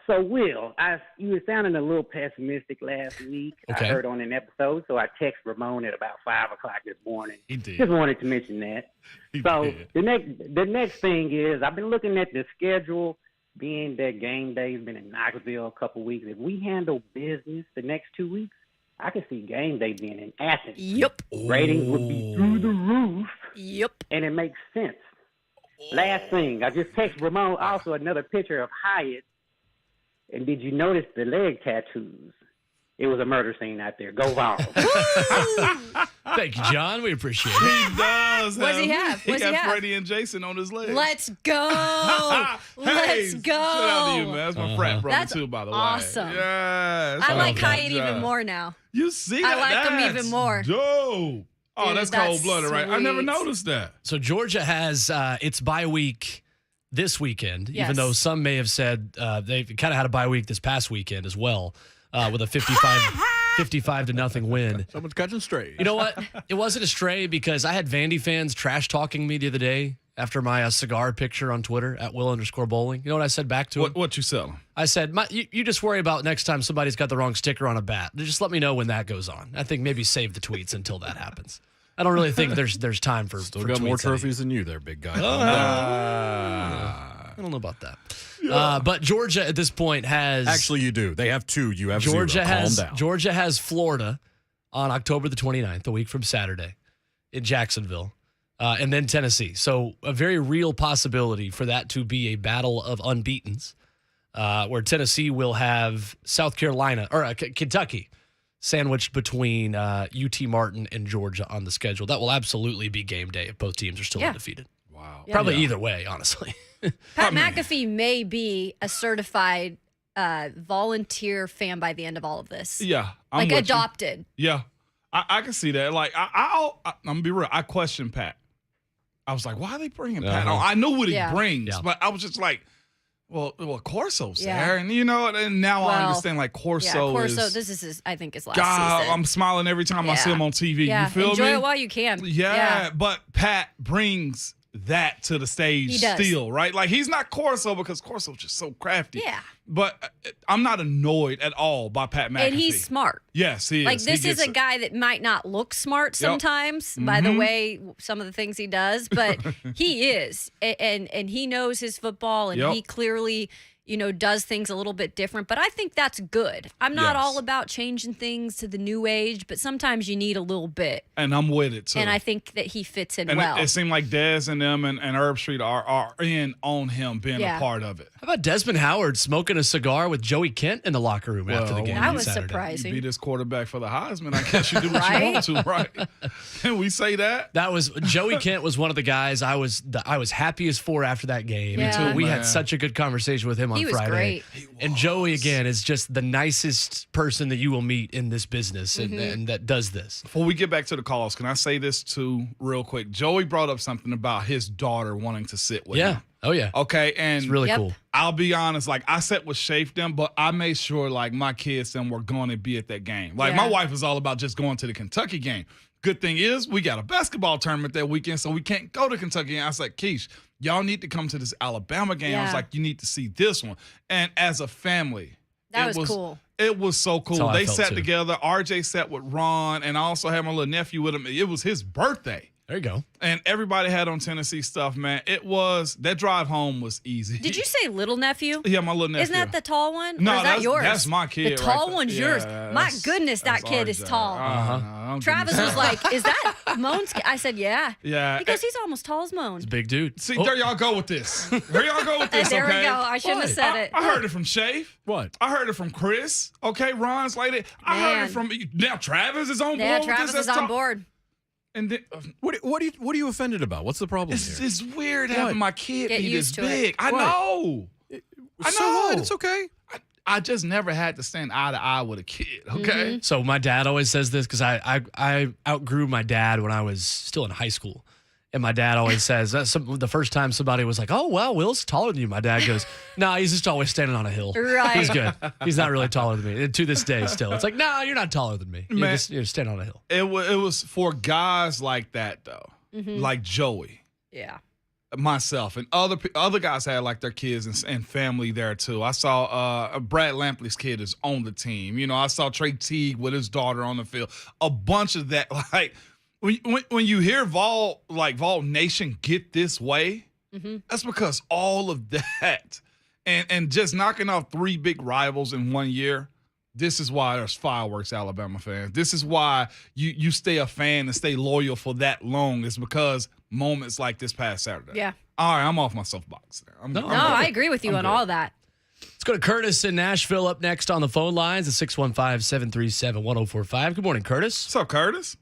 So, Will, you were sounding a little pessimistic last week. Okay. I heard on an episode, so I texted Ramon at about 5 o'clock this morning. He did. Just wanted to mention that. The next thing is, I've been looking at the schedule, being that game day's been in Knoxville a couple weeks. If we handle business the next 2 weeks, I could see game day being in Athens. Yep. Ratings would be through the roof. Yep. And it makes sense. Last thing, I just texted Ramon also another picture of Hyatt. And did you notice the leg tattoos? It was a murder scene out there. Go Vols. Thank you, John. We appreciate it. He does. What's he have? He What's he got have? Freddie and Jason on his leg. Let's go. Let's go. Shout out to you, man. That's my frat brother, That's too, by the way. awesome. Yes. I like my Hyatt God. even more now. You see I that? like him That's even more. Dope. Oh, Dude, that's that's cold-blooded, right? I never sweet. noticed that. So Georgia has its bye week this weekend, Yes. even though some may have said they've kind of had a bye week this past weekend as well, with a 55-0 win. Someone's catching straight. You know what? It wasn't a stray because I had Vandy fans trash talking me the other day after my cigar picture on Twitter at Will_bowling. You know what I said back to him? What you selling? I said, you just worry about next time somebody's got the wrong sticker on a bat. Just let me know when that goes on. I think maybe save the tweets until that happens. I don't really think there's time for Still for got more tweets trophies than you there, big guy. I don't know about that. But Georgia at this point has Actually, you do. They have 2. You have Georgia 0. has Calm down. Georgia has Florida on October the 29th, a week from Saturday, in Jacksonville. and then Tennessee. So a very real possibility for that to be a battle of unbeatens, where Tennessee will have South Carolina or Kentucky sandwiched between UT Martin and Georgia on the schedule. That will absolutely be game day if both teams are still undefeated. Wow. Probably either way, honestly. Pat McAfee may be a certified volunteer fan by the end of all of this. Yeah. Like adopted. Yeah. I can see that. Like, I'm going to be real. I questioned Pat. I was like, why are they bringing Pat on? I know what he brings, but I was just like, well, Corso's there. And, and now I understand, like, Corso is. This is I think, his last God, season. I'm smiling every time I see him on TV. Yeah. You feel Enjoy me? it while you can. Yeah, but Pat brings that to the stage still, right? Like, he's not Corso because Corso's just so crafty. Yeah. But I'm not annoyed at all by Pat McAfee. And he's smart. Yes, he is. Like, this is a guy that might not look smart sometimes by the way some of the things he does, but he is. And he knows his football, and he clearly, does things a little bit different. But I think that's good. I'm not all about changing things to the new age, but sometimes you need a little bit. And I'm with it, too. And I think that he fits in and well. It seemed like Dez and them and Herb Street are in on him being a part of it. How about Desmond Howard smoking a cigar with Joey Kent in the locker room after the game? That was Saturday. surprising. You beat this quarterback for the Heisman. I guess you do what you want to, right? Can we say that? That was Joey Kent was one of the guys I was happiest for after that game. Yeah. And we had such a good conversation with him on He was Friday. great. And Joey, again, is just the nicest person that you will meet in this business and that does this. Before we get back to the calls, can I say this too real quick? Joey brought up something about his daughter wanting to sit with him. Oh, yeah. Okay, and It's really cool. I'll be honest, like, I sat with Shafe them, but I made sure, like, my kids them were going to be at that game. Like, my wife was all about just going to the Kentucky game. Good thing is, we got a basketball tournament that weekend, so we can't go to Kentucky. And I was like, Keish, y'all need to come to this Alabama game. I was like, you need to see this one. And as a family, That was cool. It was so That's cool. how I They felt, sat too. together. RJ sat with Ron, and I also had my little nephew with him. It was his birthday. There you go. And everybody had on Tennessee stuff, man. That drive home was easy. Did you say little nephew? Yeah, my little nephew. Isn't that the tall one? No, or is that yours? That's my kid. The tall right there. one's Yeah, yours. My that's- goodness, that that's kid is RJ. tall. Don't Travis give me was like, "Is that Moan's kid?" I said, "Yeah." Yeah. Because he's almost tall as Moan. It's a big dude. See, there y'all go with this. There y'all go with this, There we okay? go. I shouldn't have said it. I heard it from Shafe. What? I heard it from Chris. Okay, Ron's like that. I heard Man. it from now. Travis is on board. Yeah, with Travis this. is Let's on talk- board. And then, What are you offended about? What's the problem here? it's weird having my kid Get be this used to it. big. I What? know. I So know. what? It's okay. I just never had to stand eye to eye with a kid. Okay. So my dad always says this because I outgrew my dad when I was still in high school. And my dad always says, the first time somebody was like, "Oh, well, Will's taller than you," my dad goes, "No, he's just always standing on a hill. Right. He's good. He's not really taller than me." And to this day, still. It's like, "No, you're not taller than me. You're just standing on a hill." It was for guys like that, though. Like Joey. Yeah. Myself and other guys had like their kids and family there too. I saw Brad Lampley's kid is on the team. I saw Trey Teague with his daughter on the field. A bunch of that. Like when you hear Vol Nation get this way, that's because all of that and just knocking off 3 big rivals in 1 year. This is why there's fireworks, Alabama fans. This is why you stay a fan and stay loyal for that long. It's because moments like this past Saturday. Yeah. All right, I'm off my soapbox there. I'm No, I agree with you I'm on good. all that. Let's go to Curtis in Nashville up next on the phone lines at 615-737-1045. Good morning, Curtis. What's up, Curtis?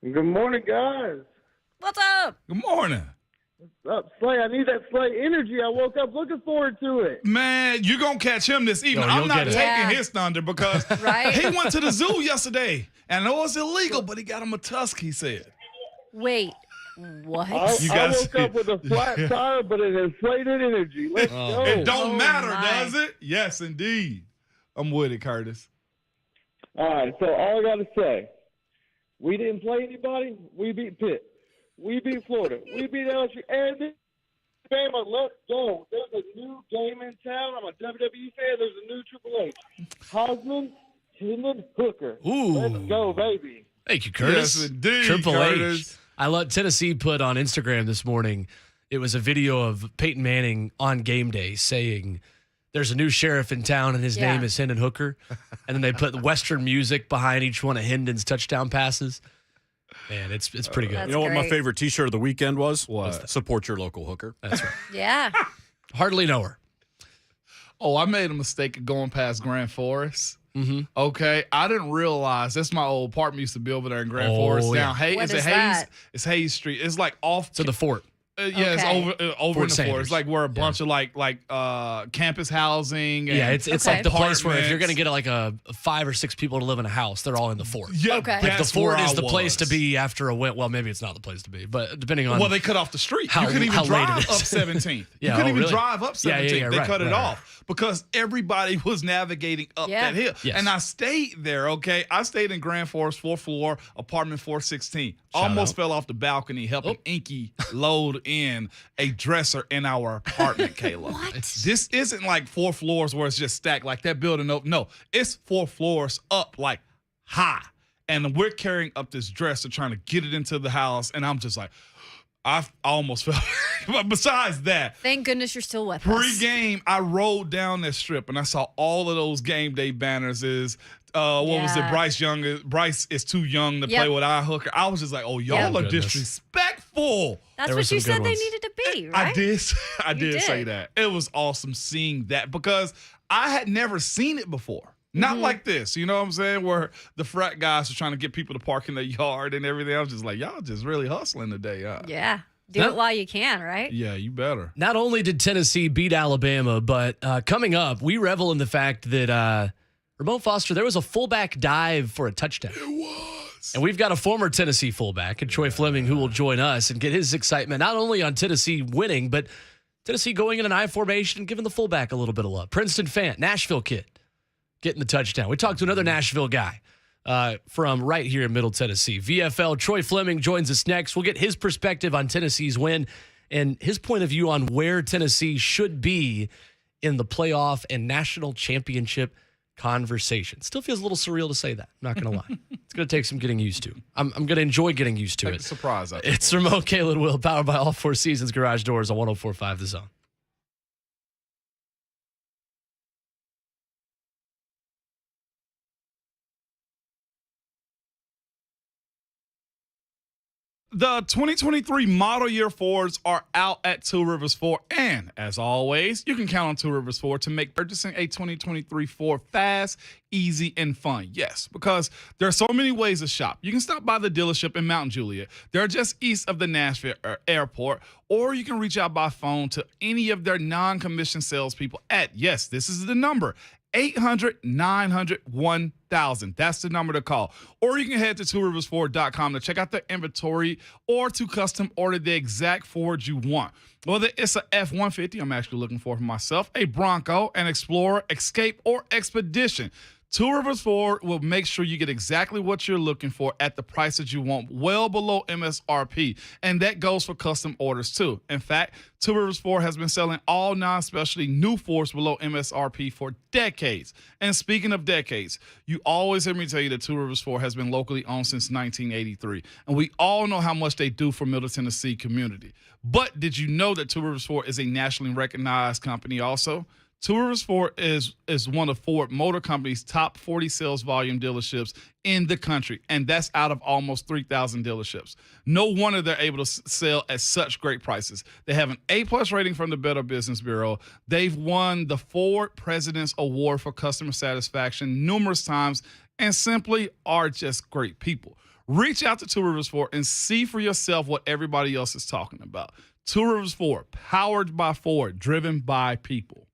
Good morning, guys. What's up? Good morning. What's up, Slay? I need that Slay energy. I woke up looking forward to it. Man, you're going to catch him this evening. Yo, I'm you'll not get it. taking Yeah. his thunder because Right? he went to the zoo yesterday. And I know it's illegal, but he got him a tusk, he said. Wait. What? I guys- woke up with a flat tire, but an inflated energy. Let's go. It don't matter, my. does it? Yes, indeed. I'm with it, Curtis. All right, so all I got to say, we didn't play anybody. We beat Pitt. We beat Florida. We beat LSU. And this Bama, let's go. There's a new game in town. I'm a WWE fan. There's a new Triple H. Hosman, Hinman, Hooker. Ooh. Let's go, baby. Thank you, Curtis. Yes, indeed, Triple Curtis. H. I love Tennessee put on Instagram this morning. It was a video of Peyton Manning on game day saying, "There's a new sheriff in town and his Yeah. name is Hendon Hooker." And then they put Western music behind each one of Hendon's touchdown passes. Man, it's pretty good. That's You know what my great. favorite T-shirt of the weekend was? What? Support your local hooker. That's right. Yeah. Hardly know her. Oh, I made a mistake of going past Grand Forest. Mm-hmm. Okay, I didn't realize that's my old apartment used to be over there in Grand Forest. yeah. Down Hayes, What is it is Hayes? that? It's Hayes Street. It's like off To the fort. Yeah, it's Okay. over Fort in the Sanders. forest. Like where a bunch of like campus housing. And Yeah, it's Okay. like the place where if you're going to apartments. get like a 5 or 6 people to live in a house, they're all in the fort. Yeah, Okay. Like the that's fort where is I the place to was. be after a win. Well, maybe it's not the place to be, but depending on. Well, they cut off the street. how- You couldn't how even late it drive is. up 17th. Yeah, You couldn't oh, even really? drive up Yeah, 17th. They right, cut it right. off because everybody was navigating up Yeah. that hill. Yes. And I stayed there, okay? I stayed in Grand Forest, 4th floor, apartment 416. Shout Almost out. fell off the balcony helping Inky load in a dresser in our apartment, Kayla. What? This isn't like 4 floors where it's just stacked like that building. No, it's 4 floors up, like high. And we're carrying up this dresser trying to get it into the house. And I'm just like, I almost fell. But besides that, Thank goodness you're still with us. pre-game, I rode down that strip and I saw all of those game day banners. What was it? Yeah. Bryce is too young to Yep. play with our hooker. I was just like, oh, y'all Yep. are Goodness. disrespectful. That's There were what you some good said they ones. needed to be, right? I did. I You did say did. that. It was awesome seeing that because I had never seen it before. Not like this, you know what I'm saying? Where the frat guys are trying to get people to park in their yard and everything. I was just like, y'all just really hustling today, huh? Yeah. Do Huh? it while you can, right? Yeah, you better. Not only did Tennessee beat Alabama, but coming up, we revel in the fact that Ramon Foster, there was a fullback dive for a touchdown. It was. And we've got a former Tennessee fullback, and Troy Fleming, who will join us and get his excitement not only on Tennessee winning, but Tennessee going in an I formation and giving the fullback a little bit of love. Princeton Fant, Nashville kid, getting the touchdown. We talked to another Nashville guy from right here in Middle Tennessee. VFL Troy Fleming joins us next. We'll get his perspective on Tennessee's win and his point of view on where Tennessee should be in the playoff and national championship conversation. Still feels a little surreal to say that. I'm not going to lie. It's going to take some getting used to. I'm going to enjoy getting used to Take it. the surprise out. It's Ramon, Kayla Will, powered by All Four Seasons Garage Doors on 104.5 The Zone. The 2023 model year Fords are out at Two Rivers Ford. And as always, you can count on Two Rivers Ford to make purchasing a 2023 Ford fast, easy, and fun. Yes, because there are so many ways to shop. You can stop by the dealership in Mount Juliet. They're just east of the Nashville airport. Or you can reach out by phone to any of their non-commissioned salespeople at, yes, this is the number, 800-900-1000. That's the number to call. Or you can head to tworiversford.com to check out their inventory or to custom order the exact Ford you want. Whether it's a F-150, I'm actually looking for myself, a Bronco, an Explorer, Escape, or Expedition. Two Rivers Ford will make sure you get exactly what you're looking for at the price that you want, well below MSRP. And that goes for custom orders too. In fact, Two Rivers Ford has been selling all non-specialty new Fords below MSRP for decades. And speaking of decades, you always hear me tell you that Two Rivers Ford has been locally owned since 1983. And we all know how much they do for Middle Tennessee community. But did you know that Two Rivers Ford is a nationally recognized company also? Two Rivers Ford is one of Ford Motor Company's top 40 sales volume dealerships in the country, and that's out of almost 3,000 dealerships. No wonder they're able to sell at such great prices. They have an A-plus rating from the Better Business Bureau. They've won the Ford President's Award for Customer Satisfaction numerous times and simply are just great people. Reach out to Two Rivers Ford and see for yourself what everybody else is talking about. Two Rivers Ford, powered by Ford, driven by people.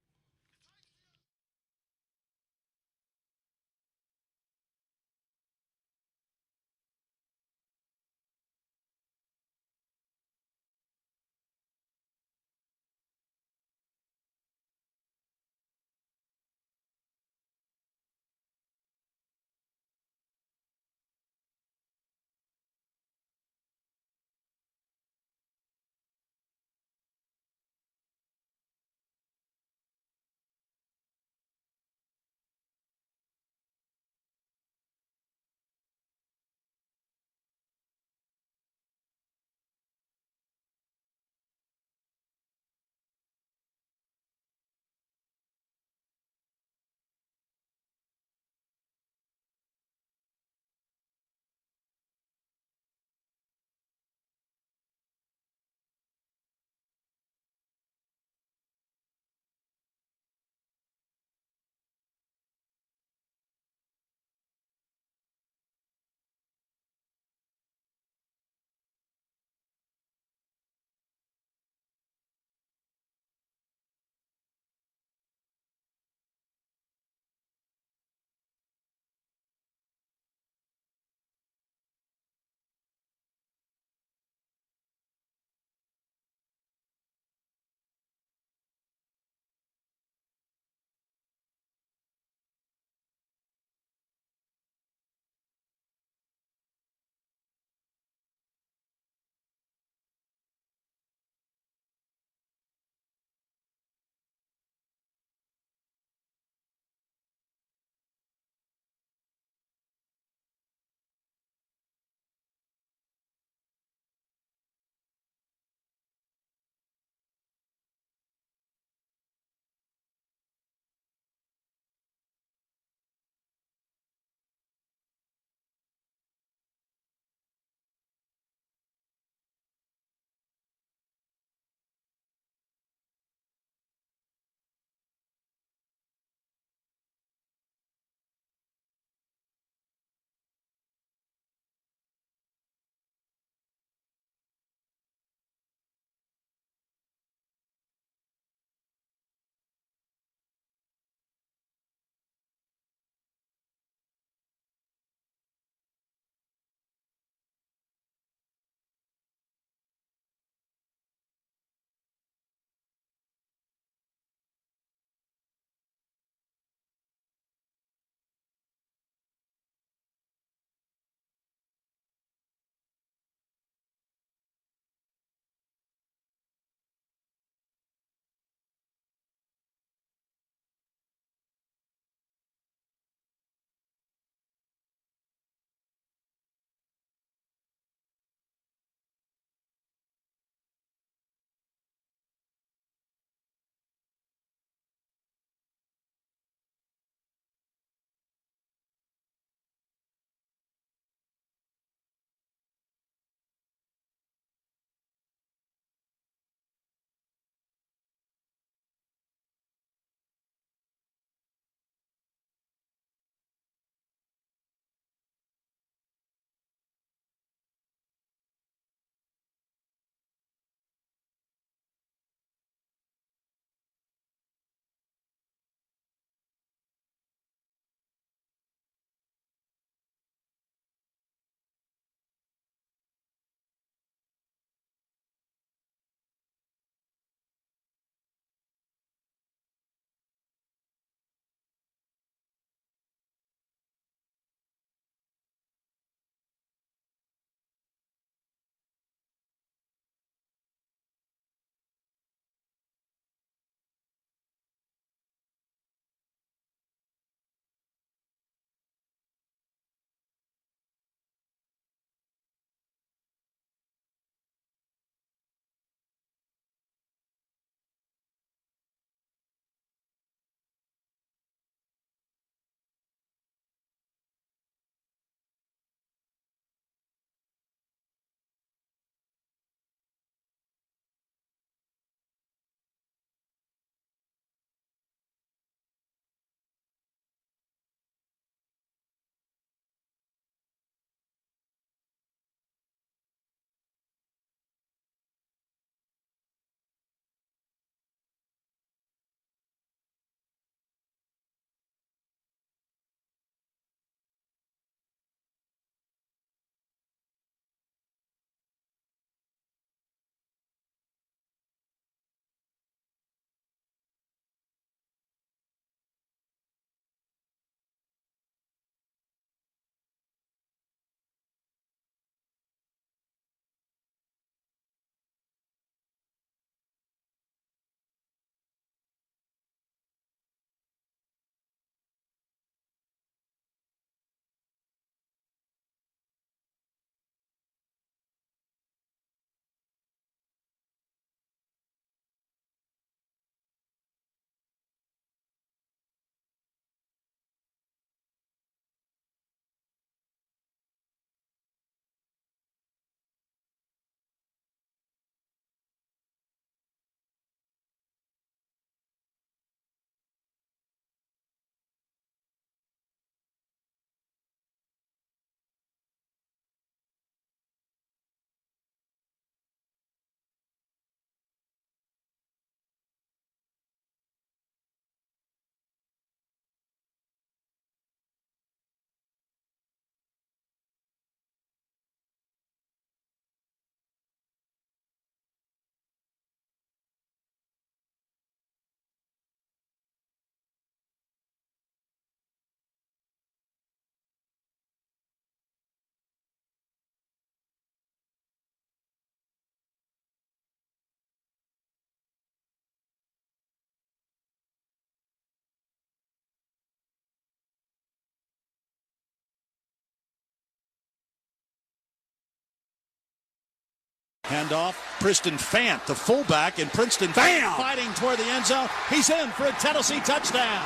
handoff. Preston Fant, the fullback, and Princeton Fant fighting toward the end zone. He's in for a Tennessee touchdown.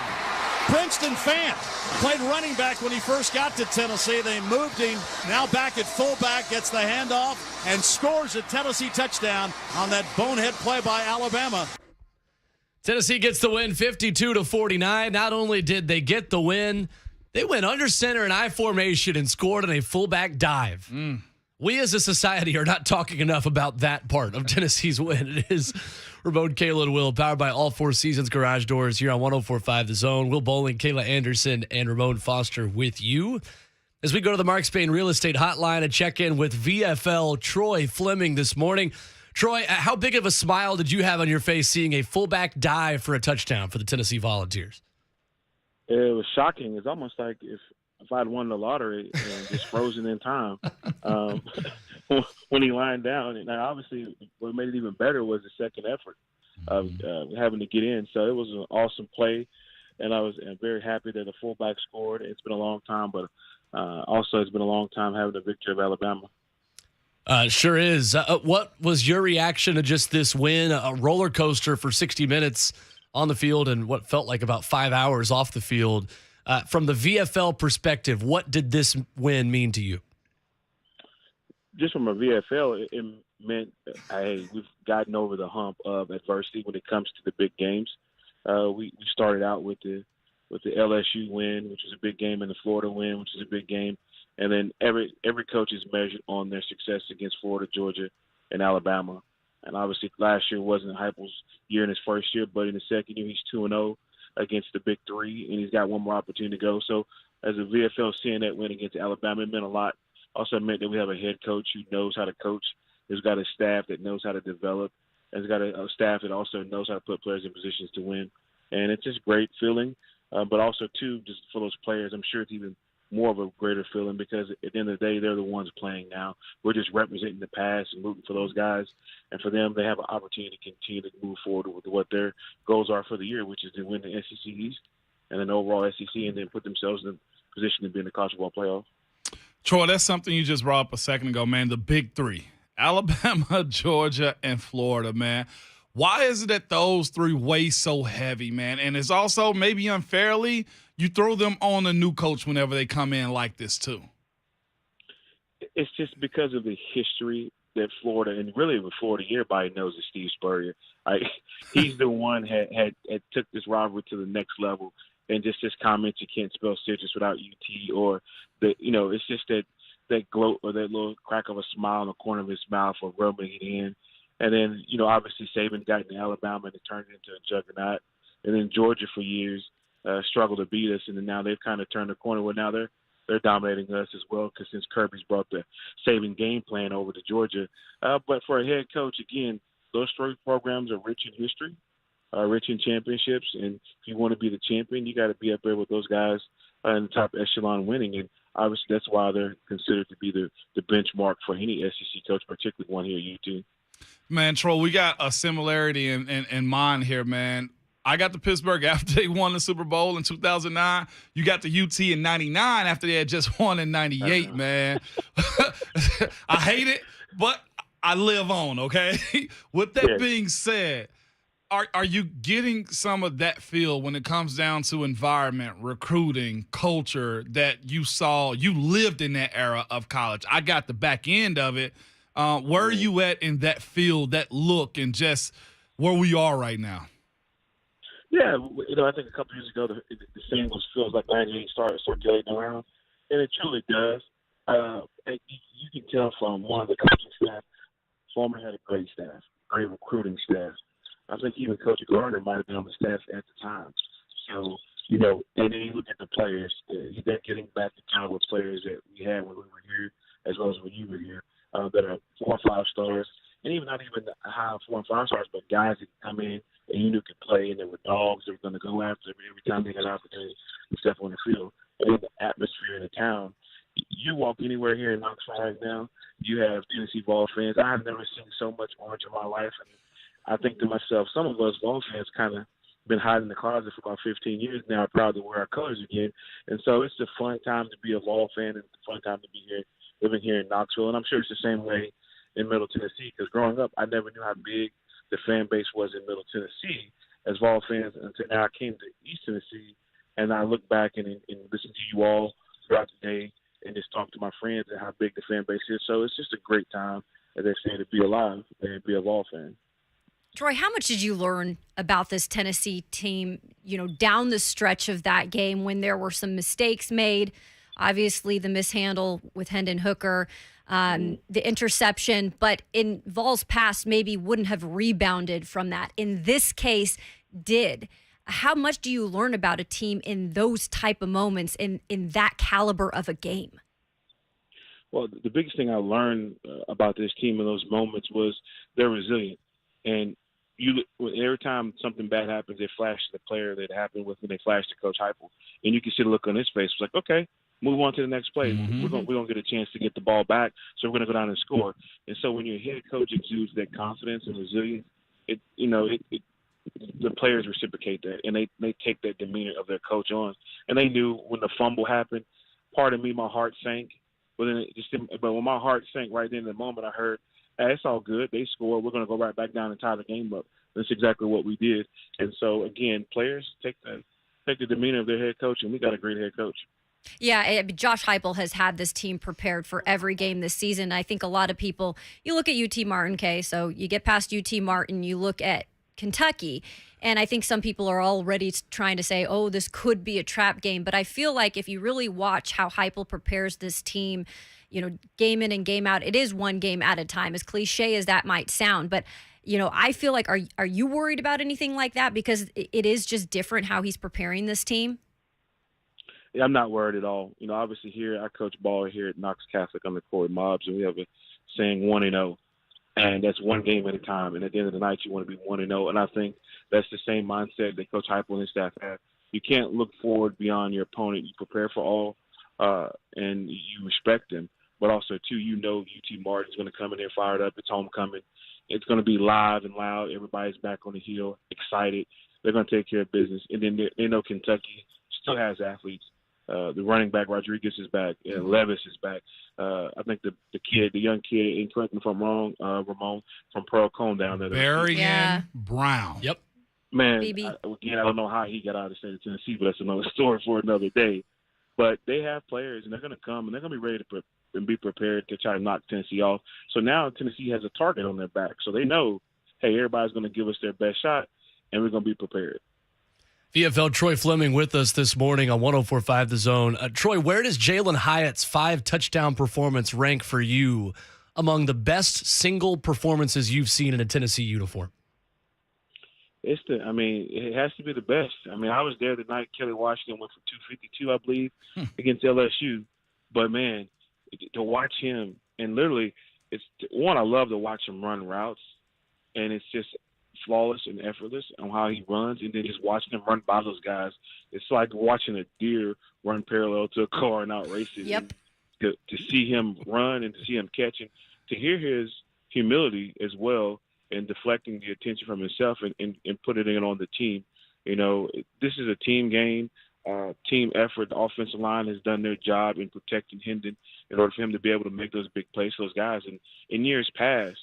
Princeton Fant played running back when he first got to Tennessee. They moved him. Now back at fullback, gets the handoff and scores a Tennessee touchdown on that bonehead play by Alabama. Tennessee gets the win 52-49. Not only did they get the win, they went under center in I formation and scored on a fullback dive. We as a society are not talking enough about that part of Tennessee's win. It is Ramon, Kayla Will, powered by All Four Seasons Garage Doors here on 104.5 The Zone. Will Bowling, Kayla Anderson, and Ramon Foster with you. As we go to the Mark Spain Real Estate Hotline and check in with VFL Troy Fleming this morning. Troy, how big of a smile did you have on your face seeing a fullback dive for a touchdown for the Tennessee Volunteers? It was shocking. It's almost like if I'd won the lottery and just frozen in time when he lined down. And obviously what made it even better was the second effort of having to get in. So it was an awesome play, and I was very happy that the fullback scored. It's been a long time, but also it's been a long time having the victory of Alabama. Sure is. What was your reaction to just this win? A roller coaster for 60 minutes on the field and what felt like about 5 hours off the field. From the VFL perspective, what did this win mean to you? Just from a VFL, it meant we've gotten over the hump of adversity when it comes to the big games. We started out with the LSU win, which was a big game, and the Florida win, which is a big game. And then every coach is measured on their success against Florida, Georgia, and Alabama. And obviously last year wasn't Heupel's year in his first year, but in the second year he's 2-0 against the big three, and he's got one more opportunity to go. So as a VFL, seeing that win against Alabama, it meant a lot. Also meant that we have a head coach who knows how to coach, who's got a staff that knows how to develop, and has got a staff that also knows how to put players in positions to win. And it's just a great feeling. But also, too, just for those players, I'm sure it's even more of a greater feeling because at the end of the day, they're the ones playing now. We're just representing the past and rooting for those guys. And for them, they have an opportunity to continue to move forward with what their goals are for the year, which is to win the SEC East and then overall SEC, and then put themselves in a position to be in the college football playoff. Troy, that's something you just brought up a second ago, man, the big three. Alabama, Georgia, and Florida, man. Why is it that those three weigh so heavy, man? And it's also maybe unfairly you throw them on a new coach whenever they come in like this too. It's just because of the history that Florida, and really with Florida, everybody knows that Steve Spurrier. He's the one had took this rivalry to the next level, and just his comments, you can't spell citrus without UT, or it's just that gloat or that little crack of a smile in the corner of his mouth or rubbing it in. And then, obviously Saban got into Alabama and it turned into a juggernaut. And then Georgia for years struggled to beat us, and then now they've kind of turned the corner where now they're dominating us as well, because since Kirby's brought the Saban game plan over to Georgia. But for a head coach, again, those three programs are rich in history, rich in championships, and if you want to be the champion, you got to be up there with those guys in the top echelon winning. And obviously that's why they're considered to be the benchmark for any SEC coach, particularly one here at UT. Man, Troy, we got a similarity in mind here, man. I got to Pittsburgh after they won the Super Bowl in 2009. You got to UT in 99 after they had just won in 98, man. I hate it, but I live on, okay? With that being said, are you getting some of that feel when it comes down to environment, recruiting, culture that you saw? You lived in that era of college. I got the back end of it. Where are you at in that field, that look, and just where we are right now? Yeah, I think a couple years ago the saying feels like 98 started circulating around, and it truly does. And you can tell from one of the coaching staff, Former had a great staff, great recruiting staff. I think even Coach Gardner might have been on the staff at the time. So, and then you look at the players, they're getting back to kind of with players that we had when we were here, as well as when you were here, that are 4 or 5 stars, and even not even high 4 and 5 stars, but guys that come in and you knew could play, and they were dogs that were going to go after them every time they got an opportunity to step on the field. And then the atmosphere in the town. You walk anywhere here in Knoxville right now, you have Tennessee Vols fans. I have never seen so much orange in my life. And I think to myself, some of us Vols fans kind of been hiding in the closet for about 15 years now, are proud to wear our colors again. And so it's a fun time to be a Vol fan, and it's a fun time to be here, living here in Knoxville. And I'm sure it's the same way in Middle Tennessee, because growing up, I never knew how big the fan base was in Middle Tennessee as Vol fans until now I came to East Tennessee, and I look back and listen to you all throughout the day and just talk to my friends and how big the fan base is. So it's just a great time, as they say, to be alive and be a Vol fan. Troy, how much did you learn about this Tennessee team, down the stretch of that game when there were some mistakes made? Obviously, the mishandle with Hendon Hooker, the interception, but in Vol's past, maybe wouldn't have rebounded from that. In this case, did. How much do you learn about a team in those type of moments, in that caliber of a game? Well, the biggest thing I learned about this team in those moments was they're resilient. And every time something bad happens, they flash the player that it happened with, and they flash to Coach Heupel. And you can see the look on his face. It's like, okay, move on to the next play. We're gonna get a chance to get the ball back, so we're gonna go down and score. And so when your head coach exudes that confidence and resilience, the players reciprocate that, and they take that demeanor of their coach on. And they knew when the fumble happened, part of me, my heart sank. But when my heart sank right then in the moment, I heard, hey, it's all good. They scored. We're going to go right back down and tie the game up. That's exactly what we did. And so, again, players take the demeanor of their head coach, and we got a great head coach. Yeah, Josh Heupel has had this team prepared for every game this season. I think a lot of people, you look at UT Martin, Kay, so you get past UT Martin, you look at Kentucky, and I think some people are already trying to say, oh, this could be a trap game. But I feel like if you really watch how Heupel prepares this team, game in and game out, it is one game at a time, as cliche as that might sound. But, I feel like, are you worried about anything like that? Because it is just different how he's preparing this team. Yeah, I'm not worried at all. Obviously here, I coach ball here at Knox Catholic under Corey Mobbs, and we have a saying 1-0. And that's one game at a time. And at the end of the night, you want to be 1-0. And I think that's the same mindset that Coach Heupel and his staff have. You can't look forward beyond your opponent. You prepare for all, and you respect them. But also, too, UT Martin's going to come in there fired up. It's homecoming. It's going to be live and loud. Everybody's back on the hill, excited. They're going to take care of business. And then they know Kentucky still has athletes. The running back Rodriguez is back. Levis is back. I think the young kid, and correct me if I'm wrong, Ramon from Pearl Cone down there. Berrien Brown. Yep. Man, I don't know how he got out of the state of Tennessee, but that's another story for another day. But they have players, and they're going to come, and they're going to be ready and be prepared to try to knock Tennessee off. So now Tennessee has a target on their back. So they know, hey, everybody's going to give us their best shot, and we're going to be prepared. VFL Troy Fleming with us this morning on 104.5 The Zone. Troy, where does Jalen Hyatt's 5-touchdown performance rank for you among the best single performances you've seen in a Tennessee uniform? It has to be the best. I was there the night Kelly Washington went for 252, I believe, against LSU. But, man, to watch him, and literally, I love to watch him run routes, and it's just flawless and effortless on how he runs, and then just watching him run by those guys. It's like watching a deer run parallel to a car and outrace it. Yep. To see him run and to see him catch, and to hear his humility as well, and deflecting the attention from himself and putting it on the team. This is a team game, team effort. The offensive line has done their job in protecting Hendon in order for him to be able to make those big plays for those guys. And in years past,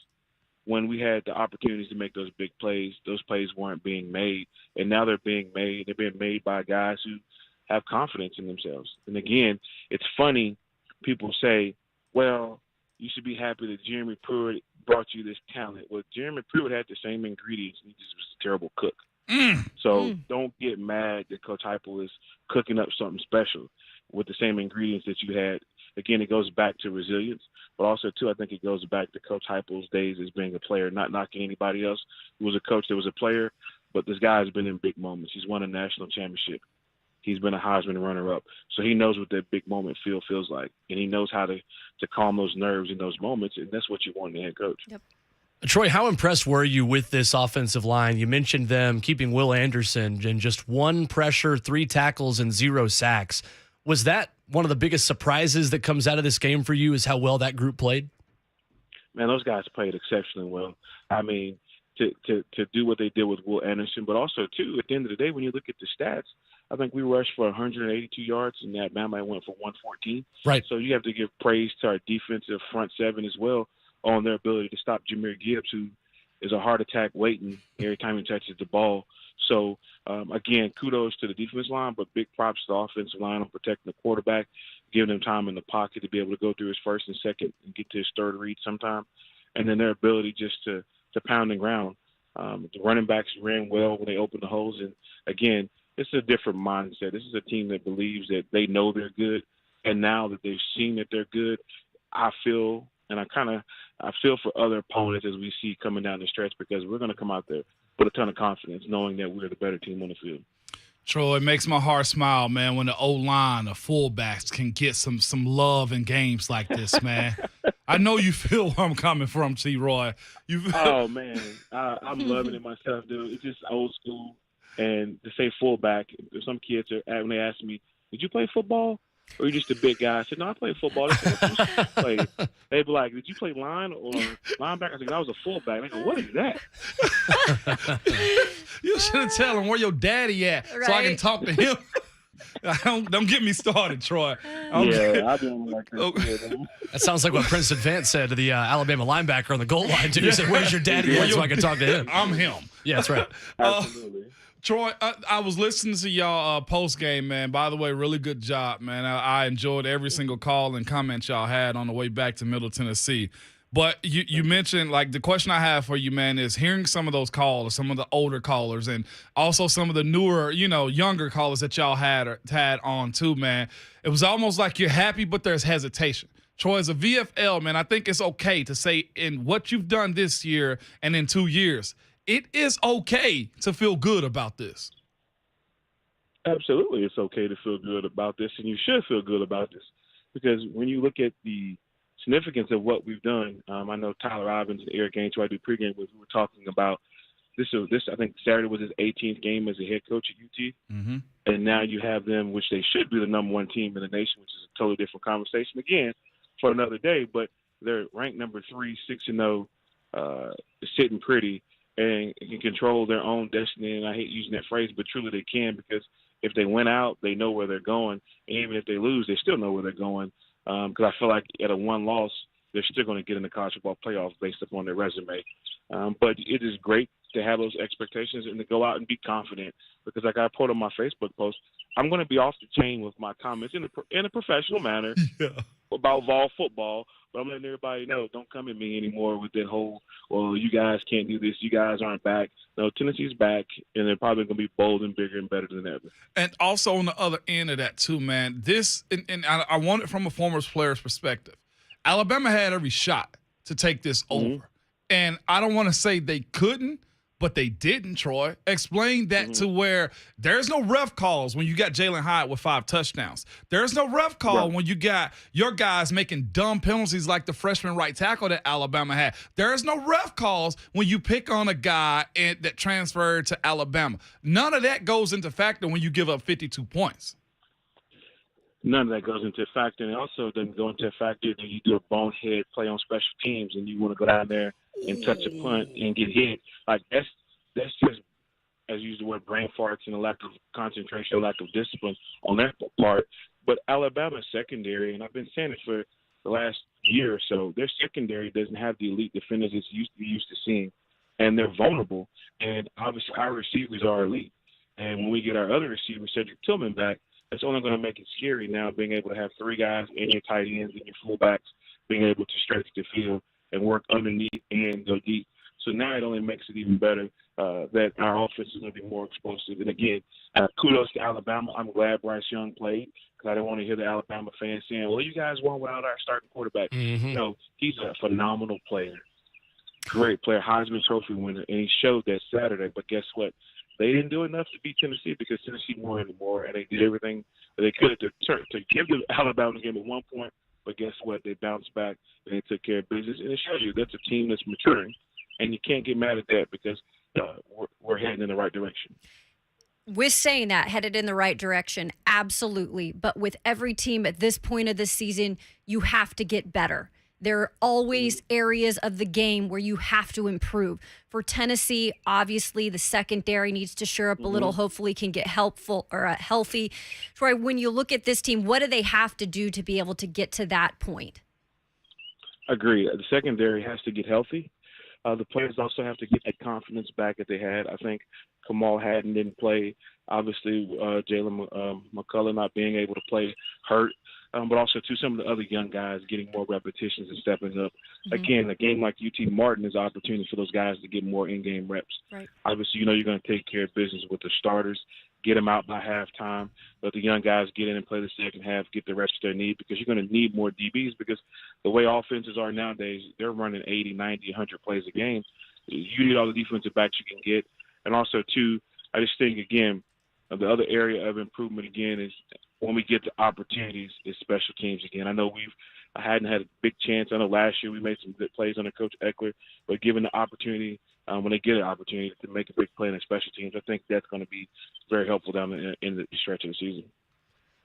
when we had the opportunities to make those big plays, those plays weren't being made. And now they're being made. They're being made by guys who have confidence in themselves. And again, it's funny, people say, well, you should be happy that Jeremy Pruitt brought you this talent. Well, Jeremy Pruitt had the same ingredients, and he just was a terrible cook. So don't get mad that Coach Heupel is cooking up something special with the same ingredients that you had. Again, it goes back to resilience, but also, too, I think it goes back to Coach Heupel's days as being a player, not knocking anybody else who was a coach that was a player, but this guy has been in big moments. He's won a national championship. He's been a Heisman runner-up. So he knows what that big moment feels like, and he knows how to calm those nerves in those moments, and that's what you want in a head coach. Yep. Troy, how impressed were you with this offensive line? You mentioned them keeping Will Anderson in just 1 pressure, 3 tackles, and 0 sacks. Was that one of the biggest surprises that comes out of this game for you, is how well that group played? Man, those guys played exceptionally well. To do what they did with Will Anderson, but also, too, at the end of the day, when you look at the stats, I think we rushed for 182 yards, and that Bama went for 114. Right. So you have to give praise to our defensive front seven as well, on their ability to stop Jahmyr Gibbs, who is a heart attack waiting every time he touches the ball. So, again, kudos to the defense line, but big props to the offensive line on protecting the quarterback, giving him time in the pocket to be able to go through his first and second and get to his third read sometime. And then their ability just to pound and ground. The running backs ran well when they opened the holes. And, again, it's a different mindset. This is a team that believes that they know they're good. And now that they've seen that they're good, I feel for other opponents as we see coming down the stretch, because we're going to come out there with a ton of confidence knowing that we're the better team on the field. Troy, it makes my heart smile, man, when the O-line, the fullbacks can get some love in games like this, man. I know you feel where I'm coming from, T-Roy. Oh, man. I'm loving it myself, dude. It's just old school. And to say fullback, some kids, when they ask me, did you play football? Or you just a big guy? I said, no, I played football. They'd be like, did you play line or linebacker? I said, I was a fullback. They go, what is that? You should have tell him where your daddy at so I can talk to him. Don't get me started, Troy. I didn't like that. That sounds like what Princeton Vance said to the Alabama linebacker on the goal line, too. He said, where's your daddy at so I can talk to him? I'm him. Yeah, that's right. Absolutely. Troy, I was listening to y'all post game, man. By the way, really good job, man. I enjoyed every single call and comment y'all had on the way back to Middle Tennessee. But you mentioned, like, the question I have for you, man, is hearing some of those callers, some of the older callers, and also some of the newer, younger callers that y'all had on too, man. It was almost like you're happy, but there's hesitation. Troy, as a VFL, man, I think it's okay to say in what you've done this year and in 2 years, it is okay to feel good about this. Absolutely, it's okay to feel good about this, and you should feel good about this, because when you look at the significance of what we've done, I know Tyler Robbins and Eric Ainge, who I do pregame with, we were talking about this. I think Saturday was his 18th game as a head coach at UT, and now you have them, which they should be the number one team in the nation, which is a totally different conversation again for another day. But they're ranked number 3, 6-0, sitting pretty, and can control their own destiny. And I hate using that phrase, but truly they can, because if they win out, they know where they're going. And even if they lose, they still know where they're going. Because I feel like at a one loss, they're still going to get in the college football playoffs based upon their resume. But it is great to have those expectations and to go out and be confident, because like I put on my Facebook post, I'm going to be off the chain with my comments in a professional manner about Vol football. But I'm letting everybody know, don't come at me anymore with that whole, well, you guys can't do this, you guys aren't back. No, Tennessee's back, and they're probably going to be bold and bigger and better than ever. And also on the other end of that too, man, this, and I want it from a former player's perspective. Alabama had every shot to take this over. And I don't want to say they couldn't, but they didn't, Troy. Explain that to where there's no ref calls when you got Jalen Hyatt with 5 touchdowns. There's no ref call when you got your guys making dumb penalties like the freshman right tackle that Alabama had. There's no ref calls when you pick on a guy that transferred to Alabama. None of that goes into factor when you give up 52 points. None of that goes into factor, and it also doesn't go into factor that you do a bonehead play on special teams and you want to go down there and touch a punt and get hit. Like that's just, as you use the word, brain farts and a lack of concentration, a lack of discipline on their part. But Alabama's secondary, and I've been saying it for the last year or so, their secondary doesn't have the elite defenders it's used to seeing, and they're vulnerable. And obviously our receivers are elite. And when we get our other receiver, Cedric Tillman, back, it's only going to make it scary now, being able to have 3 guys and your tight ends and your fullbacks being able to stretch the field and work underneath and go deep. So now it only makes it even better that our offense is going to be more explosive. And again, kudos to Alabama. I'm glad Bryce Young played, because I didn't want to hear the Alabama fans saying, well, you guys won without our starting quarterback. No, he's a phenomenal player. Great player, Heisman Trophy winner, and he showed that Saturday. But guess what? They didn't do enough to beat Tennessee, because Tennessee wanted more, and they did everything that they could to give the Alabama game at one point. But guess what? They bounced back, and they took care of business. And it shows you that's a team that's maturing, and you can't get mad at that, because we're heading in the right direction. With saying that, headed in the right direction, absolutely. But with every team at this point of the season, you have to get better. There are always areas of the game where you have to improve. For Tennessee, obviously, the secondary needs to shore up a little, hopefully can get healthy. Troy, when you look at this team, what do they have to do to be able to get to that point? Agree. The secondary has to get healthy. The players also have to get that confidence back that they had. I think Kamal Hadden didn't play. Obviously, Jalen McCullough not being able to play hurt. But also, too, some of the other young guys getting more repetitions and stepping up. Again, a game like UT Martin is an opportunity for those guys to get more in-game reps. Right. Obviously, you know you're going to take care of business with the starters, get them out by halftime, let the young guys get in and play the second half, get the rest of their need, because you're going to need more DBs, because the way offenses are nowadays, they're running 80, 90, 100 plays a game. You need all the defensive backs you can get. And also, too, I just think, again, the other area of improvement, again, is when we get the opportunities is special teams again. I know I hadn't had a big chance. I know last year we made some good plays under Coach Eckler, but given the opportunity, when they get an opportunity to make a big play in the special teams, I think that's going to be very helpful down in the stretch of the season.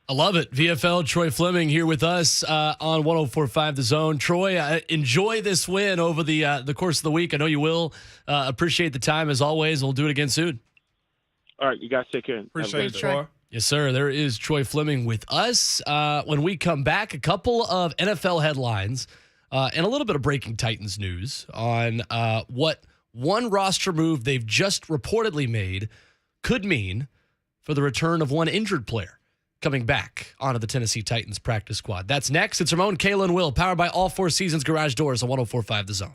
I love it. VFL Troy Fleming here with us on 104.5 The Zone. Troy, enjoy this win over the course of the week. I know you will. Appreciate the time as always. We'll do it again soon. All right, you guys take care. Appreciate it, Troy. Yes, sir. There is Troy Fleming with us. When we come back, a couple of NFL headlines and a little bit of breaking Titans news on what one roster move they've just reportedly made could mean for the return of one injured player coming back onto the Tennessee Titans practice squad. That's next. It's Ramon, Kayla Will, powered by All Four Seasons Garage Doors on 104.5 The Zone.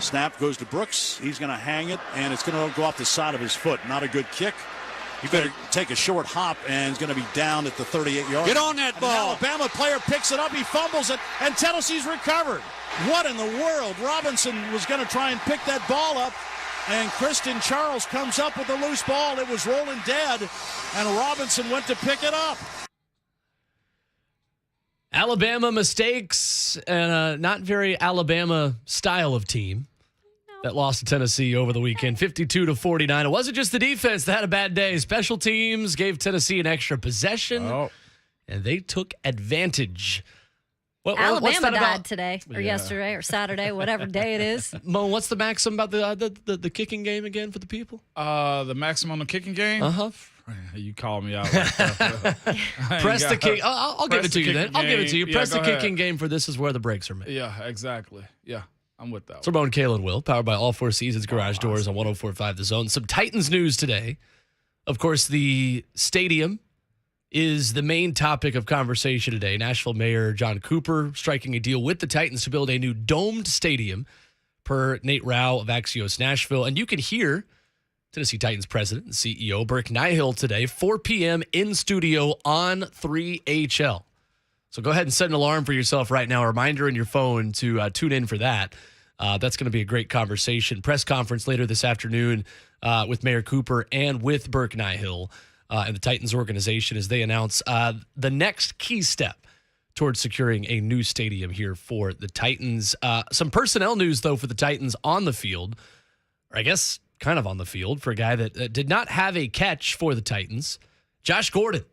Snap goes to Brooks. He's going to hang it, and it's going to go off the side of his foot. Not a good kick. He better take a short hop, and he's going to be down at the 38-yard. Get on that ball. An Alabama player picks it up. He fumbles it, and Tennessee's recovered. What in the world? Robinson was going to try and pick that ball up, and Kristen Charles comes up with a loose ball. It was rolling dead, and Robinson went to pick it up. Alabama mistakes and a not very Alabama style of team that lost to Tennessee over the weekend, 52-49. It wasn't just the defense that had a bad day. Special teams gave Tennessee an extra possession, and they took advantage. Alabama died today or yesterday or Saturday, whatever day it is. Mo, what's the maximum about the kicking game again for the people? The maximum on the kicking game? Uh-huh. You call me out like that. Press the kick. I'll give it to you then. I'll give it to you. Press the kicking game for This Is Where the Breaks Are Made. Yeah, exactly. Yeah, I'm with that. It's Ramon, Kayla Will, powered by All Four Seasons Garage Doors on 104.5 The Zone. Some Titans news today. Of course, the stadium is the main topic of conversation today. Nashville Mayor John Cooper striking a deal with the Titans to build a new domed stadium per Nate Rao of Axios Nashville. And you can hear Tennessee Titans president and CEO Burke Nihill today, 4 p.m. in studio on 3HL. So go ahead and set an alarm for yourself right now, a reminder in your phone to tune in for that. That's going to be a great conversation. Press conference later this afternoon with Mayor Cooper and with Burke Nihill and the Titans organization as they announce the next key step towards securing a new stadium here for the Titans. Some personnel news, though, for the Titans on the field, or I guess kind of on the field, for a guy that did not have a catch for the Titans. Josh Gordon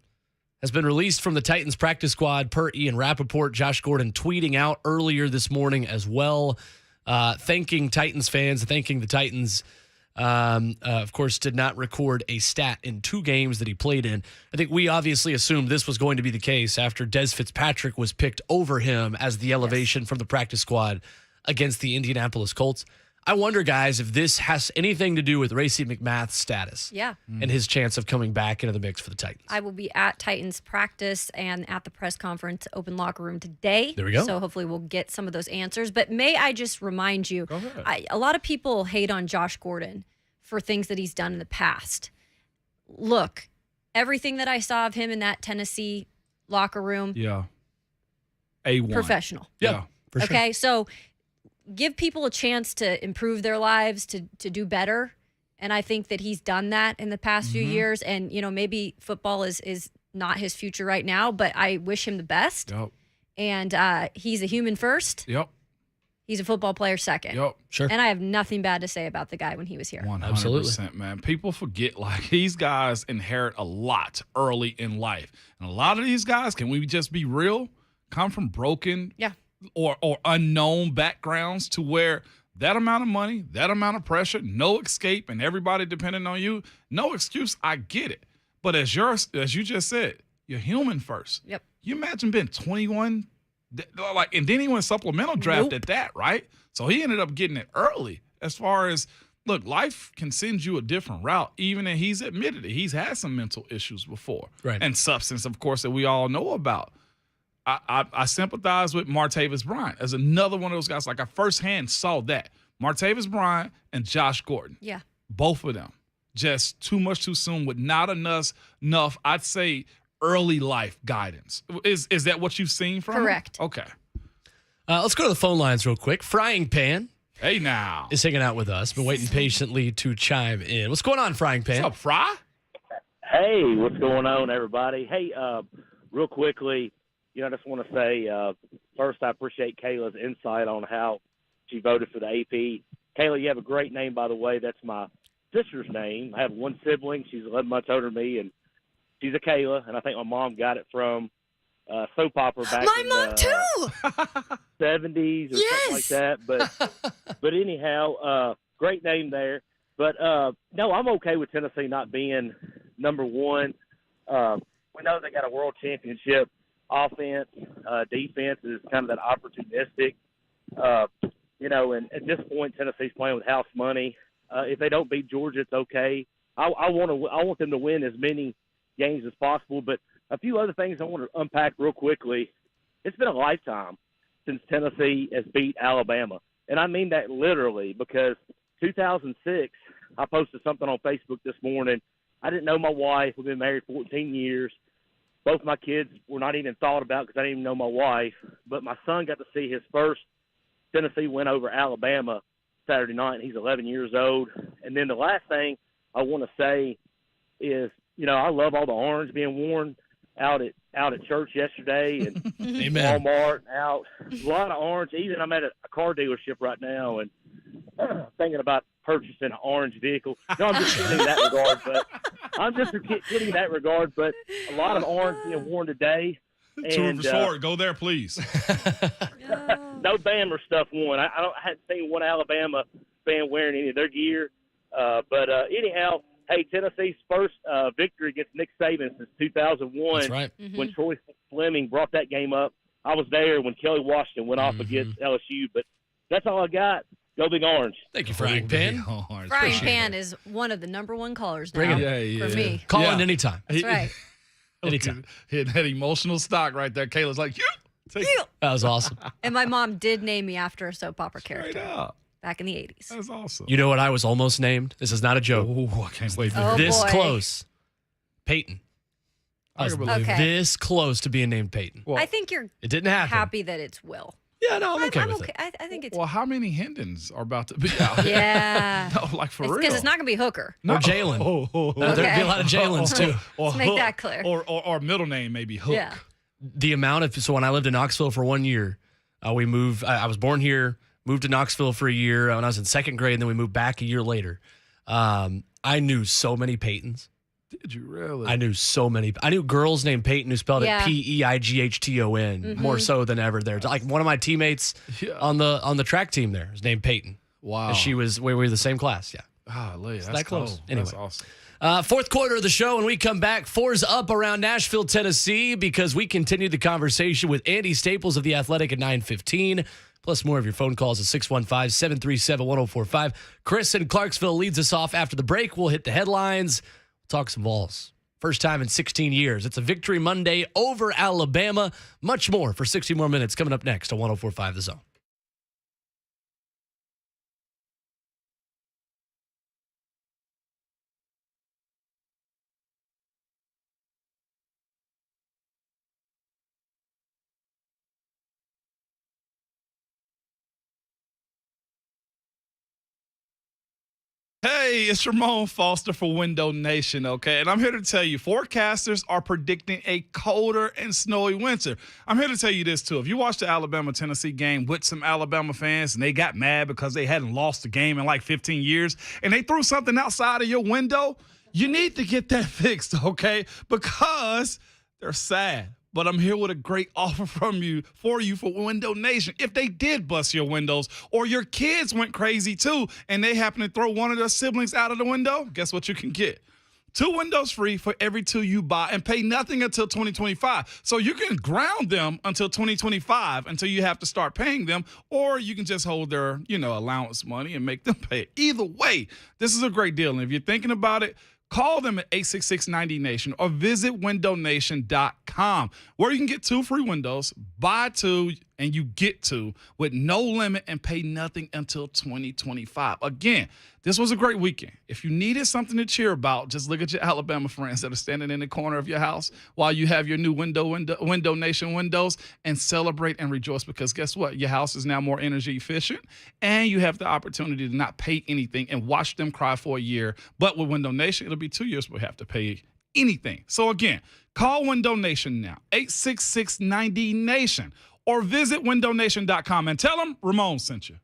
has been released from the Titans practice squad per Ian Rappaport. Josh Gordon tweeting out earlier this morning as well, thanking Titans fans, thanking the Titans. Of course, did not record a stat in 2 games that he played in. I think we obviously assumed this was going to be the case after Des Fitzpatrick was picked over him as the elevation from the practice squad against the Indianapolis Colts. I wonder, guys, if this has anything to do with Racey McMath's status and his chance of coming back into the mix for the Titans. I will be at Titans practice and at the press conference open locker room today. There we go. So hopefully we'll get some of those answers. But may I just remind you, a lot of people hate on Josh Gordon for things that he's done in the past. Look, everything that I saw of him in that Tennessee locker room, A1. professional. Yeah, for sure. Okay, so give people a chance to improve their lives, to do better. And I think that he's done that in the past few years. And, maybe football is not his future right now, but I wish him the best. Yep. And he's a human first. Yep. He's a football player second. Yep. Sure. And I have nothing bad to say about the guy when he was here. 100%, man. People forget, these guys inherit a lot early in life. And a lot of these guys, can we just be real, come from broken or unknown backgrounds to where that amount of money, that amount of pressure, no escape, and everybody depending on you, no excuse. I get it. But as you just said, you're human first. Yep. You imagine being 21, and then he went supplemental draft at that, right? So he ended up getting it early. As far as, look, life can send you a different route, even and he's admitted it. He's had some mental issues before. Right. And substance, of course, that we all know about. I sympathize with Martavis Bryant as another one of those guys. I firsthand saw that. Martavis Bryant and Josh Gordon. Yeah. Both of them. Just too much too soon with not enough, I'd say, early life guidance. Is that what you've seen from him? Correct. Okay. Let's go to the phone lines real quick. Frying Pan. Hey, now. Is hanging out with us. Been waiting patiently to chime in. What's going on, Frying Pan? What's up, Fry? Hey, what's going on, everybody? Hey, real quickly, I just want to say, first, I appreciate Kayla's insight on how she voted for the AP. Kayla, you have a great name, by the way. That's my sister's name. I have one sibling. She's 11 months older than me, and she's a Kayla, and I think my mom got it from soap opera back in the 70s or something like that. But anyhow, great name there. But, no, I'm okay with Tennessee not being number one. We know they got a world championship offense. Defense is kind of that opportunistic. And at this point, Tennessee's playing with house money. If they don't beat Georgia, it's okay. I want them to win as many games as possible. But a few other things I want to unpack real quickly. It's been a lifetime since Tennessee has beat Alabama. And I mean that literally, because 2006, I posted something on Facebook this morning. I didn't know my wife. We've been married 14 years. Both my kids were not even thought about because I didn't even know my wife. But my son got to see his first Tennessee win over Alabama Saturday night, and he's 11 years old. And then the last thing I want to say is, I love all the orange being worn out at church yesterday and Amen. Walmart out. A lot of orange. Even I'm at a car dealership right now and thinking about purchasing an orange vehicle. No, I'm just kidding in that regard. But I'm just kidding in that regard. But a lot of orange being worn today. Tour And for short. Go there, please. no Bama stuff worn. I hadn't seen one Alabama fan wearing any of their gear. But anyhow, hey, Tennessee's first victory against Nick Saban since 2001. That's right. When Troy Fleming brought that game up. I was there when Kelly Washington went off against LSU. But that's all I got. Go Big Orange. Thank you, Frying Pan. Frying Pan is one of the number one colors now Bring it. for me. Call in anytime. That's right. Anytime. Hit that emotional stock right there. Kayla's like, That was awesome. And my mom did name me after a soap opera character Straight up. back in the 80s. That's awesome. You know what I was almost named? This is not a joke. Oh, I can't wait. Oh, This boy. close. Peyton. I was Okay. this close to being named Peyton. I think you're It didn't happen. happy that it's Will. Yeah, no, I'm okay with it. I think it's Well, how many Hendons are about to be out? Yeah. No, like for real. Because it's not going to be Hooker. Or Jalen. There'd be a lot of Jalen's too. Let's make that clear. Or middle name maybe Hook. Yeah. The amount of so when I lived in Knoxville for 1 year, we moved. I was born here, moved to Knoxville for a year when I was in second grade, and then we moved back a year later. I knew so many Peytons. Did you really? I knew so many. I knew girls named Peyton who spelled Yeah. it Peighton more so than ever. There, like one of my teammates on the track team there is named Peyton. Wow. And we were the same class. Yeah. That's that close. cool. Anyway. That's awesome. Fourth quarter of the show, when we come back, 4's up around Nashville, Tennessee, because we continue the conversation with Andy Staples of The Athletic at 9:15, plus more of your phone calls at 615-737-1045. Chris in Clarksville leads us off after the break. We'll hit the headlines. We'll talk some Vols. First time in 16 years. It's a victory Monday over Alabama. Much more for 60 more minutes coming up next on 1045 The Zone. Hey, it's Ramon Foster for Window Nation, okay? And I'm here to tell you, forecasters are predicting a colder and snowy winter. I'm here to tell you this, too. If you watched the Alabama-Tennessee game with some Alabama fans and they got mad because they hadn't lost a game in like 15 years and they threw something outside of your window, you need to get that fixed, okay? Because they're sad. But I'm here with a great offer for Window Nation. If they did bust your windows or your kids went crazy too and they happen to throw one of their siblings out of the window, guess what you can get? 2 windows free for every 2 you buy and pay nothing until 2025. So you can ground them until 2025 until you have to start paying them, or you can just hold their, allowance money and make them pay it. Either way, this is a great deal. And if you're thinking about it, call them at 866-90-NATION or visit windownation.com, where you can get 2 free windows, buy 2, and you get 2 with no limit and pay nothing until 2025. Again, this was a great weekend. If you needed something to cheer about, just look at your Alabama friends that are standing in the corner of your house while you have your new Window Nation windows, and celebrate and rejoice, because guess what? Your house is now more energy efficient and you have the opportunity to not pay anything and watch them cry for a year. But with Window Nation, it'll be 2 years we'll have to pay anything. So again, call Window Nation now, 866-90-NATION, or visit windownation.com and tell them Ramon sent you.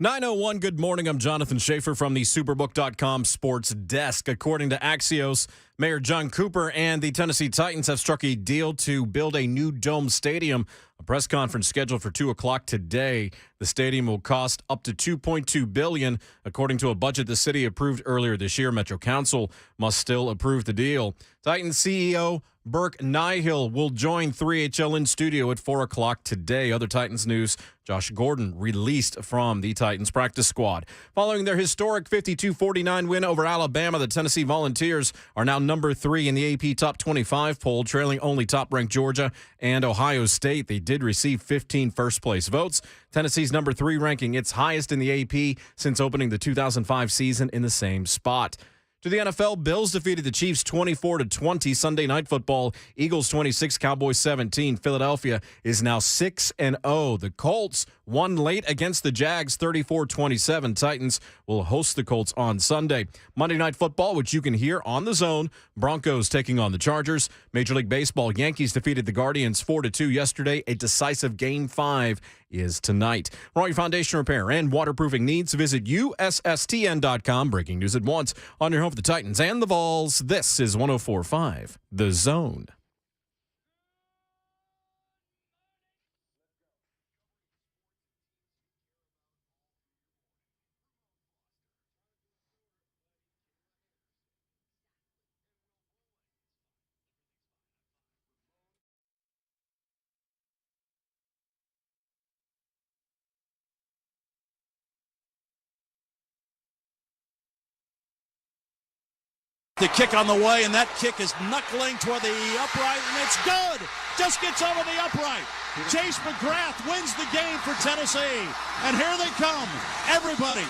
9:01, good morning. I'm Jonathan Schaefer from the Superbook.com sports desk. According to Axios, Mayor John Cooper and the Tennessee Titans have struck a deal to build a new dome stadium. A press conference scheduled for 2 o'clock today. The stadium will cost up to $2.2 billion, according to a budget the city approved earlier this year. Metro Council must still approve the deal. Titans CEO Burke Nihill will join 3HL in studio at 4 o'clock today. Other Titans news, Josh Gordon released from the Titans practice squad. Following their historic 52-49 win over Alabama, the Tennessee Volunteers are now number 3 in the AP Top 25 poll, trailing only top-ranked Georgia and Ohio State. They did receive 15 first-place votes. Tennessee's number 3 ranking, its highest in the AP since opening the 2005 season in the same spot. To the NFL, Bills defeated the Chiefs 24-20 Sunday Night Football. Eagles 26, Cowboys 17. Philadelphia is now 6-0. The Colts won late against the Jags 34-27. Titans will host the Colts on Sunday. Monday Night Football, which you can hear on The Zone. Broncos taking on the Chargers. Major League Baseball, Yankees defeated the Guardians 4-2 yesterday. A decisive Game 5 is tonight. For all your foundation repair and waterproofing needs, visit USSTN.com. Breaking news at once on your home for the Titans and the Vols. This is 104.5 The Zone. The kick on the way, and that kick is knuckling toward the upright, and it's good. Just gets over the upright. Chase McGrath wins the game for Tennessee. And here they come. Everybody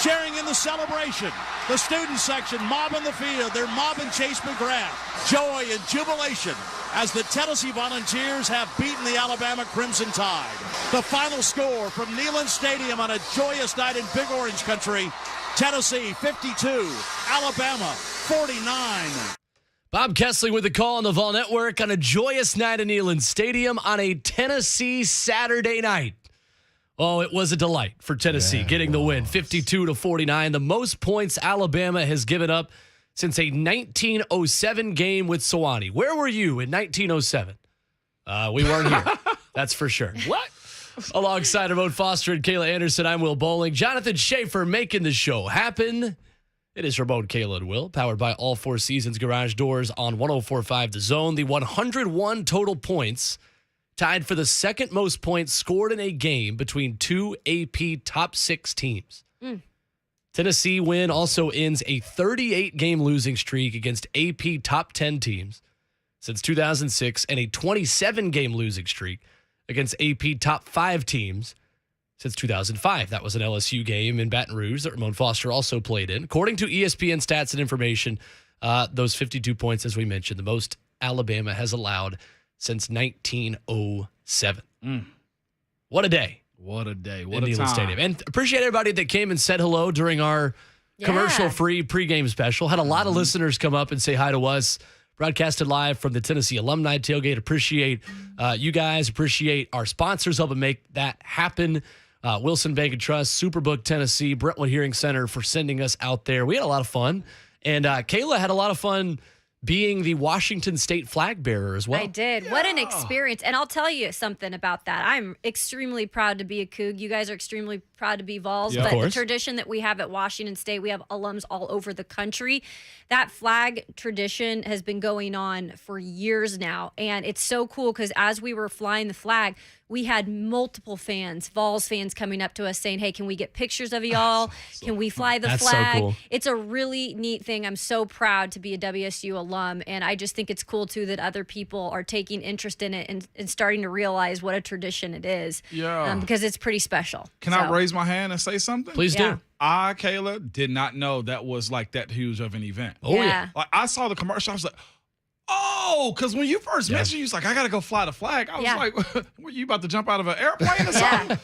sharing in the celebration. The student section mobbing the field. They're mobbing Chase McGrath. Joy and jubilation as the Tennessee Volunteers have beaten the Alabama Crimson Tide. The final score from Neyland Stadium on a joyous night in Big Orange Country. Tennessee 52, Alabama 49. Bob Kessling with the call on the Vol Network on a joyous night in Neyland Stadium on a Tennessee Saturday night. Oh, it was a delight for Tennessee getting the win, 52-49, the most points Alabama has given up since a 1907 game with Sewanee. Where were you in 1907? We weren't here. That's for sure. What? Alongside Ramon Foster and Kayla Anderson, I'm Will Bowling. Jonathan Schaefer making the show happen. It is Ramon, Kayla, and Will, powered by All Four Seasons Garage Doors on 104.5 The Zone. The 101 total points, tied for the second most points scored in a game between two AP top 6 teams. Tennessee win also ends a 38-game losing streak against AP top 10 teams since 2006 and a 27-game losing streak against AP top 5 teams since 2005. That was an LSU game in Baton Rouge that Ramon Foster also played in. According to ESPN stats and information, those 52 points, as we mentioned, the most Alabama has allowed since 1907. What a day. What a day. What a time. Stadium. And appreciate everybody that came and said hello during our commercial-free pregame special. Had a lot of listeners come up and say hi to us. Broadcasted live from the Tennessee Alumni Tailgate. Appreciate you guys. Appreciate our sponsors helping make that happen. Wilson Bank and Trust, Superbook Tennessee, Brentwood Hearing Center for sending us out there. We had a lot of fun. And Kayla had a lot of fun being the Washington State flag bearer as well. I did. What an experience. And I'll tell you something about that. I'm extremely proud to be a Coug. You guys are extremely proud to be Vols. Yeah, but of the course. tradition that we have at Washington State, we have alums all over the country. That flag tradition has been going on for years now. And it's so cool because as we were flying the flag, we had multiple fans, Vols fans, coming up to us saying, hey, can we get pictures of y'all? Can we fly the That's flag? so cool. It's a really neat thing. I'm so proud to be a WSU alum. And I just think it's cool, too, that other people are taking interest in it and starting to realize what a tradition it is. Yeah. Because it's pretty special. Can I raise my hand and say something? Please do. I, Kayla, did not know that was like that huge of an event. Oh, yeah. Like I saw the commercial, I was like, oh, because when you first mentioned, you was like, I got to go fly the flag. I was like, were you about to jump out of an airplane or something?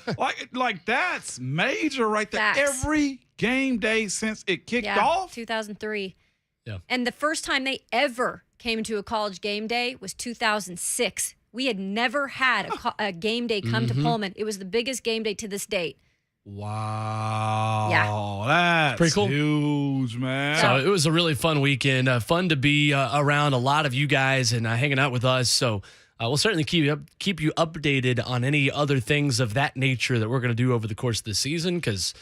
Like that's major right there. Facts. Every game day since it kicked off. 2003. Yeah. And the first time they ever came to a college game day was 2006. We had never had a game day come to Pullman. It was the biggest game day to this date. Wow. Yeah. That's Pretty cool. huge, man. So it was a really fun weekend. Fun to be around a lot of you guys and hanging out with us. So we'll certainly keep you updated on any other things of that nature that we're going to do over the course of the season because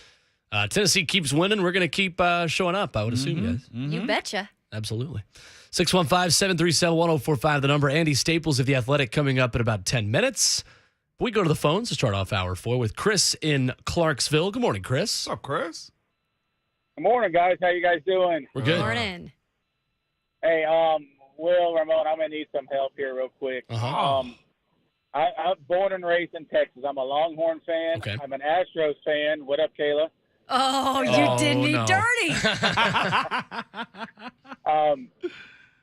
Tennessee keeps winning. We're going to keep showing up, I would assume, guys. You betcha. Absolutely. 615-737-1045, the number. Andy Staples of The Athletic coming up in about 10 minutes. We go to the phones to start off hour 4 with Chris in Clarksville. Good morning, Chris. What's up, Chris? Good morning, guys. How you guys doing? We're good. Morning. Hey, Will, Ramon, I'm gonna need some help here real quick. I'm born and raised in Texas. I'm a Longhorn fan. Okay. I'm an Astros fan. What up, Kayla? Oh, you did me dirty.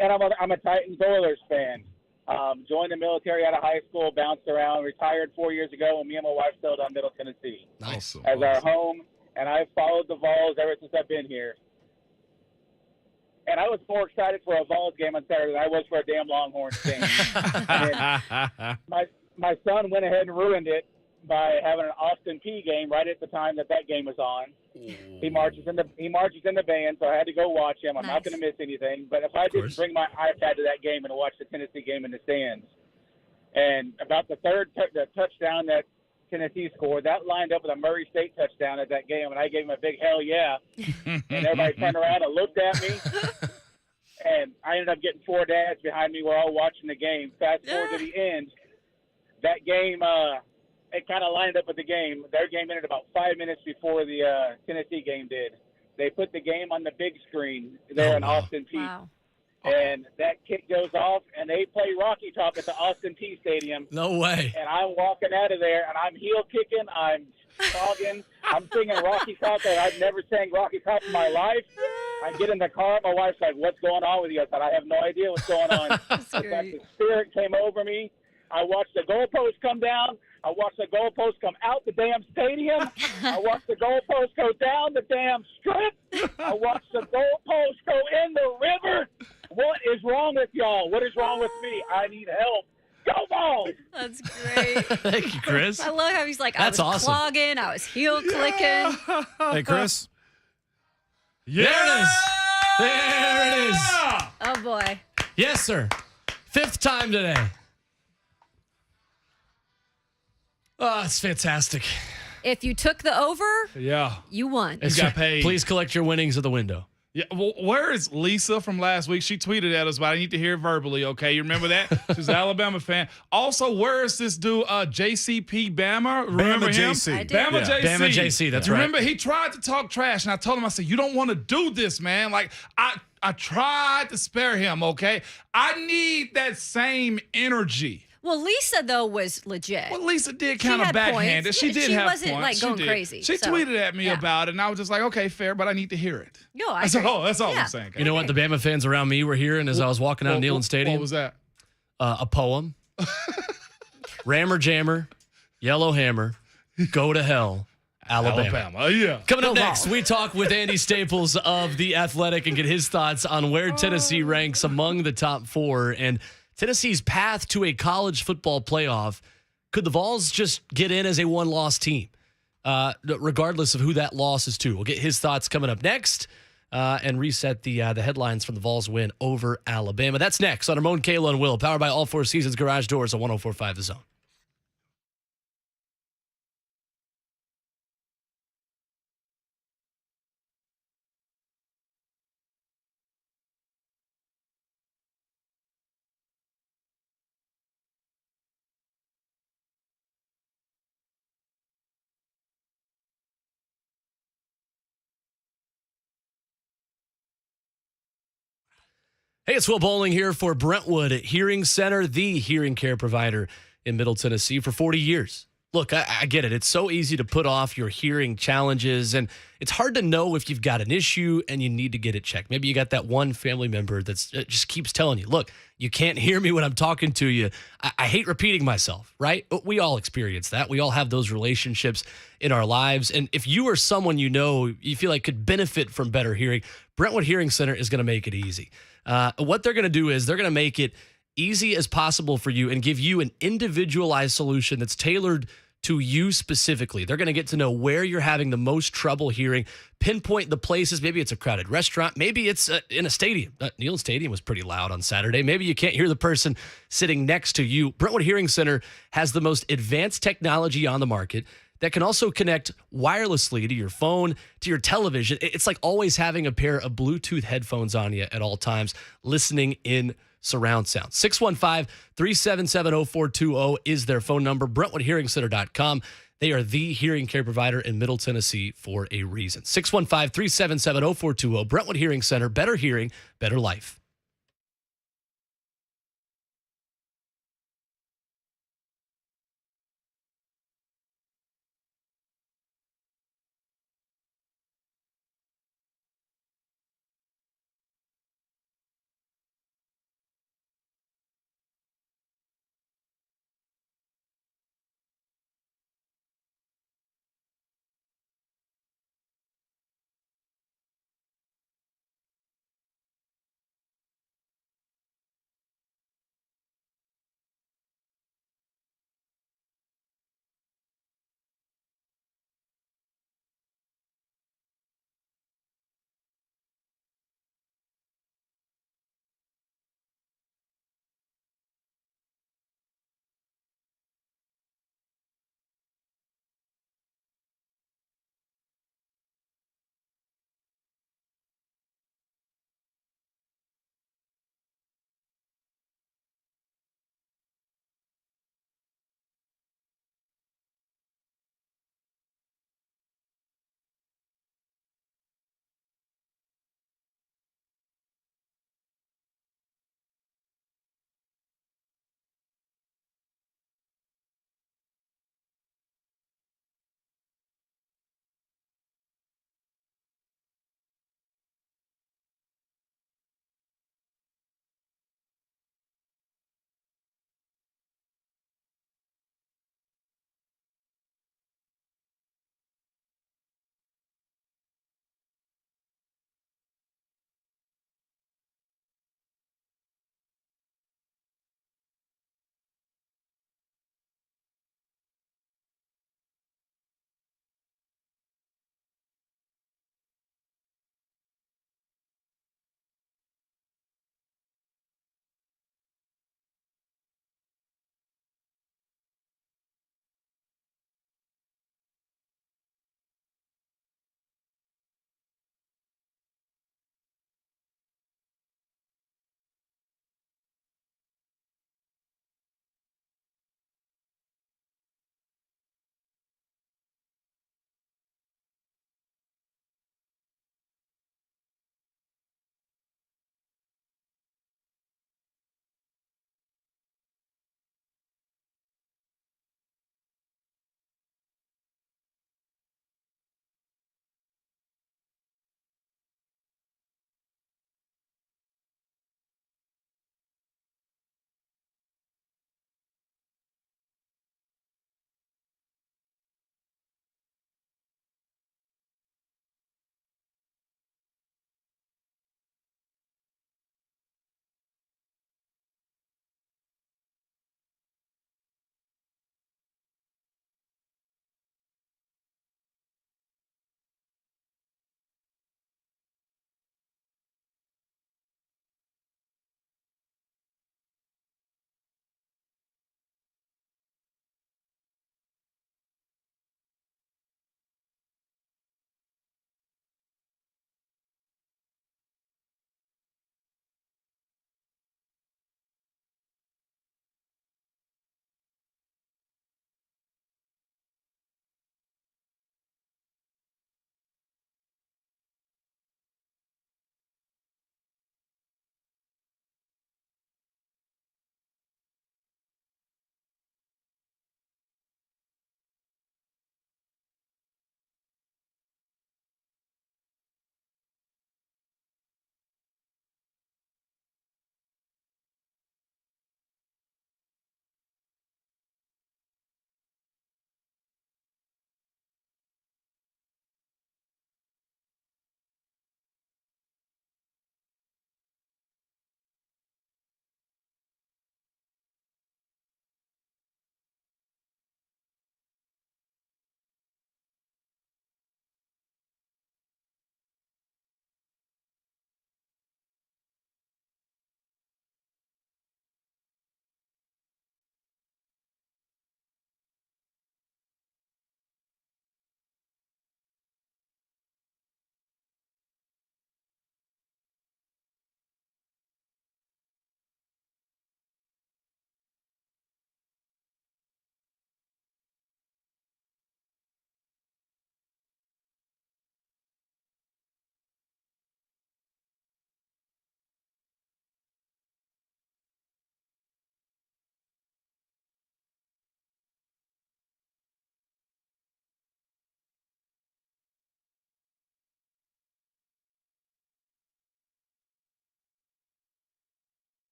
And I'm a Titans Oilers fan. Joined the military out of high school, bounced around, retired 4 years ago, and me and my wife settled on Middle Tennessee Nice. as our home. And I've followed the Vols ever since I've been here. And I was more excited for a Vols game on Saturday than I was for a damn Longhorns game. And my son went ahead and ruined it by having an Austin P game right at the time that game was on. He marches in the band, so I had to go watch him. I'm not going to miss anything. But if I didn't bring my iPad to that game and watch the Tennessee game in the stands, and about the third the touchdown that Tennessee scored, that lined up with a Murray State touchdown at that game, and I gave him a big hell yeah. And everybody turned around and looked at me. And I ended up getting 4 dads behind me. We're all watching the game. Fast forward to the end, that game it kind of lined up with the game. Their game ended about 5 minutes before the Tennessee game did. They put the game on the big screen there in Austin Peay. Wow. And that kick goes off, and they play Rocky Top at the Austin Peay Stadium. No way. And I'm walking out of there, and I'm heel kicking, I'm slogging, I'm singing Rocky Top that I've never sang Rocky Top in my life. I get in the car, my wife's like, "What's going on with you?" I said, "I have no idea what's going on." The spirit came over me. I watched the goalpost come down. I watched the goalpost come out the damn stadium. I watched the goalpost go down the damn strip. I watched the goalpost go in the river. What is wrong with y'all? What is wrong with me? I need help. Go Vols! That's great. Thank you, Chris. I love how he's like, That's I was awesome. clogging, I was heel clicking. Hey, Chris. There it is. There it is. Oh, boy. Yes, sir. 5th time today. Oh, it's fantastic. If you took the over, Yeah. you won. It's got paid. Please collect your winnings at the window. Yeah, well, where is Lisa from last week? She tweeted at us, but I need to hear it verbally, okay? You remember that? She's an Alabama fan. Also, where is this dude, JCP Bama? Remember him? JC. I do. Bama Yeah. JC. Bama JC, that's You right. Remember, he tried to talk trash, and I told him, I said, you don't want to do this, man. Like, I tried to spare him, okay? I need that same energy. Well, Lisa, though, was legit. Well, Lisa did She kind of had backhanded. points. She Yeah, did she have wasn't, points. like, She going did. crazy, She so, tweeted at me yeah. about it, and I was just like, okay, fair, but I need to hear it. No, I That's agree. all Yeah. I'm saying. You know what the Bama fans around me were hearing as I was walking out of Neyland Stadium? What was that? A poem. Rammer Jammer, Yellow Hammer, Go to Hell, Alabama. Yeah. Coming up Go next, we talk with Andy Staples of The Athletic and get his thoughts on where Tennessee ranks among the top 4 and Tennessee's path to a college football playoff. Could the Vols just get in as a one-loss team, regardless of who that loss is to? We'll get his thoughts coming up next and reset the headlines from the Vols win over Alabama. That's next on Ramon, Kayla, and Will, powered by All Four Seasons Garage Doors on 104.5 The Zone. Hey, it's Will Bowling here for Brentwood Hearing Center, the hearing care provider in Middle Tennessee for 40 years. Look, I get it. It's so easy to put off your hearing challenges, and it's hard to know if you've got an issue and you need to get it checked. Maybe you got that one family member that just keeps telling you, look, you can't hear me when I'm talking to you. I hate repeating myself, right? We all experience that. We all have those relationships in our lives. And if you or someone you know you feel like could benefit from better hearing, Brentwood Hearing Center is going to make it easy. What they're going to do is they're going to make it easy as possible for you and give you an individualized solution that's tailored to you specifically. They're going to get to know where you're having the most trouble hearing, pinpoint the places. Maybe it's a crowded restaurant. Maybe it's in a stadium. Neyland Stadium was pretty loud on Saturday. Maybe you can't hear the person sitting next to you. Brentwood Hearing Center has the most advanced technology on the market that can also connect wirelessly to your phone, to your television. It's like always having a pair of Bluetooth headphones on you at all times, listening in surround sound. 615-377-0420 is their phone number. BrentwoodHearingCenter.com. They are the hearing care provider in Middle Tennessee for a reason. 615-377-0420. Brentwood Hearing Center. Better hearing, better life.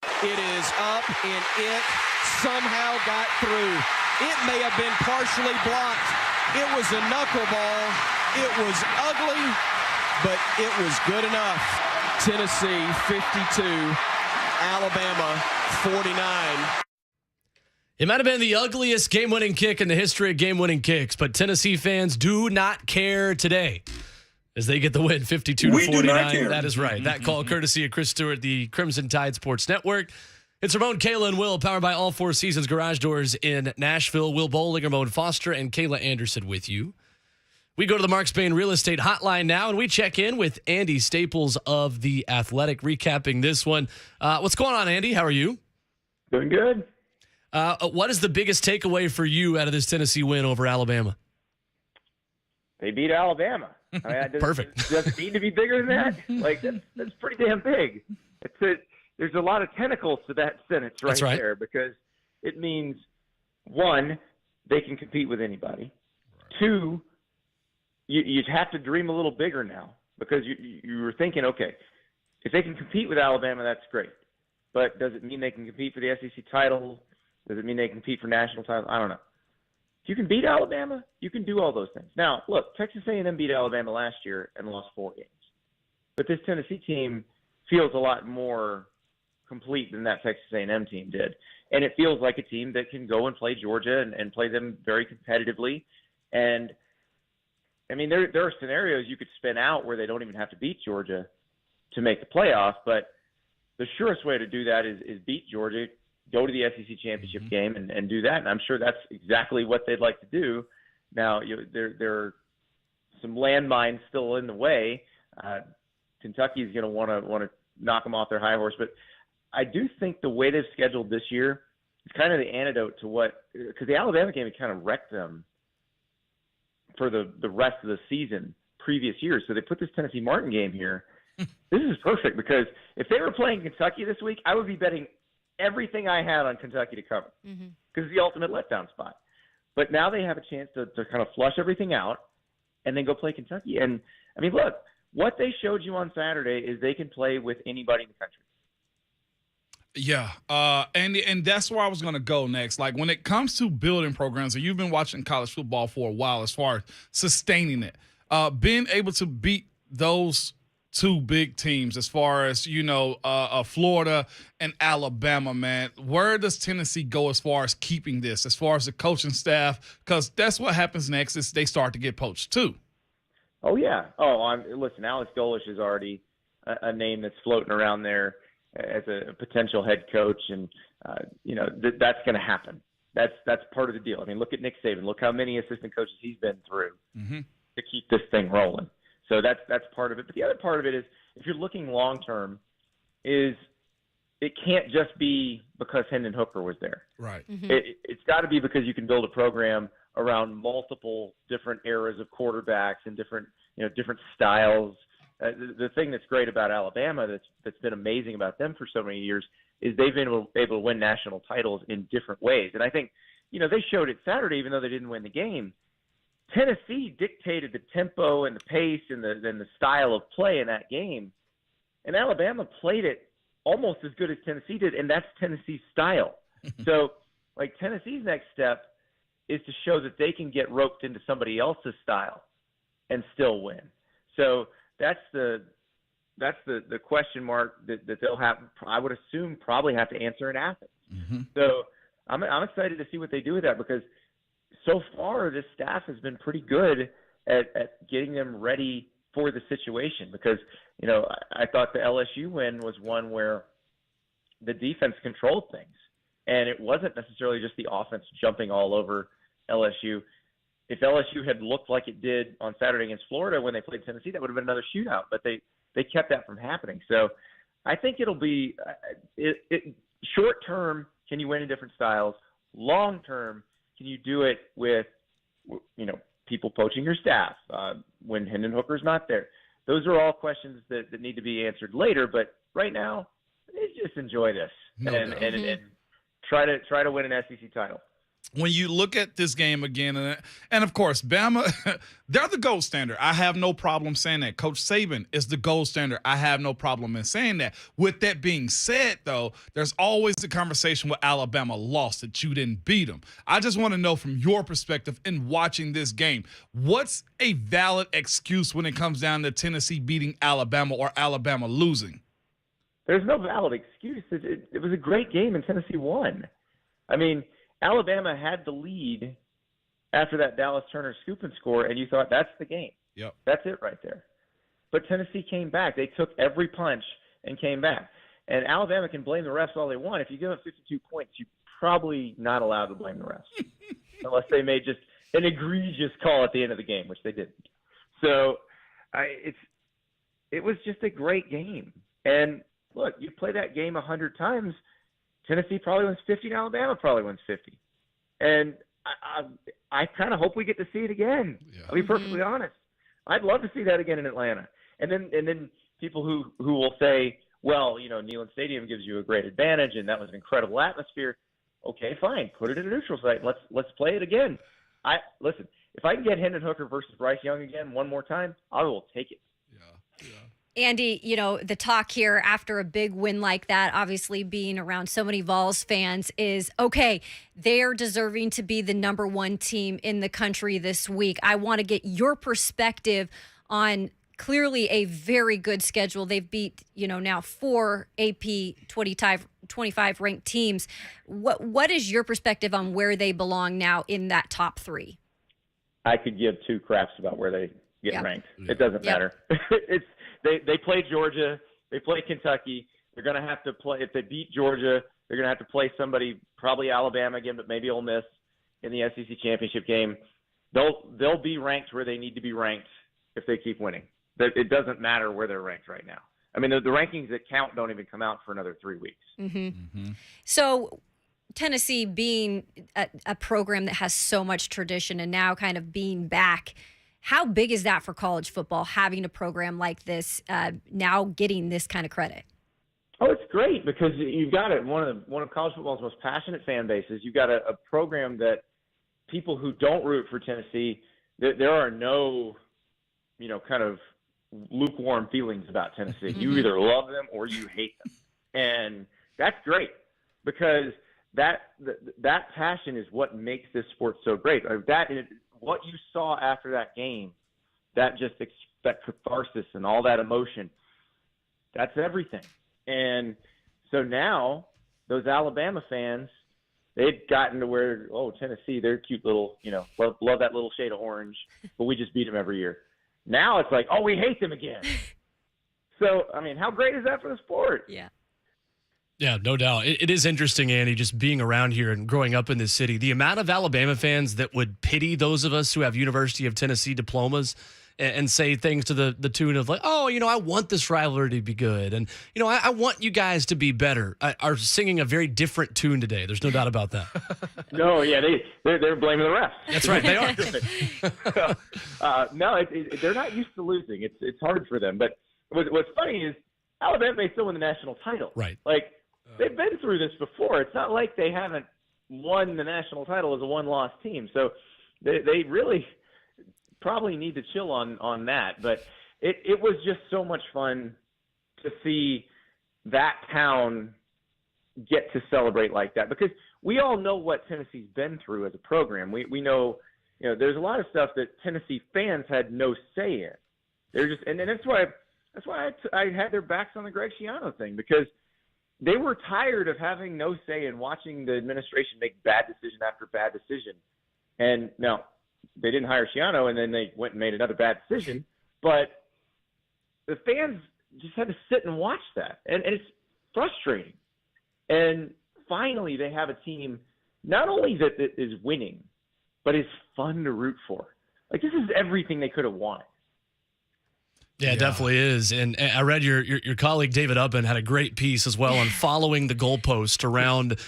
It is up, and it somehow got through. It may have been partially blocked. It was a knuckleball. It was ugly, but it was good enough. Tennessee 52, Alabama 49. It might have been the ugliest game-winning kick in the history of game-winning kicks, but Tennessee fans do not care today as they get the win 52-49. That is right. That call courtesy of Chris Stewart, the Crimson Tide Sports Network. It's Ramon, Kayla, and Will, powered by All Four Seasons Garage Doors in Nashville. Will Bowling, Ramon Foster, and Kayla Anderson with you. We go to the Mark Spain Real Estate Hotline now, and we check in with Andy Staples of The Athletic, recapping this one. What's going on, Andy? How are you? Doing good. What is the biggest takeaway for you out of this Tennessee win over Alabama? They beat Alabama. I mean, Perfect. Does it need to be bigger than that? Like, that's pretty damn big. There's a lot of tentacles to that sentence right there, because it means, one, they can compete with anybody. Two, you have to dream a little bigger now, because you were thinking, okay, if they can compete with Alabama, that's great. But does it mean they can compete for the SEC title? Does it mean they can compete for national titles? I don't know. If you can beat Alabama, you can do all those things. Now, look, Texas A&M beat Alabama last year and lost 4 games. But this Tennessee team feels a lot more complete than that Texas A&M team did. And it feels like a team that can go and play Georgia and play them very competitively. And, I mean, there are scenarios you could spin out where they don't even have to beat Georgia to make the playoff. But the surest way to do that is beat Georgia, go to the SEC championship game and do that. And I'm sure that's exactly what they'd like to do. Now, there are some landmines still in the way. Kentucky's going to want to knock them off their high horse. But I do think the way they've scheduled this year is kind of the antidote to what – because the Alabama game had kind of wrecked them for the rest of the season previous years. So they put this Tennessee Martin game here. This is perfect, because if they were playing Kentucky this week, I would be betting everything I had on Kentucky to cover, because it's the ultimate letdown spot. But now they have a chance to kind of flush everything out and then go play Kentucky. And, I mean, look, what they showed you on Saturday is they can play with anybody in the country. Yeah, and that's where I was going to go next. Like, when it comes to building programs, and you've been watching college football for a while, as far as sustaining it, being able to beat those two big teams, as far as, Florida and Alabama, man, where does Tennessee go as far as keeping this, as far as the coaching staff? Because that's what happens next, is they start to get poached too. Oh, yeah. Listen, Alex Golesh is already a name that's floating around there as a potential head coach, and that's going to happen. That's part of the deal. I mean, look at Nick Saban. Look how many assistant coaches he's been through to keep this thing rolling. So that's part of it. But the other part of it is, if you're looking long term, is it can't just be because Hendon Hooker was there. Right. It's got to be because you can build a program around multiple different eras of quarterbacks and different styles. The thing that's great about Alabama that's been amazing about them for so many years is they've been able to win national titles in different ways. And I think, they showed it Saturday, even though they didn't win the game. Tennessee dictated the tempo and the pace and the style of play in that game. And Alabama played it almost as good as Tennessee did, and that's Tennessee's style. So, like, Tennessee's next step is to show that they can get roped into somebody else's style and still win. So that's the question mark that they'll have, I would assume, probably have to answer in Athens. So I'm excited to see what they do with that, because so far this staff has been pretty good at getting them ready for the situation, because, I thought the LSU win was one where the defense controlled things, and it wasn't necessarily just the offense jumping all over LSU. If LSU had looked like it did on Saturday against Florida when they played Tennessee, that would have been another shootout, but they kept that from happening. So I think it'll be short term, can you win in different styles? Long term, can you do it with, people poaching your staff when Hendon Hooker's not there? Those are all questions that need to be answered later. But right now, just enjoy this and try to win an SEC title. when you look at this game again, and of course, Bama, they're the gold standard. I have no problem saying that. Coach Saban is the gold standard. I have no problem in saying that. With that being said, though, there's always the conversation with Alabama lost that you didn't beat them. I just want to know from your perspective in watching this game, what's a valid excuse when it comes down to Tennessee beating Alabama or Alabama losing? There's no valid excuse. It was a great game, and Tennessee won. I mean, Alabama had the lead after that Dallas Turner scoop and score, and you thought, that's the game. Yep. That's it right there. But Tennessee came back. They took every punch and came back. And Alabama can blame the refs all they want. If you give up 52 points, you're probably not allowed to blame the refs, unless they made just an egregious call at the end of the game, which they didn't. So it was just a great game. And, look, you play that game 100 times, Tennessee probably wins 50 and Alabama probably wins 50. And I kind of hope we get to see it again. Yeah. I'll be perfectly honest. I'd love to see that again in Atlanta. And then people who will say, well, Neyland Stadium gives you a great advantage and that was an incredible atmosphere. Okay, fine. Put it in a neutral site. Let's play it again. Listen, if I can get Hendon Hooker versus Bryce Young again one more time, I will take it. Yeah. Andy, the talk here after a big win like that, obviously being around so many Vols fans, is, okay, they're deserving to be the number one team in the country this week. I want to get your perspective on clearly a very good schedule. They've beat, now 4 AP 25 ranked teams. What is your perspective on where they belong now in that top 3? I could give 2 craps about where they get ranked. It doesn't matter. They play Georgia. They play Kentucky. They're going to have to play – if they beat Georgia, they're going to have to play somebody, probably Alabama again, but maybe Ole Miss in the SEC championship game. They'll be ranked where they need to be ranked if they keep winning. It doesn't matter where they're ranked right now. I mean, the rankings that count don't even come out for another 3 weeks. Mm-hmm. Mm-hmm. So Tennessee being a program that has so much tradition and now kind of being back – how big is that for college football, having a program like this, now getting this kind of credit? Oh, it's great because you've got it. One of college football's most passionate fan bases. You've got a program that people who don't root for Tennessee, there are no, kind of lukewarm feelings about Tennessee. You either love them or you hate them. And that's great because that passion is what makes this sport so great. What you saw after that game, that catharsis and all that emotion, that's everything. And so now those Alabama fans, they've gotten to where, Tennessee, they're cute little, love that little shade of orange, but we just beat them every year. Now it's like, we hate them again. So, I mean, how great is that for the sport? Yeah. Yeah, no doubt. It is interesting, Andy, just being around here and growing up in this city. The amount of Alabama fans that would pity those of us who have University of Tennessee diplomas and say things to the tune of like, I want this rivalry to be good. And, I want you guys to be better, are singing a very different tune today. There's no doubt about that. No, yeah, they're blaming the refs. That's right, they are. No, they're not used to losing. It's hard for them. But what's funny is Alabama may still win the national title. Right. Like, they've been through this before. It's not like they haven't won the national title as a one-loss team. So they really probably need to chill on that. But it was just so much fun to see that town get to celebrate like that because we all know what Tennessee's been through as a program. We know, there's a lot of stuff that Tennessee fans had no say in. They're just, and that's why I had their backs on the Greg Schiano thing because they were tired of having no say in watching the administration make bad decision after bad decision. And now they didn't hire Schiano, and then they went and made another bad decision. But the fans just had to sit and watch that, and it's frustrating. And finally, they have a team not only that is winning, but is fun to root for. Like, this is everything they could have wanted. Yeah, it definitely is. And I read your colleague David Uppen had a great piece as well on following the goalpost around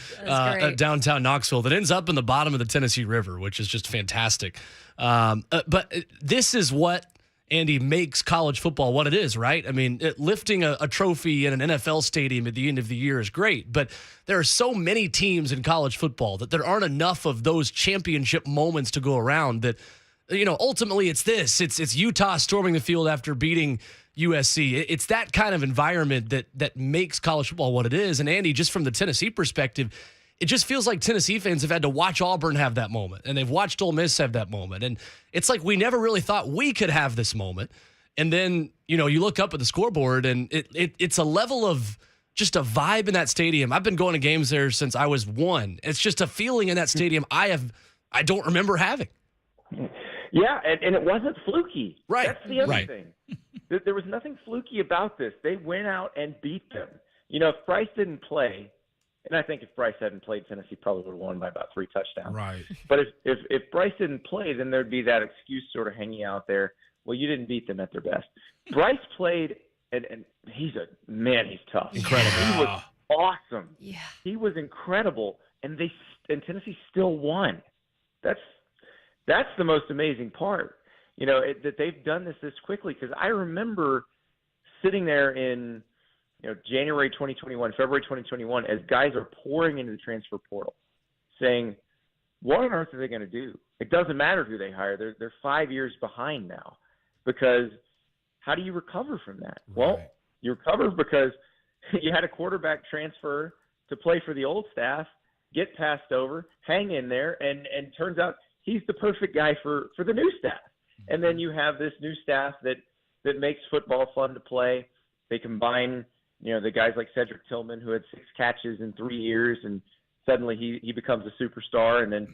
downtown Knoxville that ends up in the bottom of the Tennessee River, which is just fantastic. But this is what Andy, makes college football what it is, right? I mean, lifting a trophy in an NFL stadium at the end of the year is great, but there are so many teams in college football that there aren't enough of those championship moments to go around that, ultimately it's Utah storming the field after beating USC. It's that kind of environment that makes college football what it is. And Andy, just from the Tennessee perspective, it just feels like Tennessee fans have had to watch Auburn have that moment, and they've watched Ole Miss have that moment. And it's like we never really thought we could have this moment. And then, you look up at the scoreboard, and it's a level of just a vibe in that stadium. I've been going to games there since I was 1. It's just a feeling in that stadium I don't remember having. Yeah, and it wasn't fluky. Right. That's the other Right. thing. There was nothing fluky about this. They went out and beat them. If Bryce didn't play, and I think if Bryce hadn't played, Tennessee probably would have won by about 3 touchdowns. Right. But if Bryce didn't play, then there'd be that excuse sort of hanging out there. Well, you didn't beat them at their best. Bryce played, and he's tough. Incredible. He was awesome. Yeah. He was incredible, and Tennessee still won. That's the most amazing part. That they've done this quickly, because I remember sitting there in January 2021, February 2021, as guys are pouring into the transfer portal, saying, what on earth are they going to do? It doesn't matter who they hire. They're 5 years behind now, because how do you recover from that? Right. Well, you recover because you had a quarterback transfer to play for the old staff, get passed over, hang in there, and turns out he's the perfect guy for the new staff. And then you have this new staff that makes football fun to play. They combine the guys like Cedric Tillman, who had 6 catches in 3 years, and suddenly he becomes a superstar. And then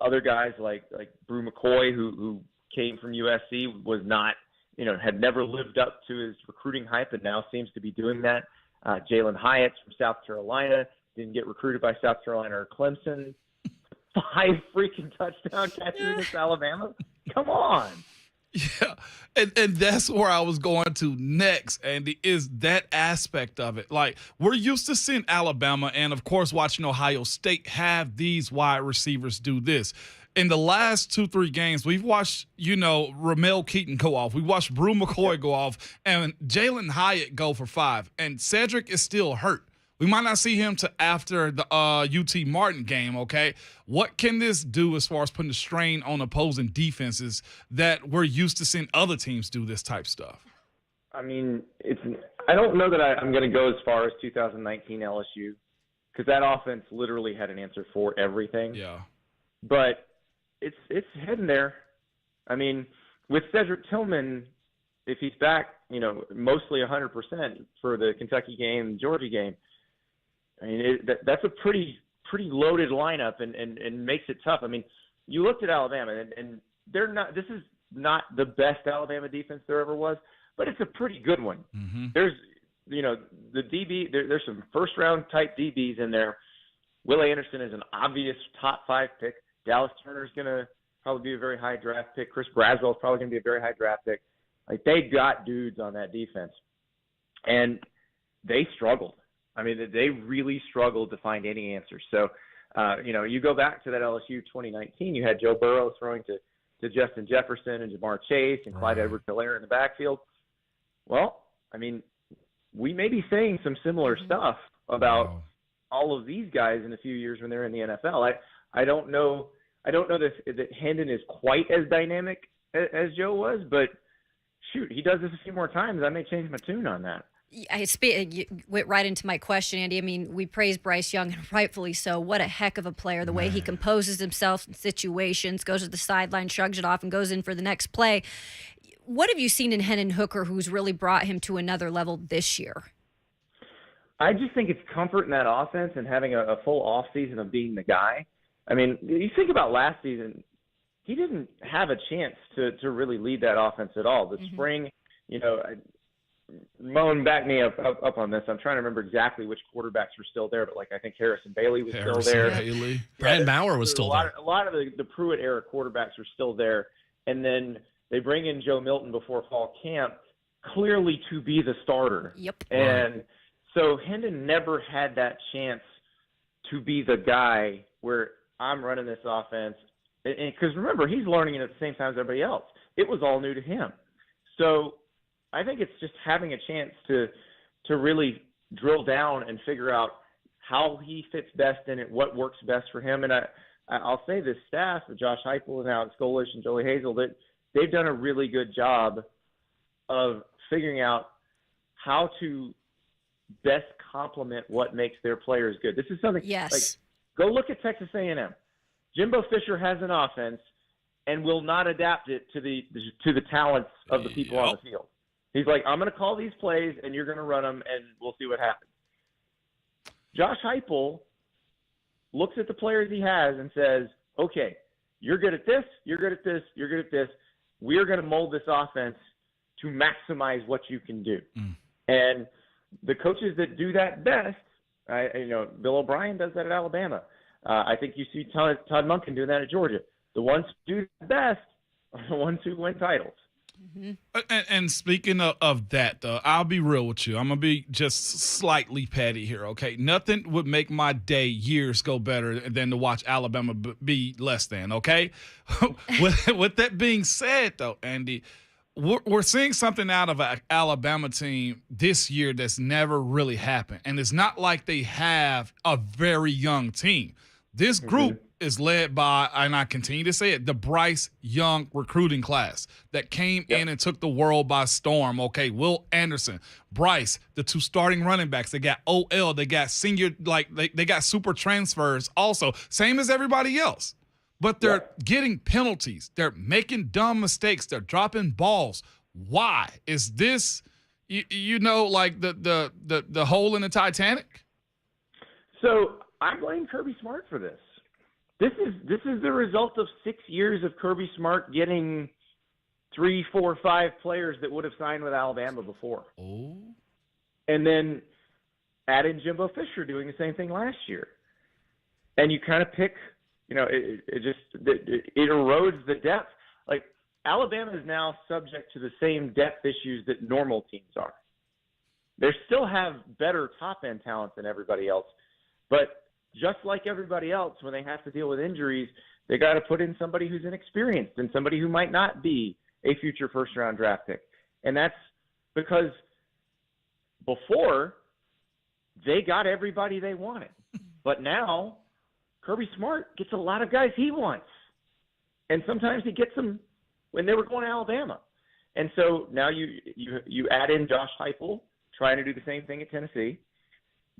other guys like Brew McCoy, who came from USC, was not, had never lived up to his recruiting hype, and now seems to be doing that. Jalen Hyatt from South Carolina didn't get recruited by South Carolina or Clemson. 5 freaking touchdown catches against Alabama. Come on. Yeah, and that's where I was going to next, Andy, is that aspect of it. Like, we're used to seeing Alabama and, of course, watching Ohio State have these wide receivers do this. In the last 2-3 games, we've watched, Ramel Keaton go off. We watched Brew McCoy go off, and Jalen Hyatt go for 5. And Cedric is still hurt. We might not see him to after the UT Martin game, okay? What can this do as far as putting a strain on opposing defenses that we're used to seeing other teams do this type stuff? I mean, I don't know that I'm going to go as far as 2019 LSU, because that offense literally had an answer for everything. Yeah. But it's heading there. I mean, with Cedric Tillman, if he's back, mostly 100% for the Kentucky game, Georgia game, I mean, that's a pretty loaded lineup and makes it tough. I mean, you looked at Alabama, and they're not. This is not the best Alabama defense there ever was, but it's a pretty good one. Mm-hmm. There's, the DB. There's some first round type DBs in there. Will Anderson is an obvious top 5 pick. Dallas Turner is going to probably be a very high draft pick. Chris Braswell is probably going to be a very high draft pick. Like, they got dudes on that defense, and they struggled. I mean, they really struggled to find any answers. So, you go back to that LSU 2019, you had Joe Burrow throwing to Justin Jefferson and Jamar Chase and Clyde Edwards-Helaire in the backfield. Well, I mean, we may be saying some similar stuff about all of these guys in a few years when they're in the NFL. I don't know that Hendon is quite as dynamic as Joe was, but shoot, he does this a few more times. I may change my tune on that. You went right into my question, Andy. I mean, we praise Bryce Young, and rightfully so. What a heck of a player. The way he composes himself in situations, goes to the sideline, shrugs it off, and goes in for the next play. What have you seen in Hendon Hooker who's really brought him to another level this year? I just think it's comfort in that offense and having a full offseason of being the guy. I mean, you think about last season, he didn't have a chance to really lead that offense at all. The spring, Ramon, back me up on this. I'm trying to remember exactly which quarterbacks were still there, but I think Harrison Bailey was still there. Bailey. Brad Maurer was still there. A lot of the Pruitt era quarterbacks were still there, and then they bring in Joe Milton before fall camp, clearly to be the starter. Yep. And so Hendon never had that chance to be the guy where I'm running this offense. Because remember, he's learning it at the same time as everybody else. It was all new to him. So I think it's just having a chance to really drill down and figure out how he fits best in it, what works best for him. And I'll say this staff, Josh Heupel and Alex Golish and Joey Hazel, that they've done a really good job of figuring out how to best complement what makes their players good. This is something like, go look at Texas A&M. Jimbo Fisher has an offense and will not adapt it to the talents of the people on the field. He's like, I'm going to call these plays and you're going to run them and we'll see what happens. Josh Heupel looks at the players he has and says, okay, you're good at this, you're good at this, you're good at this. We're going to mold this offense to maximize what you can do. And the coaches that do that best, Bill O'Brien does that at Alabama. I think you see Todd Monken doing that at Georgia. The ones who do that best are the ones who win titles. And speaking of that, I'll be real with you. I'm going to be just slightly petty here, okay? Nothing would make my day years go better than to watch Alabama be less than, okay? With that being said, though, Andy, we're seeing something out of an Alabama team this year that's never really happened. And it's not like they have a very young team. This group is led by, and I continue to say it, the Bryce Young recruiting class that came in and took the world by storm. Okay, Will Anderson, Bryce, the two starting running backs. They got OL, they got senior, they got super transfers also, same as everybody else. But they're getting penalties. They're making dumb mistakes. They're dropping balls. Why? Is this, like the hole in the Titanic? So I blame Kirby Smart for this. This is the result of 6 years of Kirby Smart getting 3, 4, 5 players that would have signed with Alabama before. And then add in Jimbo Fisher doing the same thing last year. And you kind of pick, it erodes the depth. Like, Alabama is now subject to the same depth issues that normal teams are. They still have better top-end talent than everybody else, but just like everybody else, when they have to deal with injuries, they got to put in somebody who's inexperienced and somebody who might not be a future first-round draft pick. And that's because before they got everybody they wanted. But now Kirby Smart gets a lot of guys he wants. And sometimes he gets them when they were going to Alabama. And so now you add in Josh Heupel trying to do the same thing at Tennessee,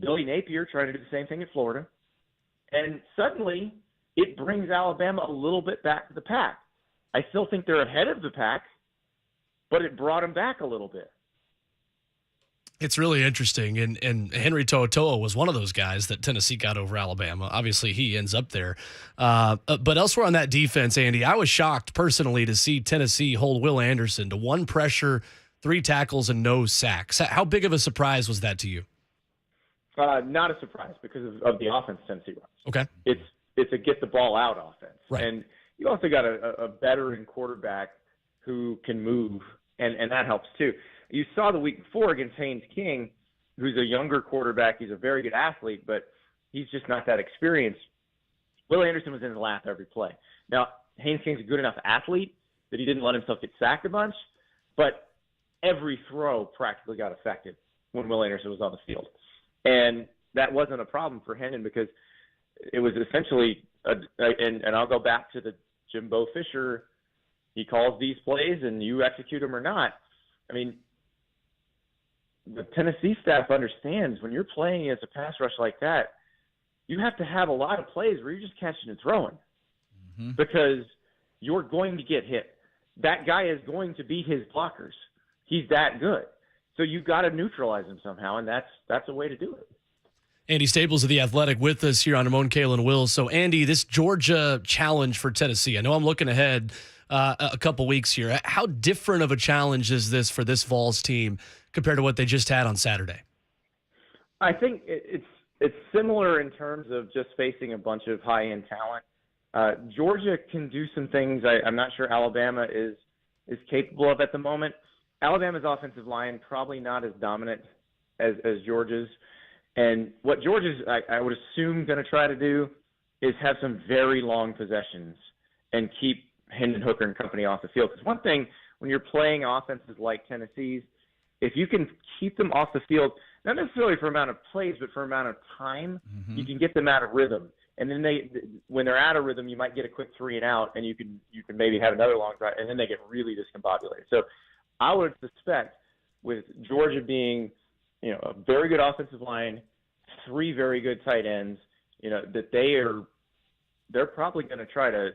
Billy Napier trying to do the same thing at Florida. And suddenly, it brings Alabama a little bit back to the pack. I still think they're ahead of the pack, but it brought them back a little bit. It's really interesting. And Henry To'oTo'o was one of those guys that Tennessee got over Alabama. Obviously, he ends up there. But elsewhere on that defense, Andy, I was shocked personally to see Tennessee hold Will Anderson to 1 pressure, 3 tackles, and no sacks. How big of a surprise was that to you? Not a surprise because of the offense Tennessee runs. Okay. It's a get the ball out offense. Right. And you also got a veteran quarterback who can move, and that helps too. You saw the week before against Haynes King, who's a younger quarterback. He's a very good athlete, but he's just not that experienced. Will Anderson was in his lap every play. Now, Haynes King's a good enough athlete that he didn't let himself get sacked a bunch, but every throw practically got affected when Will Anderson was on the field. And that wasn't a problem for Hendon because it was essentially, and I'll go back to the Jimbo Fisher, he calls these plays and you execute them or not. I mean, the Tennessee staff understands when you're playing as a pass rush like that, you have to have a lot of plays where you're just catching and throwing because you're going to get hit. That guy is going to beat his blockers. He's that good. So you got to neutralize him somehow, and that's a way to do it. Andy Staples of The Athletic with us here on Ramon, Kayla Will. So, Andy, this Georgia challenge for Tennessee, I know I'm looking ahead a couple weeks here. How different of a challenge is this for this Vols team compared to what they just had on Saturday? I think it's similar in terms of just facing a bunch of high-end talent. Georgia can do some things I'm not sure Alabama is capable of at the moment. Alabama's offensive line probably not as dominant as Georgia's. And what Georgia's, I would assume, going to try to do is have some very long possessions and keep Hendon Hooker and company off the field. Because one thing when you're playing offenses like Tennessee's, if you can keep them off the field, not necessarily for amount of plays, but for amount of time, you can get them out of rhythm. And then when they're out of rhythm, you might get a quick 3 and out, and you can maybe have another long drive, and then they get really discombobulated. So I would suspect with Georgia being, a very good offensive line, 3 very good tight ends, that they're probably going to try to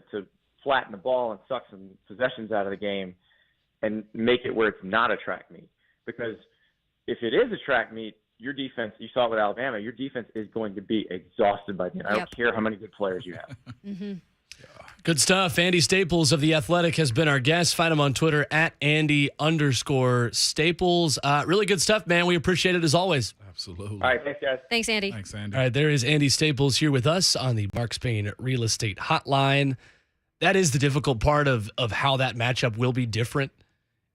flatten the ball and suck some possessions out of the game and make it where it's not a track meet. Because if it is a track meet, your defense, you saw it with Alabama, your defense is going to be exhausted by the end. I don't care how many good players you have. Good stuff. Andy Staples of The Athletic has been our guest. Find him on Twitter at Andy_Staples. Really good stuff, man. We appreciate it as always. Absolutely. All right, thanks, guys. Thanks, Andy. Thanks, Andy. All right, there is Andy Staples here with us on the Mark Spain Real Estate Hotline. That is the difficult part of how that matchup will be different,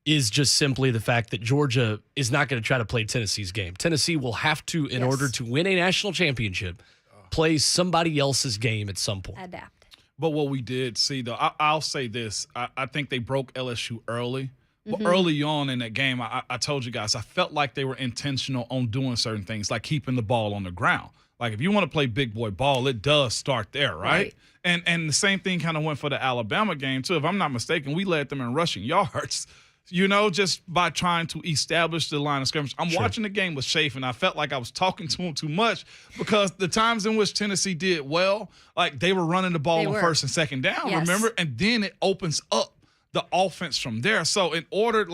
is just simply the fact that Georgia is not going to try to play Tennessee's game. Tennessee will have to, in order to win a national championship, play somebody else's game at some point. Adapt. But what we did see, though, I'll say this. I think they broke LSU early. But early on in that game, I told you guys, I felt like they were intentional on doing certain things, like keeping the ball on the ground. Like, if you want to play big boy ball, it does start there, right? And the same thing kind of went for the Alabama game, too. If I'm not mistaken, we led them in rushing yards, just by trying to establish the line of scrimmage. I'm watching the game with Shafe, and I felt like I was talking to him too much because the times in which Tennessee did well, like they were running the ball on first and second down, remember? And then it opens up the offense from there. So in order,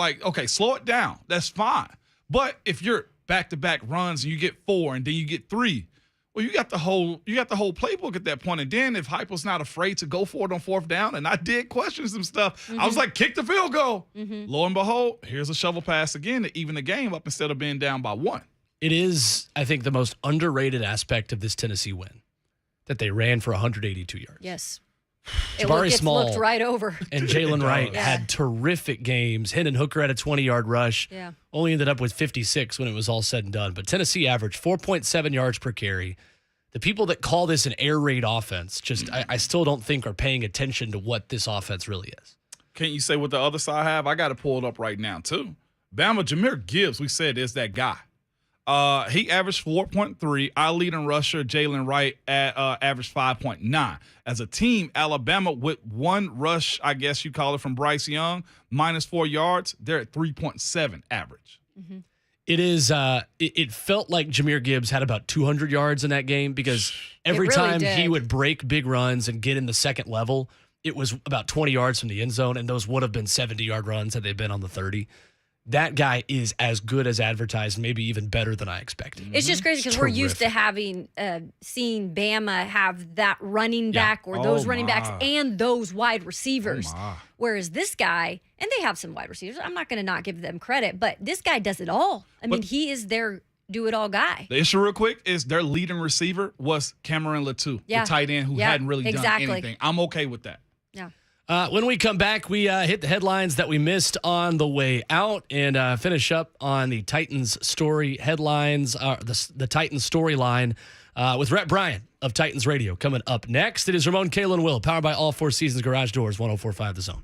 slow it down. That's fine. But if you're back-to-back runs and you get 4 and then you get 3, well, you got the whole playbook at that point. And then if Heupel's not afraid to go for it on 4th down, and I did question some stuff, I was like, kick the field goal. Lo and behold, here's a shovel pass again to even the game up instead of being down by 1. It is, I think, the most underrated aspect of this Tennessee win, that they ran for 182 yards. Yes. Jabari Small looked right over. And Jalen Wright had terrific games. Hendon Hooker had a 20-yard rush. Yeah. Only ended up with 56 when it was all said and done. But Tennessee averaged 4.7 yards per carry. The people that call this an air raid offense I still don't think are paying attention to what this offense really is. Can't you say what the other side have? I got to pull it up right now, too. Bama, Jahmyr Gibbs, we said, is that guy. He averaged 4.3. Our leading rusher, Jalen Wright, averaged 5.9. As a team, Alabama, with 1 rush, I guess you call it, from Bryce Young, minus 4 yards, they're at 3.7 average. It is. It felt like Jahmyr Gibbs had about 200 yards in that game because every time he would break big runs and get in the second level, it was about 20 yards from the end zone, and those would have been 70-yard runs had they been on the 30. That guy is as good as advertised, maybe even better than I expected. It's just crazy because we're used to having seeing Bama have that running back or those running backs and those wide receivers. Whereas this guy, and they have some wide receivers, I'm not going to not give them credit, but this guy does it all. I mean, he is their do-it-all guy. The issue real quick is their leading receiver was Cameron Latou, the tight end who hadn't really done anything. I'm okay with that. Yeah. When we come back, we hit the headlines that we missed on the way out and finish up on the Titans story headlines, the Titans storyline with Rhett Bryan of Titans Radio coming up next. It is Ramon, Kayla Will, powered by All Four Seasons Garage Doors, 104.5 The Zone.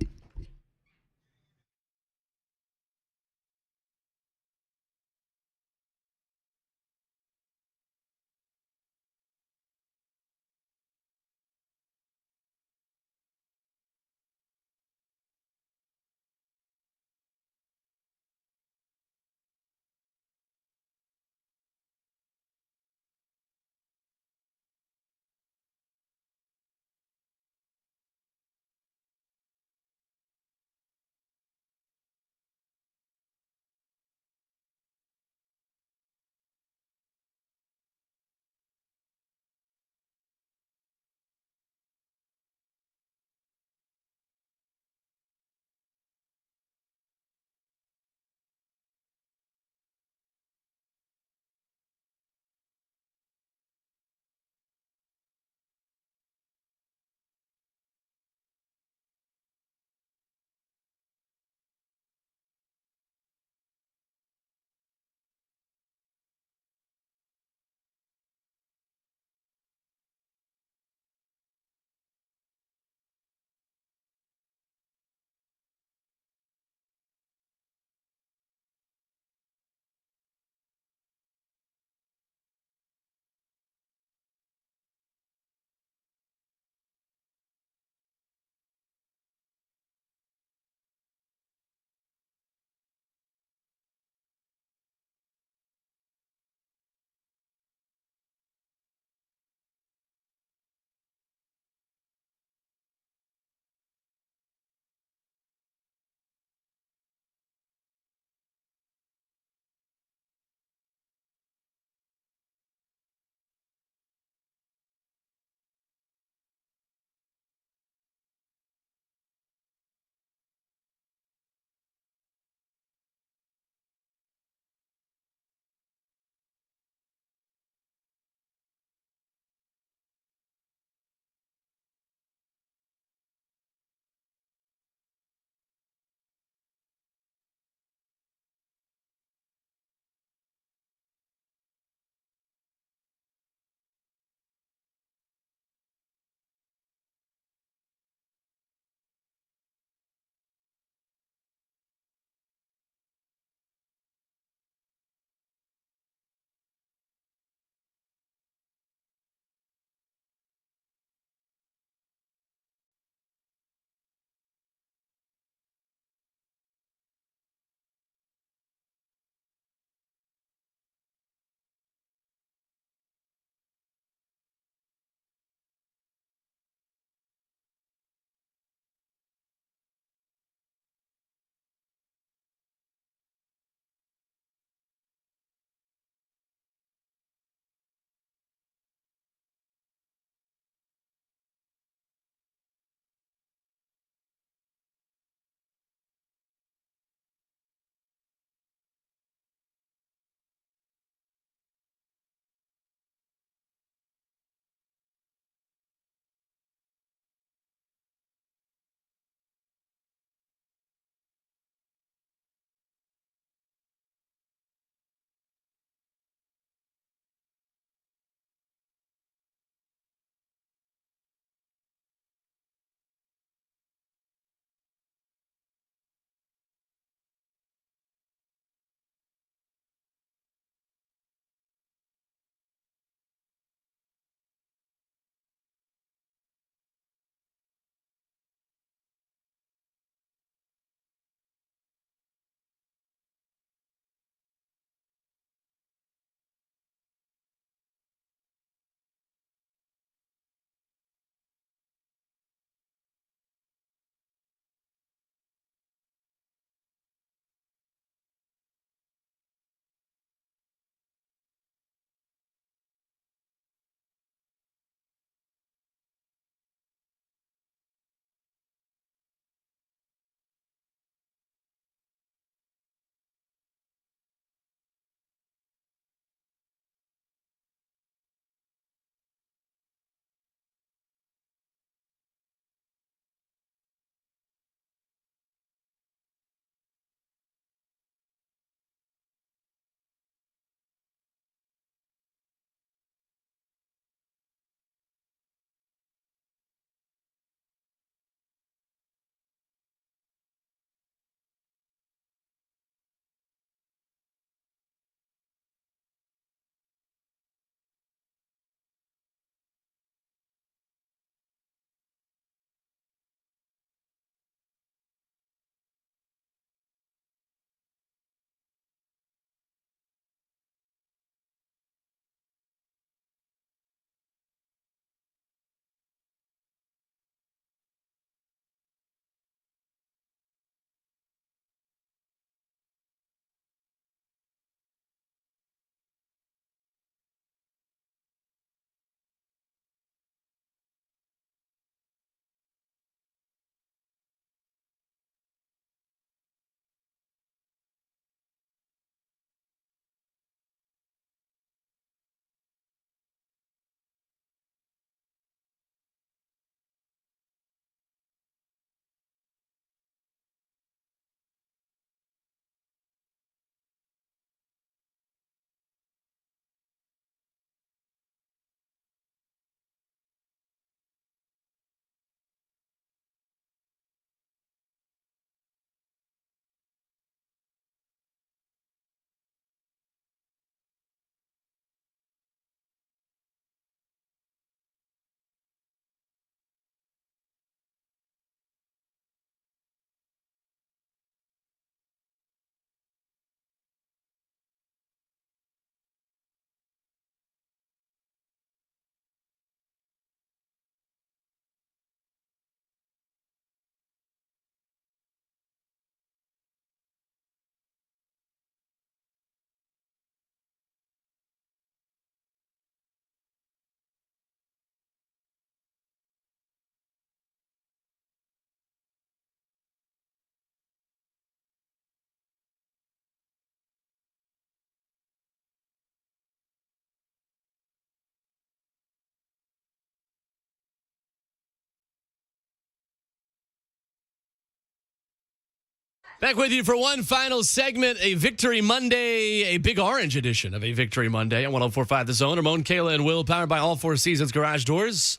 Back with you for one final segment, a Victory Monday, a big orange edition of a Victory Monday on 104.5 The Zone. Ramon, Kayla, and Will, powered by All Four Seasons Garage Doors.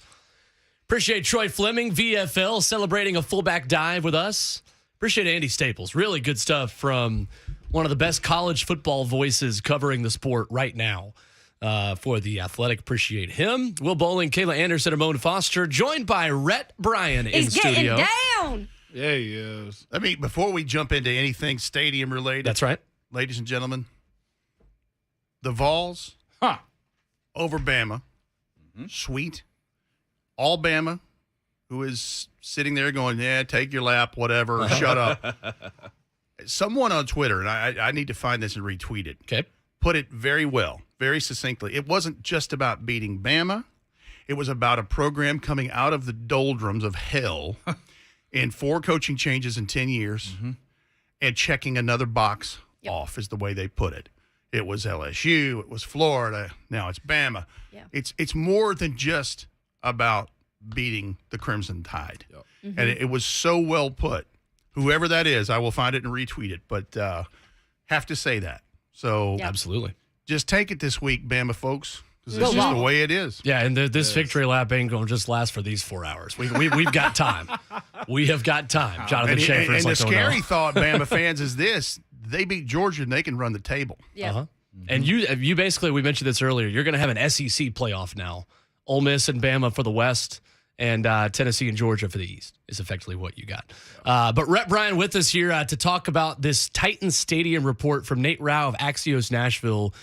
Appreciate Troy Fleming, VFL, celebrating a fullback dive with us. Appreciate Andy Staples. Really good stuff from one of the best college football voices covering the sport right now for The Athletic. Appreciate him. Will Bowling, Kayla Anderson, Ramon Foster, joined by Rhett Bryan in He's studio. getting down. Yeah, he is. I mean, before we jump into anything stadium related. That's right. Ladies and gentlemen, the Vols over Bama. Sweet. All Bama, who is sitting there going, yeah, take your lap, whatever, shut up. Someone on Twitter, and I need to find this and retweet it, put it very well, very succinctly. It wasn't just about beating Bama. It was about a program coming out of the doldrums of hell in 4 coaching changes in 10 years and checking another box off is the way they put it. It was LSU. It was Florida. Now it's Bama. Yeah. It's more than just about beating the Crimson Tide. And it was so well put. Whoever that is, I will find it and retweet it. But have to say that. So absolutely. Just take it this week, Bama folks. Because this is the way it is. Yeah, and this victory lap ain't going to just last for these 4 hours. We've got time. We have got time. Jonathan Schaefer. And the scary thought, Bama fans, is this. They beat Georgia and they can run the table. Yeah. And you basically, we mentioned this earlier, you're going to have an SEC playoff now. Ole Miss and Bama for the West, and Tennessee and Georgia for the East is effectively what you got. But Rhett Bryan with us here to talk about this Titans Stadium report from Nate Rao of Axios Nashville,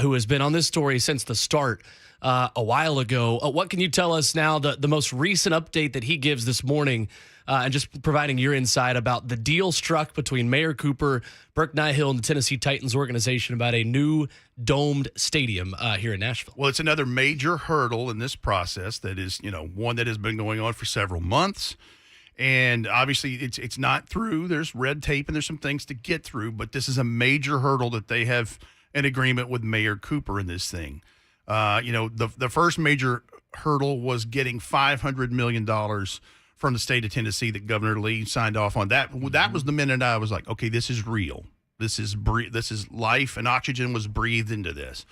who has been on this story since the start a while ago. What can you tell us now, the most recent update that he gives this morning, and just providing your insight about the deal struck between Mayor Cooper, Burke Nihill, and the Tennessee Titans organization about a new domed stadium here in Nashville? Well, it's another major hurdle in this process that is, one that has been going on for several months. And obviously it's not through. There's red tape and there's some things to get through, but this is a major hurdle that they have an agreement with Mayor Cooper in this thing. The first major hurdle was getting $500 million from the state of Tennessee that Governor Lee signed off on. That was the minute I was like, okay, this is real. This is life, and oxygen was breathed into this.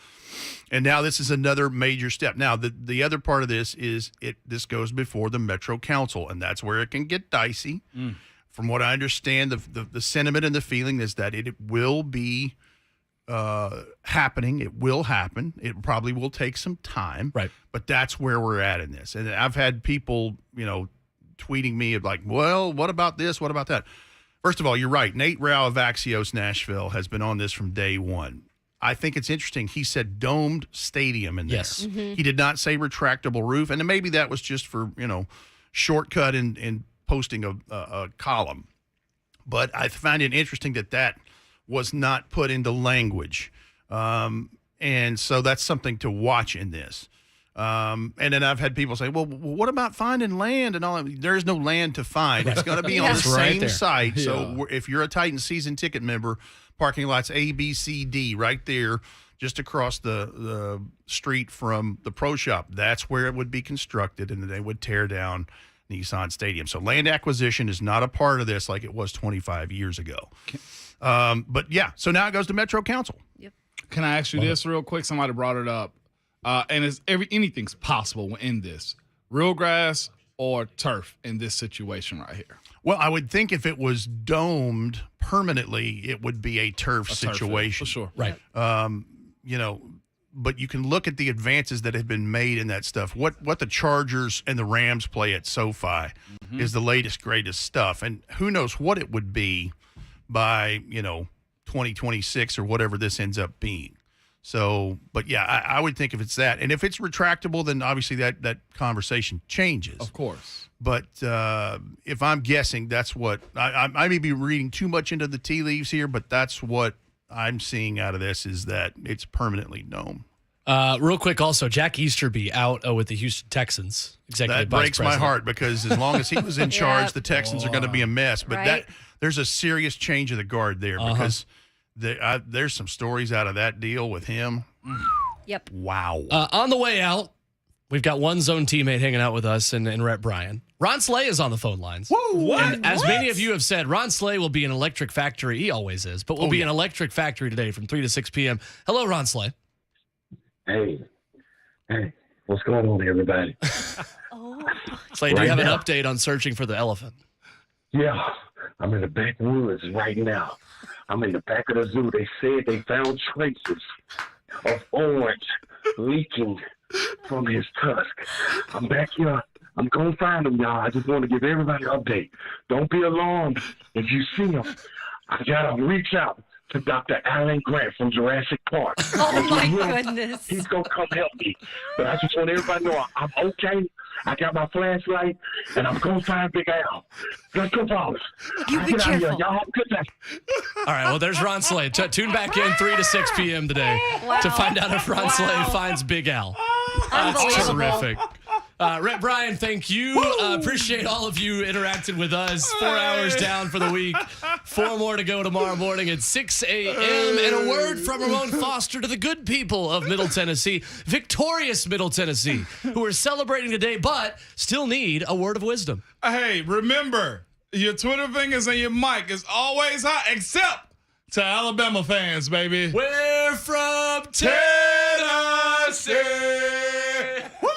And now this is another major step. Now, the other part of this is this goes before the Metro Council, and that's where it can get dicey. From what I understand, the sentiment and the feeling is that it will be happening. It will happen. It probably will take some time. Right. But that's where we're at in this. And I've had people, tweeting me like, well, what about this? What about that? First of all, you're right. Nate Rao of Axios Nashville has been on this from day one. I think it's interesting. He said domed stadium in there. Yes. He did not say retractable roof. And maybe that was just for, shortcut in posting a column. But I find it interesting that was not put into language. And so that's something to watch in this. And then I've had people say, well, what about finding land and all that? There is no land to find. It's going to be on the same site. Yeah. So if you're a Titan season ticket member, parking lots A, B, C, D right there, just across the street from the pro shop. That's where it would be constructed, and then they would tear down Nissan Stadium. So land acquisition is not a part of this like it was 25 years ago. But, yeah, so now it goes to Metro Council. Yep. Can I ask you this real quick? Somebody brought it up. And anything's possible in this. Real grass or turf in this situation right here? Well, I would think if it was domed permanently, it would be a turf situation. For sure. Right. But you can look at the advances that have been made in that stuff. What the Chargers and the Rams play at SoFi is the latest, greatest stuff. And who knows what it would be by, 2026 or whatever this ends up being. So, but yeah, I would think if it's that. And if it's retractable, then obviously that conversation changes. Of course. But if I'm guessing, that's what I may be reading too much into the tea leaves here, but that's what I'm seeing out of this is that it's permanently known. Real quick, also, Jack Easterby out with the Houston Texans. Executive That Vice breaks President. my heart because as long as he was in charge, the Texans are going to be a mess. But Right. there's a serious change of the guard there because there's some stories out of that deal with him. Yep. Wow. On the way out, We've got one zone teammate hanging out with us and Rhett Bryan. Ron Slay is on the phone lines. Whoa, And as many of you have said, Ron Slay will be an electric factory. He always is, but will be an electric factory today from 3 to 6 p.m. Hello, Ron Slay. Hey, what's going on, everybody? Slay, do you have an update on searching for the elephant? Yeah, I'm in the backwoods right now. I'm in the back of the zoo. They said they found traces of orange leaking from his tusk. I'm back here. I'm going to find him, y'all. I just want to give everybody an update. Don't be alarmed if you see him. I got to reach out to Dr. Alan Grant from Jurassic Park. Oh, my goodness. He's going to come help me. But I just want everybody to know I'm okay. I got my flashlight, and I'm going to find Big Al. Let's go, Vols. You be careful. Y'all have a good day. All right, well, there's Ron Slay. Tune back in 3 to 6 p.m. today to find out if Ron Slay finds Big Al. That's terrific. Rhett Bryan, thank you. Appreciate all of you interacting with us. 4 hours down for the week. 4 more to go tomorrow morning at 6 a.m. And a word from Ramon Foster to the good people of Middle Tennessee, victorious Middle Tennessee, who are celebrating today but still need a word of wisdom. Hey, remember, your Twitter fingers and your mic is always hot, except to Alabama fans, baby. We're from Tennessee. Woo!